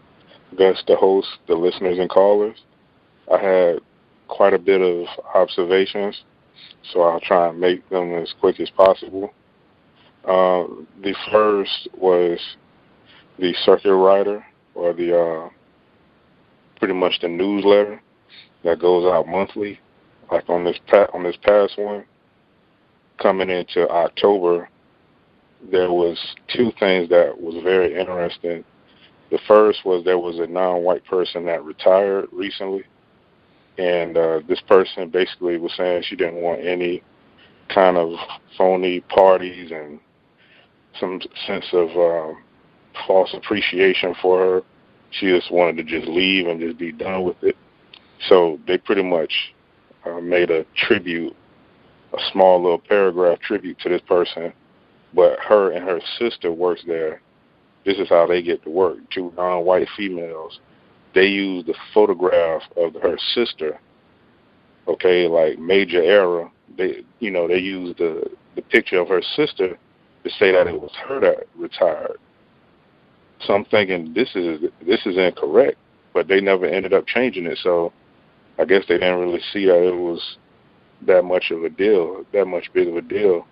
Gus, the host, the listeners and callers. I had quite a bit of observations, so I'll try and make them as quick as possible. The first was the circuit rider, or the pretty much the newsletter that goes out monthly. Like on this past one, coming into October, there was two things that was very interesting. The first was there was a non-white person that retired recently, and this person basically was saying she didn't want any kind of phony parties and some sense of false appreciation for her. She just wanted to just leave and just be done with it. So they pretty much made a tribute, a small little paragraph tribute to this person, but her and her sister works there. This is how they get to work, two non-white females. They use the photograph of her sister, okay, like major error. They use the picture of her sister to say that it was her that retired. So I'm thinking this is incorrect, but they never ended up changing it. So I guess they didn't really see that it was that much of a deal, that much big of a deal.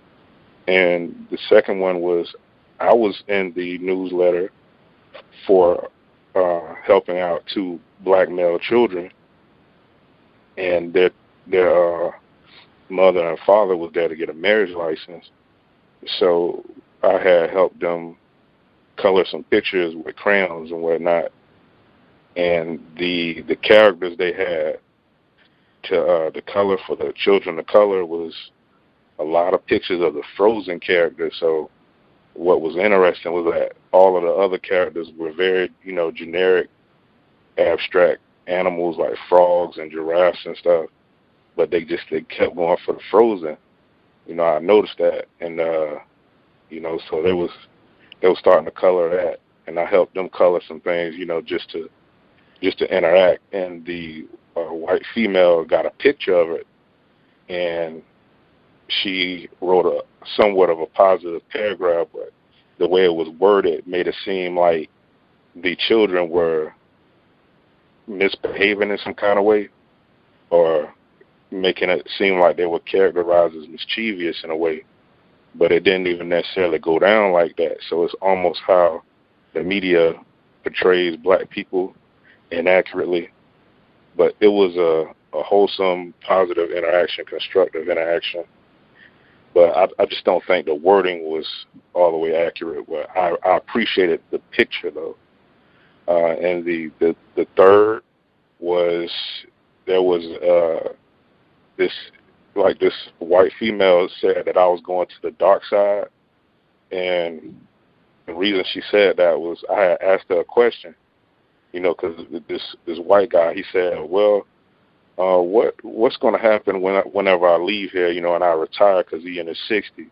And the second one was, I was in the newsletter for helping out two black male children, and their mother and father was there to get a marriage license. So I had helped them color some pictures with crayons and whatnot, and the characters they had to the color for the children to color was a lot of pictures of the Frozen characters. So what was interesting was that all of the other characters were very, generic, abstract animals like frogs and giraffes and stuff, but they kept going for the Frozen. I noticed that, and so they was starting to color that, and I helped them color some things, just to interact. And the white female got a picture of it, and she wrote somewhat of a positive paragraph, but the way it was worded made it seem like the children were misbehaving in some kind of way, or making it seem like they were characterized as mischievous in a way, but it didn't even necessarily go down like that. So it's almost how the media portrays black people inaccurately, but it was a wholesome, positive interaction, constructive interaction. But I just don't think the wording was all the way accurate. But I appreciated the picture, though. And the third was, there was this white female said that I was going to the dark side, and the reason she said that was I had asked her a question, because this white guy, he said, well, what's going to happen whenever I leave here, and I retire, because he's in his 60s.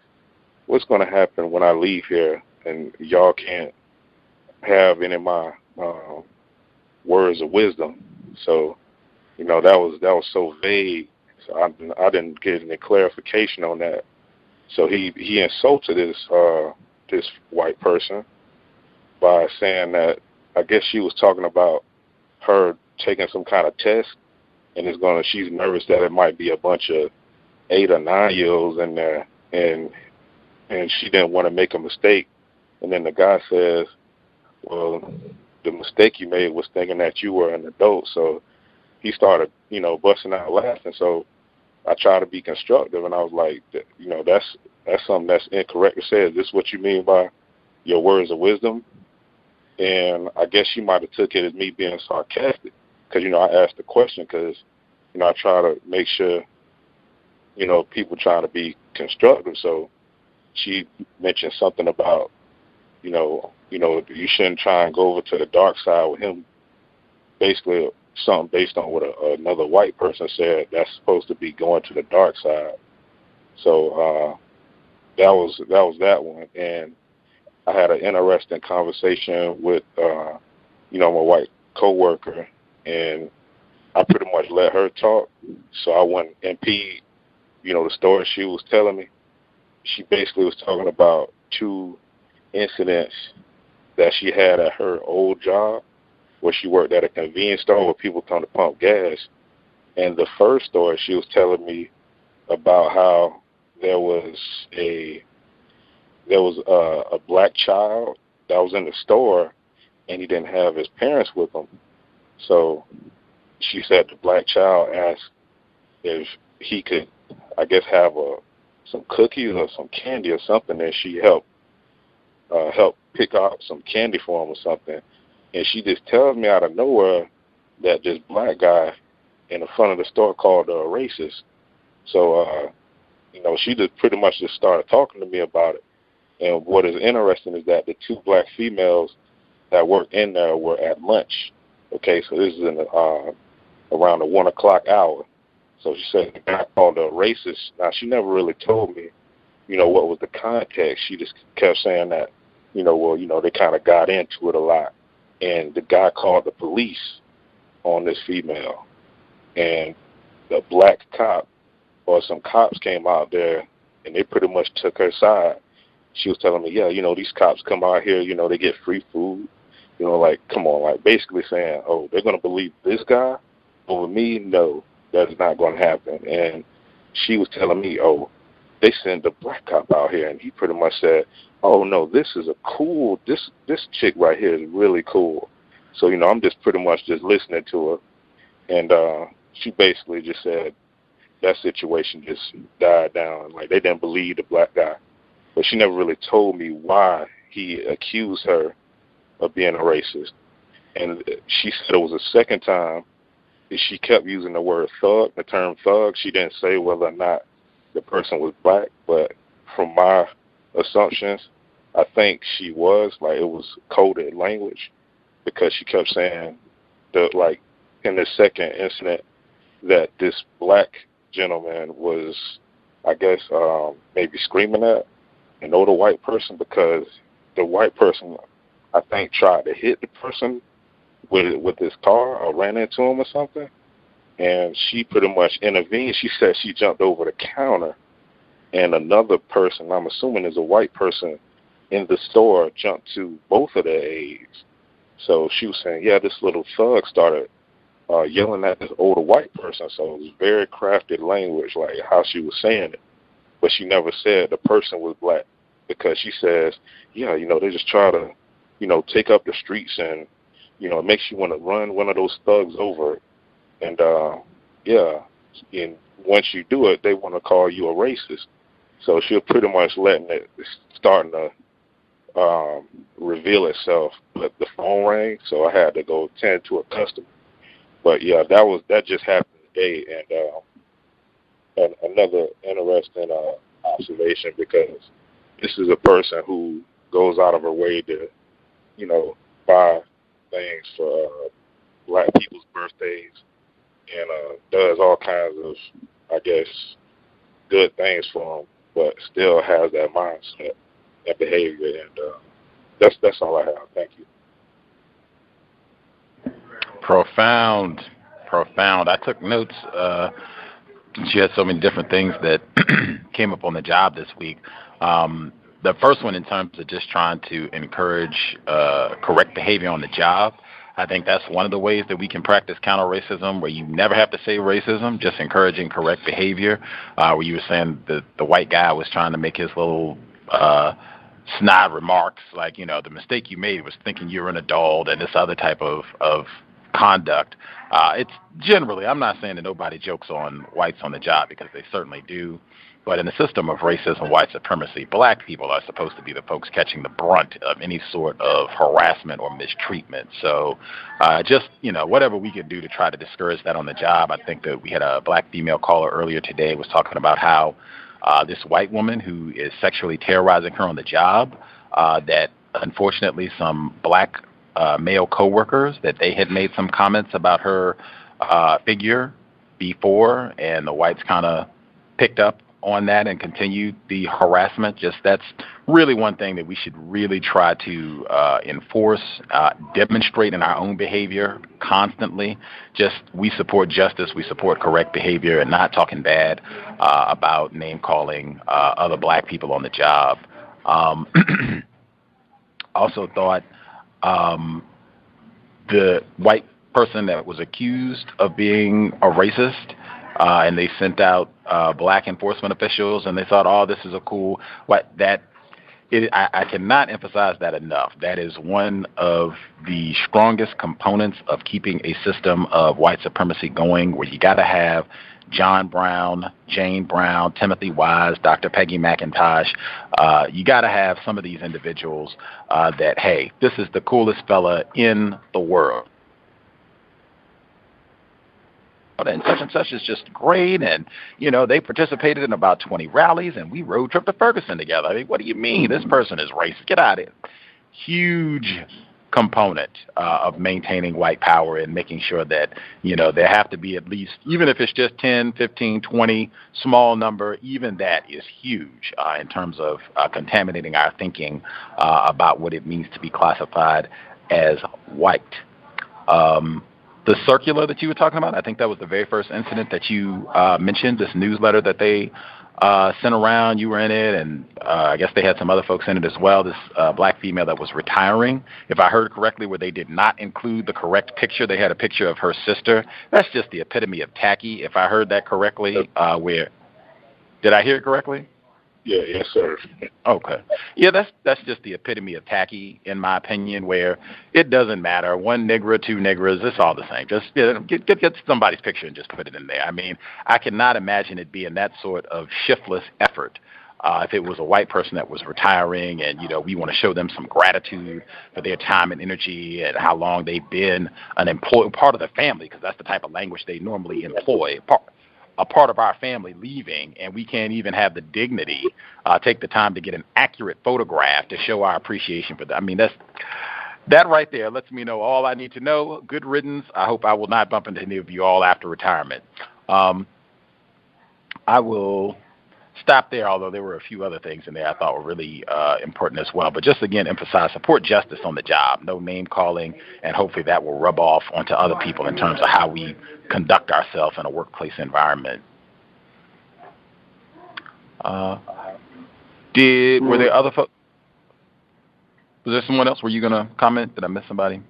What's going to happen when I leave here and y'all can't have any of my words of wisdom? So, that was so vague. So I didn't get any clarification on that. So he insulted this white person by saying that, I guess she was talking about her taking some kind of test, and she's nervous that it might be a bunch of 8 or 9-year-olds in there, and she didn't want to make a mistake. And then the guy says, well, the mistake you made was thinking that you were an adult. So he started, busting out laughing. So I tried to be constructive, and I was like, that's something that's incorrect to say. Is this what you mean by your words of wisdom? And I guess she might have took it as me being sarcastic because, I asked the question because, I try to make sure, people trying to be constructive. So she mentioned something about, you shouldn't try and go over to the dark side with him. Basically, something based on what another white person said. That's supposed to be going to the dark side. So that was that one. And I had an interesting conversation with, my white coworker, and I pretty much let her talk. So I wouldn't impede, the story she was telling me. She basically was talking about 2 incidents that she had at her old job where she worked at a convenience store where people come to pump gas. And the first story, she was telling me about how there was a black child that was in the store, and he didn't have his parents with him. So she said the black child asked if he could, I guess, have some cookies or some candy or something, and she helped pick out some candy for him or something. And she just tells me out of nowhere that this black guy in the front of the store called her a racist. So, she just pretty much just started talking to me about it. And what is interesting is that the 2 black females that worked in there were at lunch. Okay, so this is in around the 1 o'clock hour. So she said the guy called her a racist. Now, she never really told me, what was the context. She just kept saying that, they kind of got into it a lot. And the guy called the police on this female. And the black cop or some cops came out there, and they pretty much took her side. She was telling me, yeah, these cops come out here, they get free food. Come on, basically saying, oh, they're going to believe this guy over me? No, that's not going to happen. And she was telling me, oh, they sent the black cop out here, and he pretty much said, oh, no, this is this chick right here is really cool. So, I'm just pretty much just listening to her. And she basically just said that situation just died down. They didn't believe the black guy. But she never really told me why he accused her of being a racist. And she said it was the second time that she kept using the word thug, the term thug. She didn't say whether or not the person was black, but from my assumptions, I think she was. It was coded language, because she kept saying that, in the second incident, that this black gentleman was, I guess, maybe screaming at an older white person, because the white person, I think, tried to hit the person with his car or ran into him or something. And she pretty much intervened. She said she jumped over the counter, and another person, I'm assuming is a white person in the store, jumped to both of their aides. So she was saying, yeah, this little thug started yelling at this older white person. So it was very crafted language, how she was saying it. But she never said the person was black, because she says, yeah, they just try to, take up the streets, and, it makes you want to run one of those thugs over. And, and once you do it, they want to call you a racist. So she was pretty much letting it, starting to reveal itself. But the phone rang, so I had to go tend to a customer. But, yeah, that just happened today. And another interesting observation, because this is a person who goes out of her way to, buy things for black people's birthdays, and does all kinds of, I guess, good things for them, but still has that mindset and behavior. And that's all I have. Thank you. Profound. I took notes. She had so many different things that came up on the job this week. The first one, in terms of just trying to encourage correct behavior on the job, I think that's one of the ways that we can practice counter-racism, where you never have to say racism, just encouraging correct behavior. Where you were saying the white guy was trying to make his little snide remarks like, the mistake you made was thinking you were an adult and this other type of conduct. It's generally, I'm not saying that nobody jokes on whites on the job, because they certainly do. But in the system of racism, white supremacy, black people are supposed to be the folks catching the brunt of any sort of harassment or mistreatment. So just, whatever we could do to try to discourage that on the job. I think that we had a black female caller earlier today was talking about how this white woman who is sexually terrorizing her on the job, that unfortunately some black male coworkers, that they had made some comments about her figure before, and the whites kind of picked up on that and continued the harassment. Just that's really one thing that we should really try to enforce, demonstrate in our own behavior constantly. Just we support justice, we support correct behavior, and not talking bad about name-calling other black people on the job. Also thought the white person that was accused of being a racist, and they sent out black enforcement officials, and they thought, oh, this is a cool, I cannot emphasize that enough. That is one of the strongest components of keeping a system of white supremacy going, where you got to have John Brown, Jane Brown, Timothy Wise, Dr. Peggy McIntosh. You got to have some of these individuals that, hey, this is the coolest fella in the world, and such is just great, and they participated in about 20 rallies, and we road trip to Ferguson together. I mean, what do you mean this person is racist? Get out of here. Huge component of maintaining white power and making sure that there have to be at least, even if it's just 10, 15, 20, small number, even that is huge in terms of contaminating our thinking about what it means to be classified as white. The circular that you were talking about, I think that was the very first incident that you mentioned, this newsletter that they sent around. You were in it, and I guess they had some other folks in it as well, this black female that was retiring. If I heard correctly, where they did not include the correct picture, they had a picture of her sister. That's just the epitome of tacky, if I heard that correctly. Did I hear it correctly? Yeah, yes, sir. Okay. Yeah, that's just the epitome of tacky, in my opinion, where it doesn't matter. One nigger, two niggers, it's all the same. Just get somebody's picture and just put it in there. I mean, I cannot imagine it being that sort of shiftless effort. If it was a white person that was retiring and, we want to show them some gratitude for their time and energy and how long they've been an employee, part of the family, because that's the type of language they normally employ, a part of our family leaving, and we can't even have the dignity, take the time to get an accurate photograph to show our appreciation for that. I mean, that right there lets me know all I need to know. Good riddance. I hope I will not bump into any of you all after retirement. I will stop there, although there were a few other things in there I thought were really important as well. But just again, emphasize support justice on the job, no name calling, and hopefully that will rub off onto other people in terms of how we conduct ourselves in a workplace environment. Were there other folks? Was there someone else? Were you going to comment? Did I miss somebody?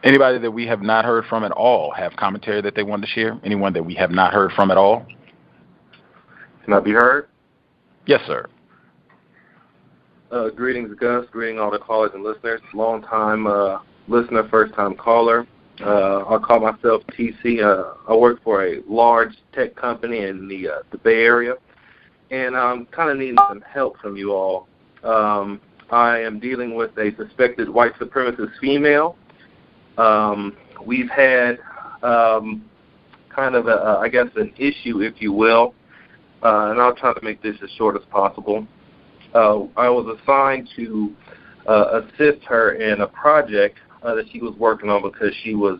Anybody that we have not heard from at all have commentary that they wanted to share? Anyone that we have not heard from at all? Can I be heard? Yes, sir. Greetings, Gus. Greeting all the callers and listeners. Long time listener, first time caller. I'll call myself TC. I work for a large tech company in the Bay Area, and I'm kind of needing some help from you all. I am dealing with a suspected white supremacist female. We've had kind of an issue, if you will, and I'll try to make this as short as possible. I was assigned to assist her in a project that she was working on because she was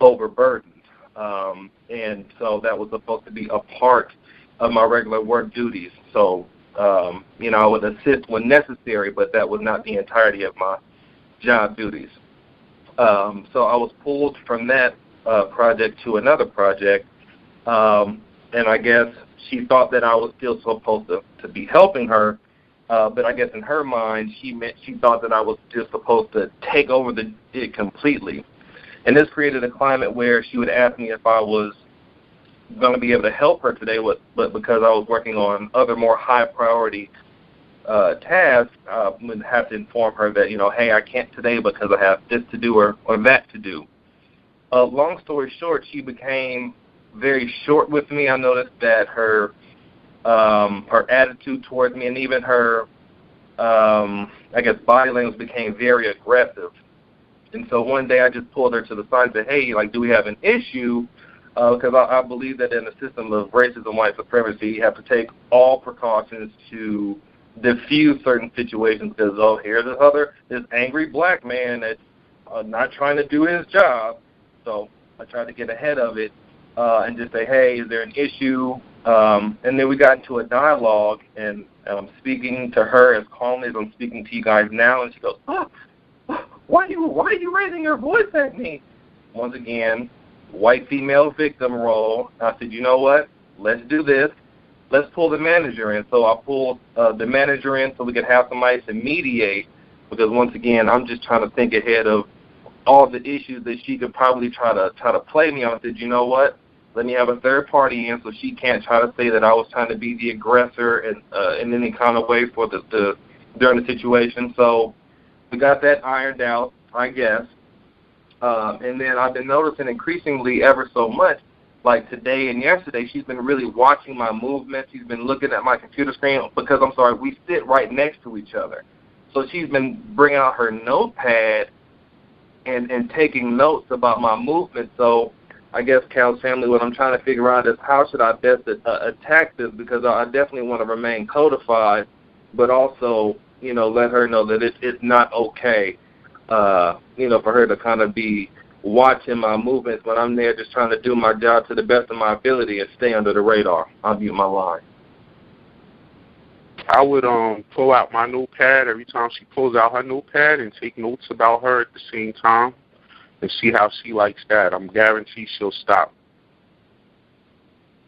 overburdened. And so that was supposed to be a part of my regular work duties. So, I would assist when necessary, but that was not the entirety of my job duties. So I was pulled from that project to another project, and I guess she thought that I was still supposed to be helping her, but I guess in her mind she thought that I was just supposed to take over it completely. And this created a climate where she would ask me if I was going to be able to help her today, but because I was working on other more high priority tasks, I would have to inform her that, hey, I can't today because I have this to do or that to do. Long story short, she became very short with me. I noticed that her attitude towards me and even her, body language became very aggressive. And so one day I just pulled her to the side and said, hey, do we have an issue? Because I believe that in the system of racism, white supremacy, you have to take all precautions to diffuse certain situations because, here's this angry black man that's not trying to do his job. So I tried to get ahead of it and just say, hey, is there an issue? And then we got into a dialogue, and I'm speaking to her as calmly as I'm speaking to you guys now, and she goes, why are you raising your voice at me? Once again, white female victim role. I said, you know what? Let's do this. Let's pull the manager in. So I pulled the manager in so we could have somebody to mediate, because once again, I'm just trying to think ahead of all the issues that she could probably try to play me on. I said, you know what? Let me have a third party in so she can't try to say that I was trying to be the aggressor in any kind of way for during the situation. So we got that ironed out, I guess. And then I've been noticing increasingly ever so much, like today and yesterday, she's been really watching my movements. She's been looking at my computer screen because, we sit right next to each other. So she's been bringing out her notepad and taking notes about my movement. So I guess, Cal's family, what I'm trying to figure out is how should I best attack this, because I definitely want to remain codified, but also, let her know that it's not okay, for her to kind of be watching my movements when I'm there just trying to do my job to the best of my ability and stay under the radar. I'll mute my line. I would pull out my notepad every time she pulls out her notepad and take notes about her at the same time and see how she likes that. I'm guaranteed she'll stop.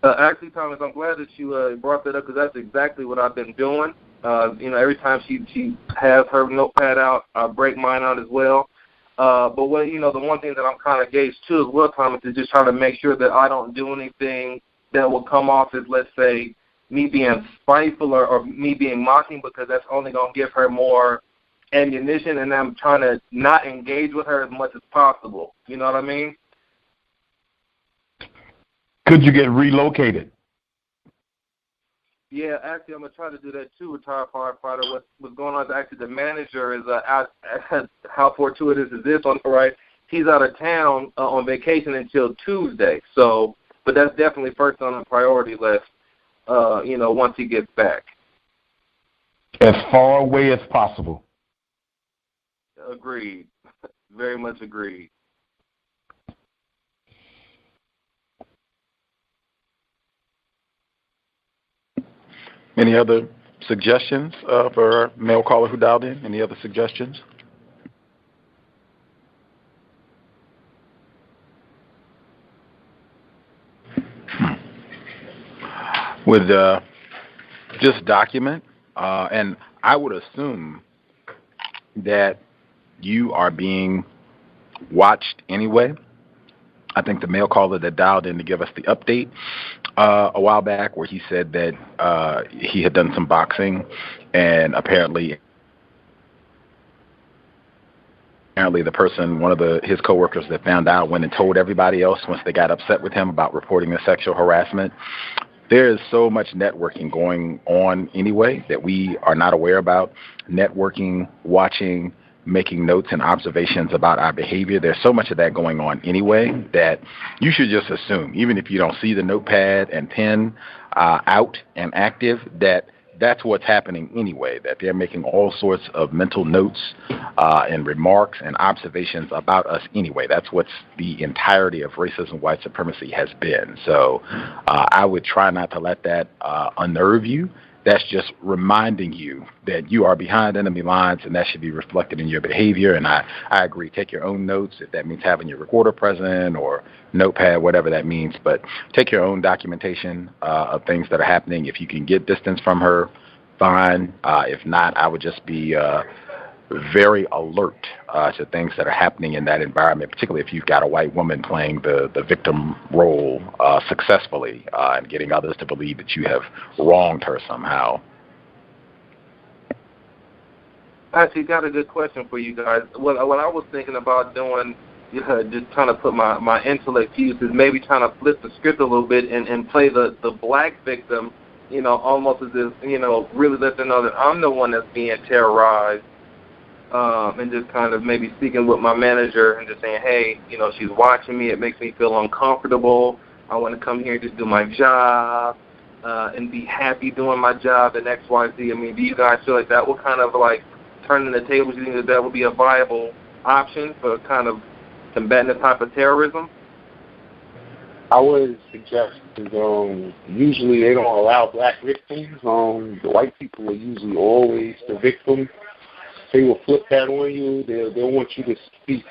Actually, Thomas, I'm glad that you brought that up, because that's exactly what I've been doing. Every time she has her notepad out, I break mine out as well. But the one thing that I'm kind of gauged too as well, Thomas, is just trying to make sure that I don't do anything that will come off as, let's say, me being spiteful or me being mocking, because that's only going to give her more ammunition, and I'm trying to not engage with her as much as possible. You know what I mean? Could you get relocated? Yeah, actually, I'm going to try to do that too, retired firefighter. What's going on is actually the manager is how fortuitous is this on the right? He's out of town on vacation until Tuesday. So, but that's definitely first on the priority list, once he gets back. As far away as possible. Agreed. Very much agreed. Any other suggestions for our male caller who dialed in? Any other suggestions? Would just document, and I would assume that you are being watched anyway. I think the male caller that dialed in to give us the update a while back, where he said that he had done some boxing, and apparently the person, one of his coworkers that found out, went and told everybody else once they got upset with him about reporting the sexual harassment. There is so much networking going on anyway that we are not aware about. Networking, watching, making notes and observations about our behavior. There's so much of that going on anyway that you should just assume, even if you don't see the notepad and pen out and active, that's what's happening anyway, that they're making all sorts of mental notes and remarks and observations about us anyway. That's what's the entirety of racism, white supremacy has been. So I would try not to let that unnerve you. That's just reminding you that you are behind enemy lines, and that should be reflected in your behavior. And I agree. Take your own notes, if that means having your recorder present or notepad, whatever that means. But take your own documentation of things that are happening. If you can get distance from her, fine. If not, I would just be very alert to things that are happening in that environment, particularly if you've got a white woman playing the victim role successfully and getting others to believe that you have wronged her somehow. Actually, got a good question for you guys. What I was thinking about doing, just trying to put my intellect to use, is maybe trying to flip the script a little bit and play the black victim, almost as if, really let them know that I'm the one that's being terrorized, and just kind of maybe speaking with my manager and just saying, hey, she's watching me. It makes me feel uncomfortable. I want to come here and just do my job and be happy doing my job and X, Y, Z. I mean, do you guys feel like that will kind of like turning the tables? You think that would be a viable option for kind of combating the type of terrorism? I would suggest that usually they don't allow black victims. The white people are usually always the victim. They will flip that on you. They'll want you to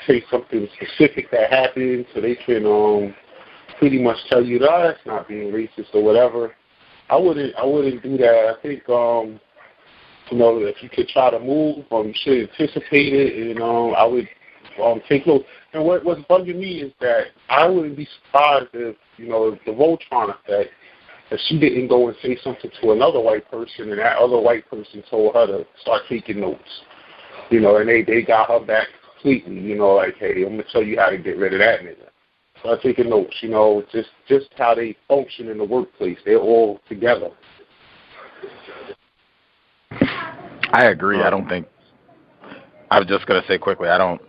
say something specific that happened so they can pretty much tell you that that's not being racist or whatever. I wouldn't do that. I think if you could try to move, you should anticipate it, and I would take note. And what's bugging me is that I wouldn't be surprised if, the Voltron effect, if she didn't go and say something to another white person, and that other white person told her to start taking notes, and they got her back completely, like, hey, I'm going to tell you how to get rid of that nigga. Start taking notes, just how they function in the workplace. They're all together. I agree. I don't think. I was just going to say quickly. I don't.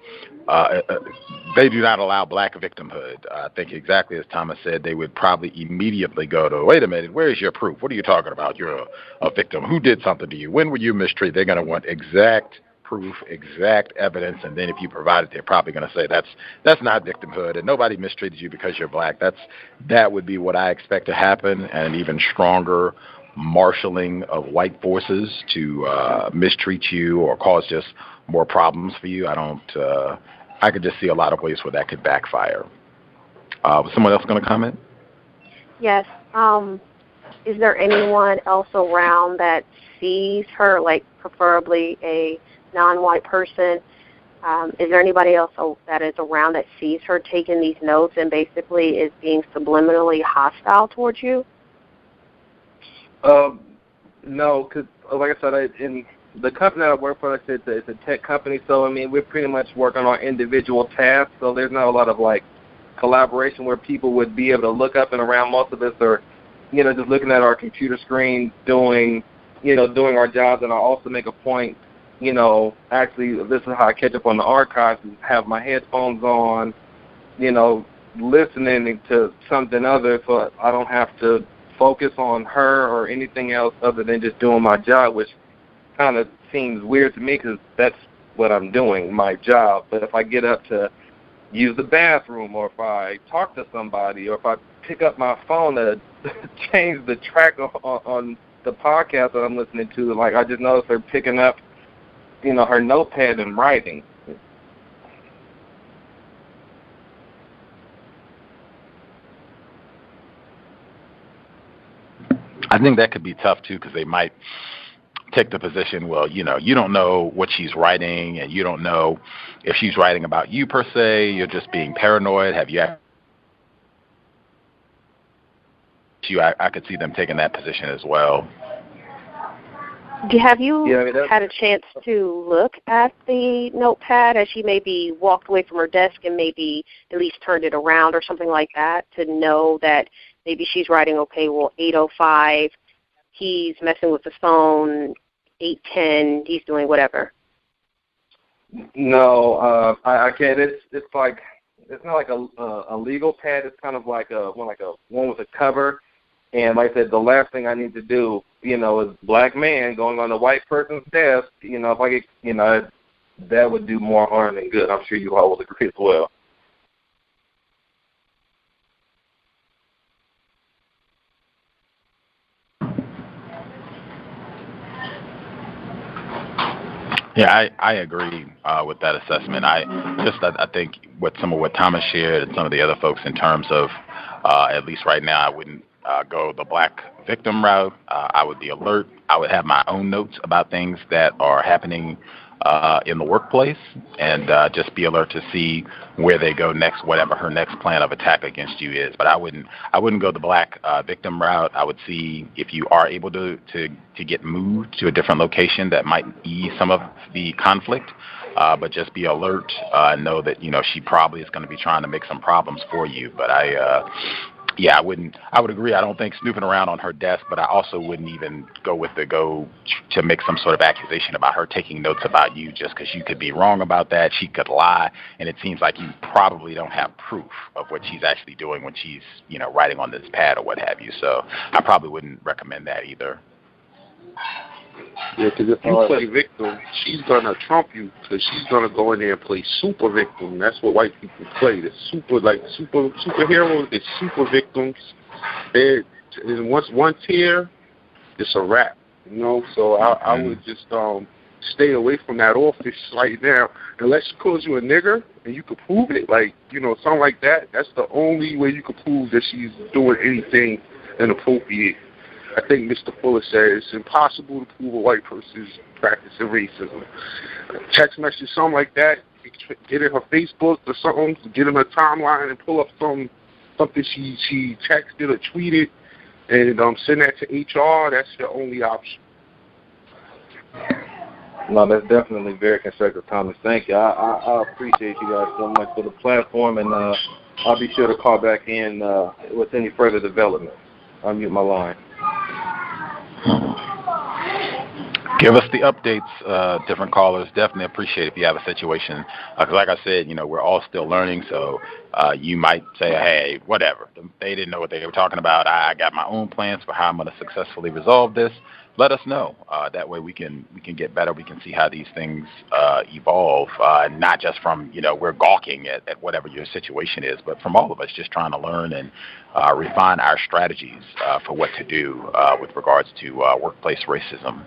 They do not allow black victimhood. I think exactly as Thomas said, they would probably immediately go to, wait a minute, where is your proof? What are you talking about? You're a victim. Who did something to you? When were you mistreated? They're going to want exact proof, exact evidence, and then if you provide it, they're probably going to say that's not victimhood, and nobody mistreated you because you're black. That would be what I expect to happen, and an even stronger marshaling of white forces to mistreat you or cause just more problems for you. I could just see a lot of ways where that could backfire. Was someone else going to comment? Yes. Is there anyone else around that sees her, like preferably a non-white person? Is there anybody else that is around that sees her taking these notes and basically is being subliminally hostile towards you? No, because like I said, in the company that I work for, like I said, it's a tech company, so I mean we're pretty much working on individual tasks, so there's not a lot of like collaboration where people would be able to look up and around. Most of us are, just looking at our computer screen, doing our jobs, and I also make a point, actually this is how I catch up on the archives, is have my headphones on, listening to something other, so I don't have to focus on her or anything else other than just doing my job, which kind of seems weird to me because that's what I'm doing, my job. But if I get up to use the bathroom, or if I talk to somebody, or if I pick up my phone to change the track on the podcast that I'm listening to, like I just noticed her picking up, her notepad and writing. I think that could be tough too, because they might take the position, well, you don't know what she's writing, and you don't know if she's writing about you per se. You're just being paranoid. Have you? I could see them taking that position as well. Have you had a chance to look at the notepad as she maybe walked away from her desk and maybe at least turned it around or something like that, to know that maybe she's writing, okay, well, 8:05, he's messing with the phone, 8:10, he's doing whatever? No, I can't. It's like, it's not like a legal pad. It's kind of like one with a cover. And like I said, the last thing I need to do, is black man going on a white person's desk. If I get, that would do more harm than good. I'm sure you all will agree as well. Yeah, I agree with that assessment. I think with some of what Thomas shared and some of the other folks in terms of, at least right now, I wouldn't go the black victim route. I would be alert. I would have my own notes about things that are happening in the workplace, and just be alert to see where they go next, whatever her next plan of attack against you is. But I wouldn't go the black victim route. I would see if you are able to get moved to a different location that might ease some of the conflict. But just be alert and know that she probably is going to be trying to make some problems for you. But I would agree. I don't think snooping around on her desk, but I also wouldn't even go to make some sort of accusation about her taking notes about you, just because you could be wrong about that. She could lie, and it seems like you probably don't have proof of what she's actually doing when she's, writing on this pad or what have you. So I probably wouldn't recommend that either. Yeah, because if you play victim, she's going to trump you, because she's going to go in there and play super victim. That's what white people play. The superheroes, they're super victims. And once one tear, it's a wrap, So I would just stay away from that office right now. Unless she calls you a nigger and you can prove it, something like that. That's the only way you can prove that she's doing anything inappropriate. I think Mr. Fuller said it's impossible to prove a white person's practicing racism. Text message, something like that, get in her Facebook or something, get in her timeline and pull up something she texted or tweeted and send that to HR. That's your only option. No, that's definitely very constructive, Thomas. Thank you. I appreciate you guys so much for the platform, and I'll be sure to call back in with any further development. I'll mute my line. Give us the updates, different callers. Definitely appreciate it if you have a situation. Because like I said, we're all still learning, so you might say, hey, whatever. They didn't know what they were talking about. I got my own plans for how I'm going to successfully resolve this. Let us know. That way we can get better. We can see how these things evolve, not just from, we're gawking at whatever your situation is, but from all of us just trying to learn and refine our strategies for what to do with regards to workplace racism.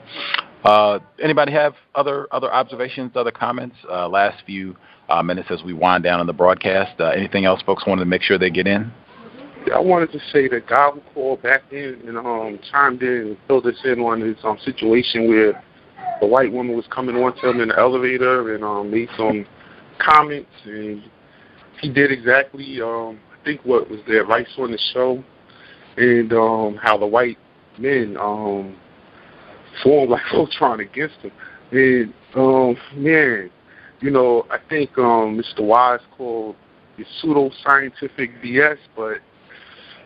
Anybody have other observations, other comments? Last few minutes as we wind down on the broadcast. Anything else folks wanted to make sure they get in? I wanted to say that God who called back in and chimed in and filled us in on this situation where the white woman was coming on to him in the elevator and made some comments, and he did exactly I think what was the advice on the show, and how the white men formed like Voltron against him. And I think Mr. Wise called it pseudo-scientific BS, but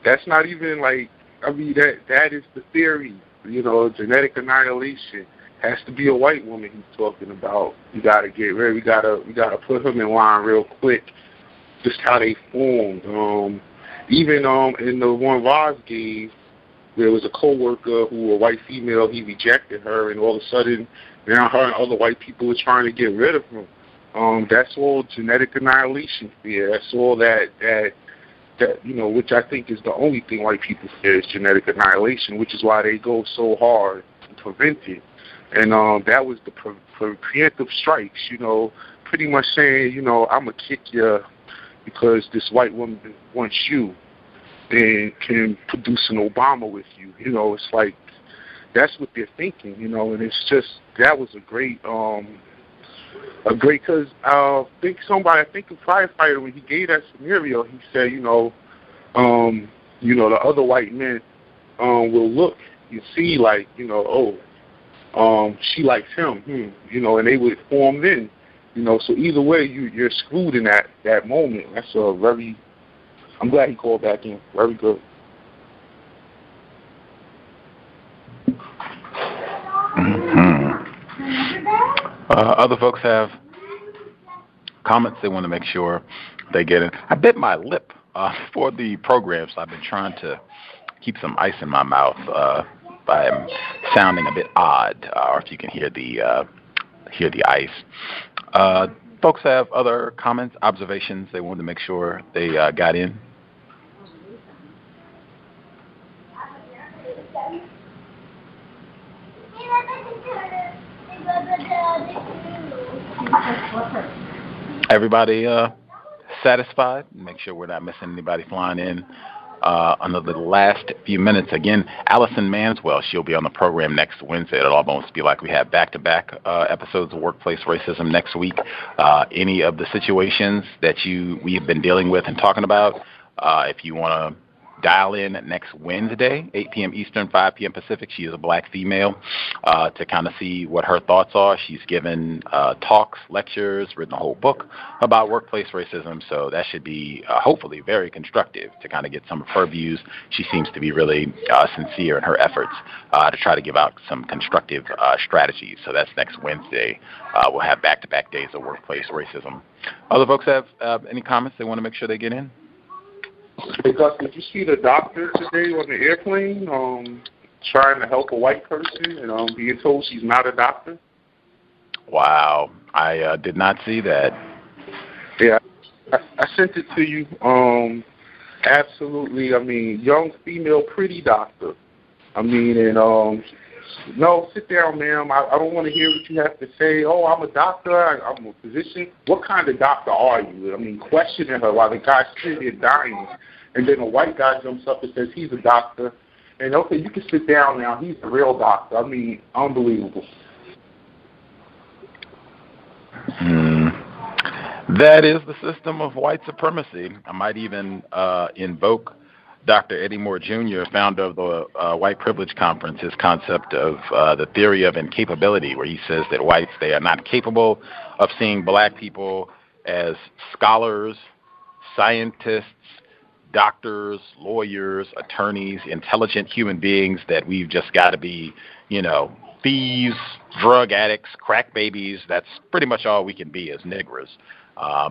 that's not even that is the theory. Genetic annihilation has to be a white woman he's talking about. You got to get rid. We gotta put him in line real quick. Just how they formed. Even in the one Roz gave, there was a coworker who, a white female, he rejected her, and all of a sudden now her and other white people are trying to get rid of him. That's all genetic annihilation fear. That's all that which I think is the only thing white people fear is genetic annihilation, which is why they go so hard to prevent it. And that was the preemptive strikes, pretty much saying, I'm going to kick you because this white woman wants you and can produce an Obama with you. It's like that's what they're thinking, and it's just that was a great because I think a firefighter, when he gave that scenario, he said, the other white men will look and see she likes him, and they would form then, so either way you're screwed in that moment. That's I'm glad he called back in. Very good. Other folks have comments they want to make sure they get in. I bit my lip for the program, so I've been trying to keep some ice in my mouth. I'm sounding a bit odd, or if you can hear the ice. Folks have other comments, observations they want to make sure they got in. Everybody satisfied? Make sure we're not missing anybody flying in under the last few minutes. Again, Allison Manswell, she'll be on the program next Wednesday. It'll almost be like we have back-to-back episodes of Workplace Racism next week. Any of the situations that we have been dealing with and talking about, if you want to dial in next Wednesday, 8 p.m. Eastern, 5 p.m. Pacific. She is a black female, to kind of see what her thoughts are. She's given talks, lectures, written a whole book about workplace racism, so that should be hopefully very constructive to kind of get some of her views. She seems to be really sincere in her efforts to try to give out some constructive strategies, so that's next Wednesday. We'll have back-to-back days of workplace racism. Other folks have any comments they want to make sure they get in? Hey, Gus, did you see the doctor today on the airplane trying to help a white person and being told she's not a doctor? Wow. I did not see that. Yeah, I sent it to you. Absolutely. I mean, young female pretty doctor. I mean, and no, sit down, ma'am. I don't want to hear what you have to say. Oh, I'm a doctor. I'm a physician. What kind of doctor are you? I mean, questioning her while the guy's sitting there dying. And then a white guy jumps up and says he's a doctor. And, okay, you can sit down now. He's a real doctor. I mean, unbelievable. That is the system of white supremacy. I might even invoke Dr. Eddie Moore Jr., founder of the White Privilege Conference, his concept of the theory of incapability, where he says that whites, they are not capable of seeing black people as scholars, scientists, doctors, lawyers, attorneys, intelligent human beings, that we've just got to be, thieves, drug addicts, crack babies. That's pretty much all we can be as niggers.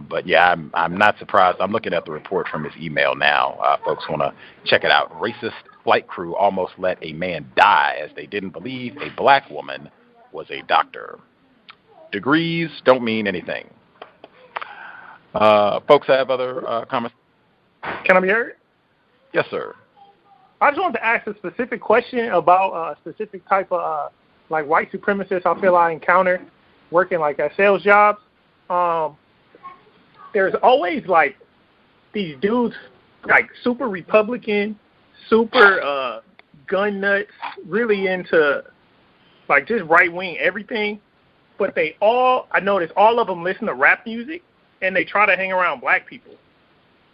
But yeah, I'm not surprised. I'm looking at the report from his email now. Folks want to check it out. Racist flight crew almost let a man die as they didn't believe a black woman was a doctor. Degrees don't mean anything. Folks have other comments? Can I be heard? Yes, sir. I just wanted to ask a specific question about a specific type of like white supremacists I feel I encounter working like at sales jobs. There's always like these dudes like super Republican, super gun nuts, really into like just right wing everything. But I notice all of them listen to rap music and they try to hang around black people.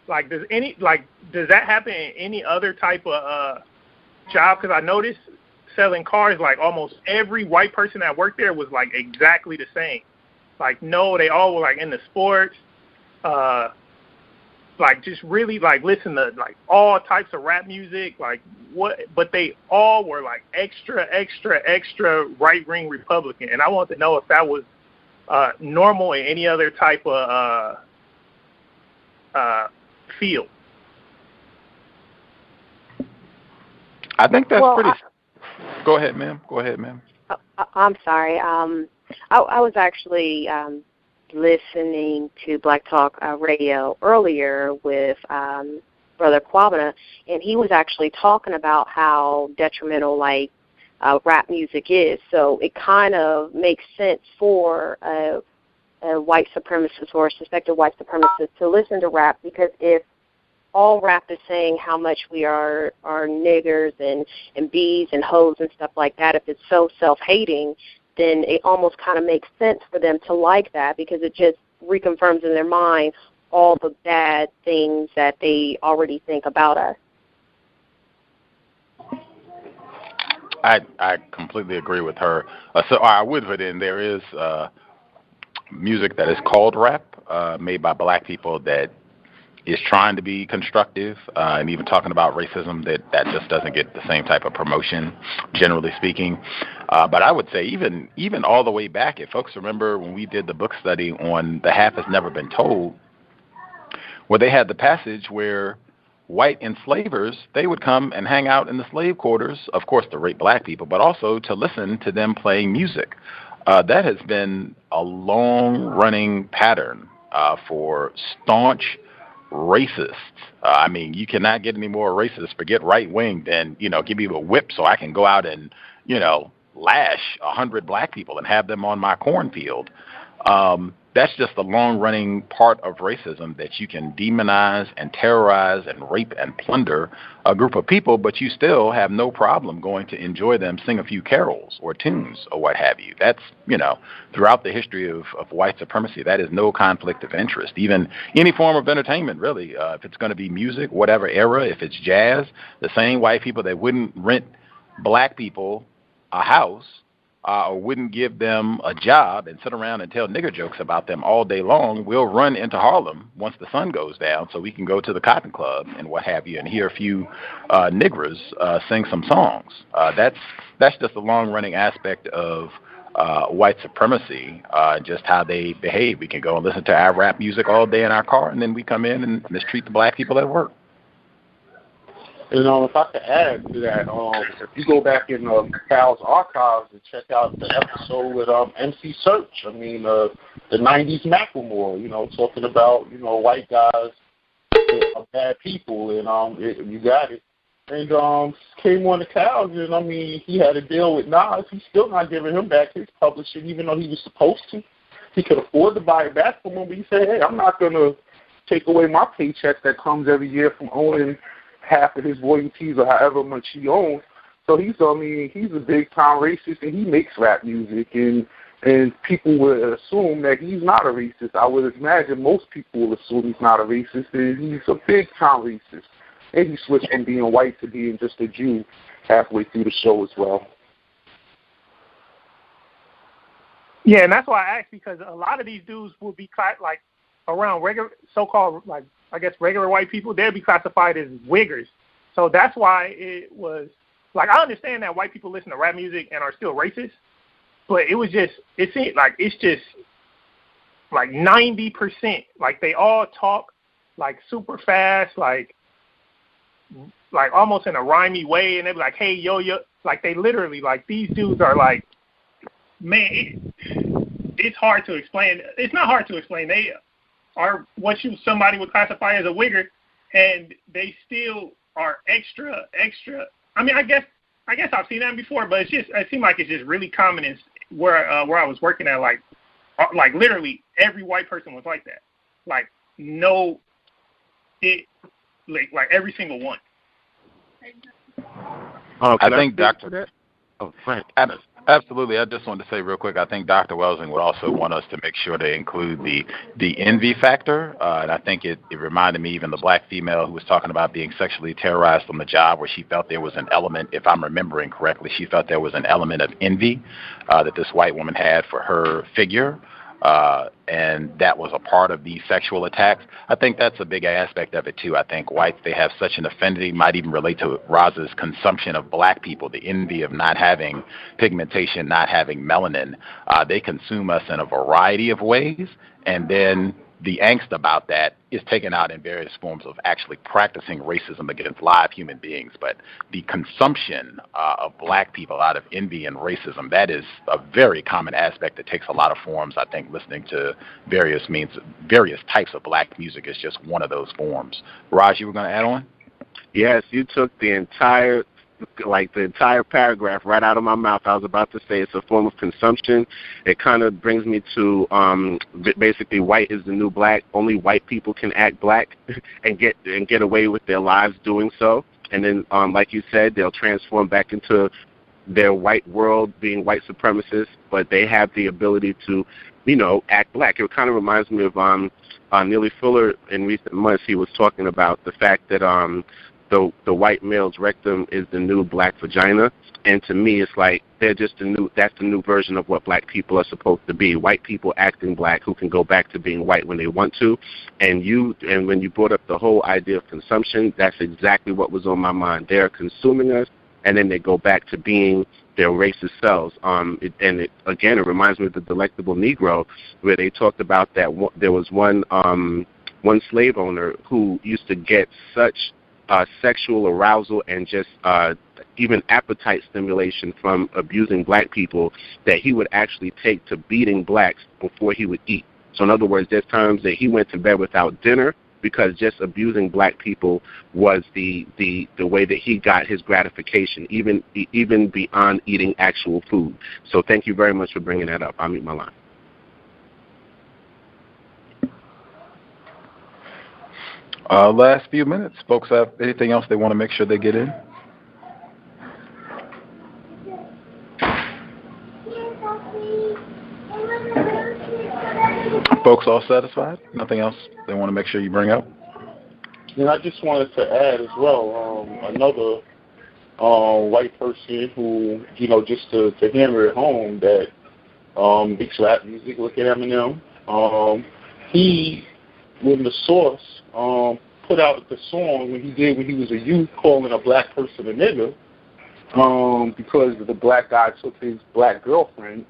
Like, does that happen in any other type of job? Because I noticed selling cars, like almost every white person that worked there was like exactly the same. Like, no, they all were like into sports, like just really like listen to like all types of rap music, like what? But they all were like extra right wing Republican, and I want to know if that was normal in any other type of field. I think that's pretty. Go ahead, ma'am. I'm sorry. I was actually listening to Black Talk Radio earlier with Brother Kwabena, and he was actually talking about how detrimental like rap music is. So it kind of makes sense for a white supremacist or a suspected white supremacist to listen to rap, because if all rap is saying how much we are niggers and bees and hoes and stuff like that, if it's so self-hating, then it almost kind of makes sense for them to like that, because it just reconfirms in their mind all the bad things that they already think about us. I completely agree with her. So I would put in, there is music that is called rap, made by black people, that is trying to be constructive, and even talking about racism, that just doesn't get the same type of promotion, generally speaking. But I would say even all the way back, if folks remember when we did the book study on The Half Has Never Been Told, where they had the passage where white enslavers, they would come and hang out in the slave quarters, of course to rape black people, but also to listen to them playing music. That has been a long-running pattern for staunch racists. I mean, you cannot get any more racist, forget right-wing, than, give me a whip so I can go out and, lash 100 black people and have them on my cornfield. that's just the long-running part of racism, that you can demonize and terrorize and rape and plunder a group of people, but you still have no problem going to enjoy them, sing a few carols or tunes or what have you. That's, throughout the history of white supremacy, that is no conflict of interest. Even any form of entertainment, really, if it's going to be music, whatever era, if it's jazz, the same white people that wouldn't rent black people a house or wouldn't give them a job and sit around and tell nigger jokes about them all day long, we'll run into Harlem once the sun goes down so we can go to the Cotton Club and what have you and hear a few niggers sing some songs. That's just a long-running aspect of white supremacy, just how they behave. We can go and listen to our rap music all day in our car, and then we come in and mistreat the black people at work. If I could add to that, if you go back in Cal's archives and check out the episode with MC Search, the 90s Macklemore, talking about, white guys are bad people, and you got it. And came on to Cal's, and he had a deal with Nas. He's still not giving him back his publishing, even though he was supposed to. He could afford to buy it back from him, but he said, hey, I'm not going to take away my paycheck that comes every year from owning half of his royalties or however much he owns. So he's a big time racist, and he makes rap music, and people would assume that he's not a racist. I would imagine most people will assume he's not a racist, and he's a big time racist. And he switched from being white to being just a Jew halfway through the show as well. Yeah, and that's why I asked, because a lot of these dudes will be like around regular, so-called, like, I guess regular white people, they'll be classified as wiggers. So that's why it was, like, I understand that white people listen to rap music and are still racist, but it seemed like it's just like 90%, like they all talk like super fast, like almost in a rhymey way, and they be like, hey, yo, like they literally, like these dudes are like, man, it's hard to explain. It's not hard to explain. They are what somebody would classify as a wigger, and they still are extra. I guess I've seen that before, but it seemed like it's just really common in where I was working at. Like literally every white person was like that. Like like every single one. I think Dr. Oh, Frank. Absolutely. I just wanted to say real quick, I think Dr. Welsing would also want us to make sure to include the envy factor. And I think it reminded me, even the black female who was talking about being sexually terrorized on the job, where she felt there was an element, if I'm remembering correctly, she felt there was an element of envy that this white woman had for her figure. And that was a part of the sexual attacks. I think that's a big aspect of it, too. I think whites, they have such an affinity, might even relate to Roz's consumption of black people, the envy of not having pigmentation, not having melanin. They consume us in a variety of ways, and then the angst about that is taken out in various forms of actually practicing racism against live human beings. But the consumption of black people out of envy and racism, that is a very common aspect that takes a lot of forms. I think listening to various types of black music is just one of those forms. Raj, you were going to add on? Yes, you took the entire paragraph right out of my mouth. I was about to say it's a form of consumption. It kind of brings me to basically white is the new black. Only white people can act black and get away with their lives doing so. And then, like you said, they'll transform back into their white world, being white supremacists, but they have the ability to, act black. It kind of reminds me of Neely Fuller in recent months. He was talking about the fact that the white male's rectum is the new black vagina, and to me it's like that's the new version of what black people are supposed to be. White people acting black who can go back to being white when they want to. And when you brought up the whole idea of consumption, that's exactly what was on my mind. They're consuming us, and then they go back to being their racist selves. It reminds me of the Delectable Negro, where they talked about that there was one slave owner who used to get such sexual arousal and just even appetite stimulation from abusing black people that he would actually take to beating blacks before he would eat. So in other words, there's times that he went to bed without dinner because just abusing black people was the way that he got his gratification, even beyond eating actual food. So thank you very much for bringing that up. I'll mute my line. Last few minutes. Folks have anything else they want to make sure they get in? Folks all satisfied? Nothing else they want to make sure you bring up? And I just wanted to add as well, another white person who, just to hammer it home that makes rap music, look at Eminem. When the Source put out the song when he was a youth calling a black person a nigger, because the black guy took his black girlfriend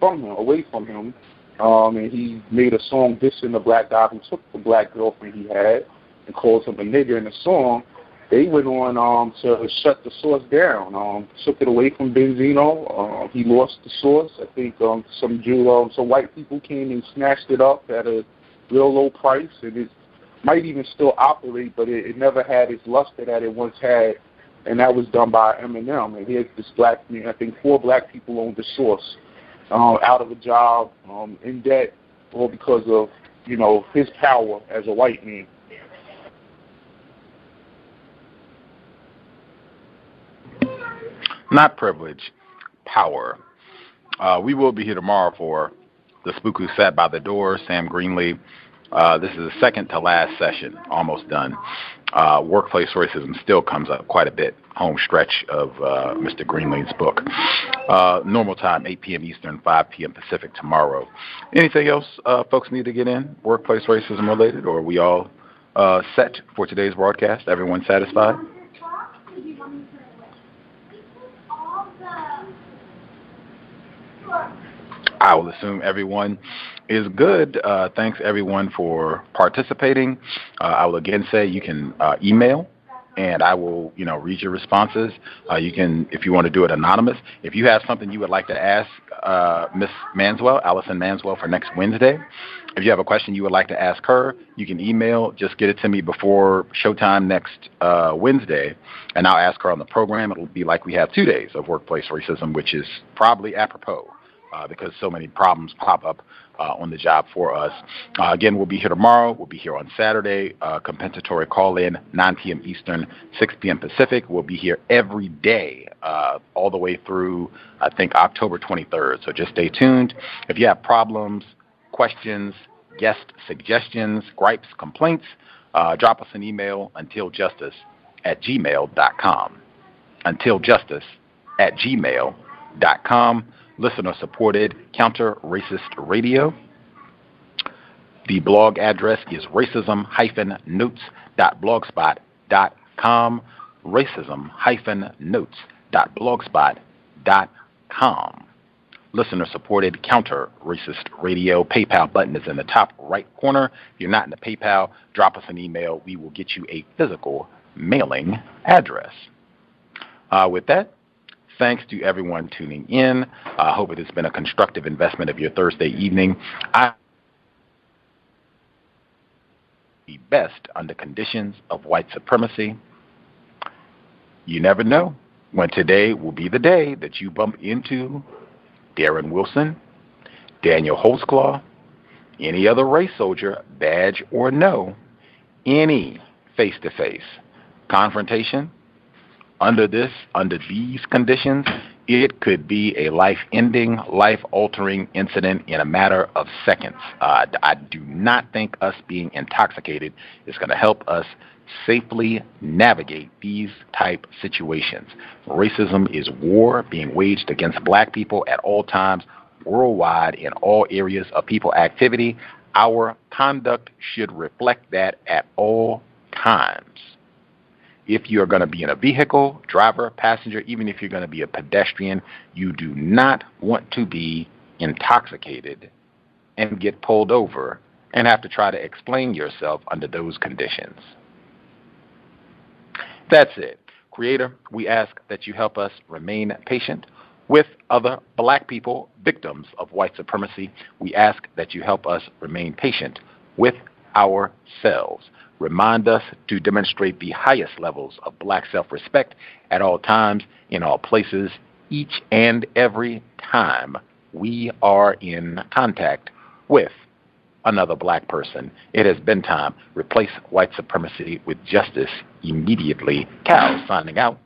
away from him, and he made a song dissing the black guy who took the black girlfriend he had and calls him a nigger in the song. They went on to shut the Source down, took it away from Benzino. He lost the Source. I think some white people came and snatched it up at a real low price, and it might even still operate, but it never had its luster that it once had, and that was done by Eminem. And here's this black man, I think 4 black people owned the Source, out of a job, in debt, all because of, his power as a white man. Not privilege, power. We will be here tomorrow for the Spook Who Sat by the Door, Sam Greenlee. This is the second to last session, almost done. Workplace racism still comes up quite a bit, home stretch of Mr. Greenlee's book. Normal time, 8 p.m. Eastern, 5 p.m. Pacific tomorrow. Anything else folks need to get in, workplace racism related, or are we all set for today's broadcast? Everyone satisfied? I will assume everyone is good. Thanks, everyone, for participating. I will again say you can email, and I will, read your responses. You can, if you want to do it anonymous. If you have something you would like to ask Miss Manswell, Allison Manswell, for next Wednesday, if you have a question you would like to ask her, you can email. Just get it to me before showtime next Wednesday, and I'll ask her on the program. It'll be like we have 2 days of workplace racism, which is probably apropos. Because so many problems pop up on the job for us. Again, we'll be here tomorrow. We'll be here on Saturday. Compensatory call-in, 9 p.m. Eastern, 6 p.m. Pacific. We'll be here every day all the way through, I think, October 23rd. So just stay tuned. If you have problems, questions, guest suggestions, gripes, complaints, drop us an email, untiljustice@gmail.com. Untiljustice@gmail.com. Listener-supported counter-racist radio. The blog address is racism-notes.blogspot.com. Racism-notes.blogspot.com. Listener-supported counter-racist radio. PayPal button is in the top right corner. If you're not in the PayPal, drop us an email. We will get you a physical mailing address. With that, thanks to everyone tuning in. I hope it has been a constructive investment of your Thursday evening. I the best under conditions of white supremacy. You never know when today will be the day that you bump into Darren Wilson, Daniel Holtzclaw, any other race soldier, badge or no, any face-to-face confrontation. Under these conditions, it could be a life-ending, life-altering incident in a matter of seconds. I do not think us being intoxicated is going to help us safely navigate these type situations. Racism is war being waged against black people at all times, worldwide, in all areas of people activity. Our conduct should reflect that at all times. If you're going to be in a vehicle, driver, passenger, even if you're going to be a pedestrian, you do not want to be intoxicated and get pulled over and have to try to explain yourself under those conditions. That's it. Creator, we ask that you help us remain patient with other black people, victims of white supremacy. We ask that you help us remain patient with ourselves. Remind us to demonstrate the highest levels of black self-respect at all times, in all places, each and every time we are in contact with another black person. It has been time. Replace white supremacy with justice immediately. Cal signing out.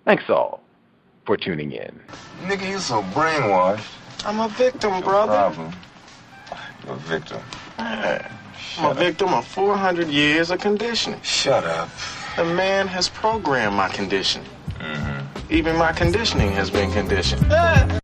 Thanks all for tuning in. Nigga, you so brainwashed. I'm a victim, brother. Problem? You're a victim. Yeah. I'm a victim of 400 years of conditioning. Shut up. The man has programmed my conditioning. Mm-hmm. Even my conditioning has been conditioned.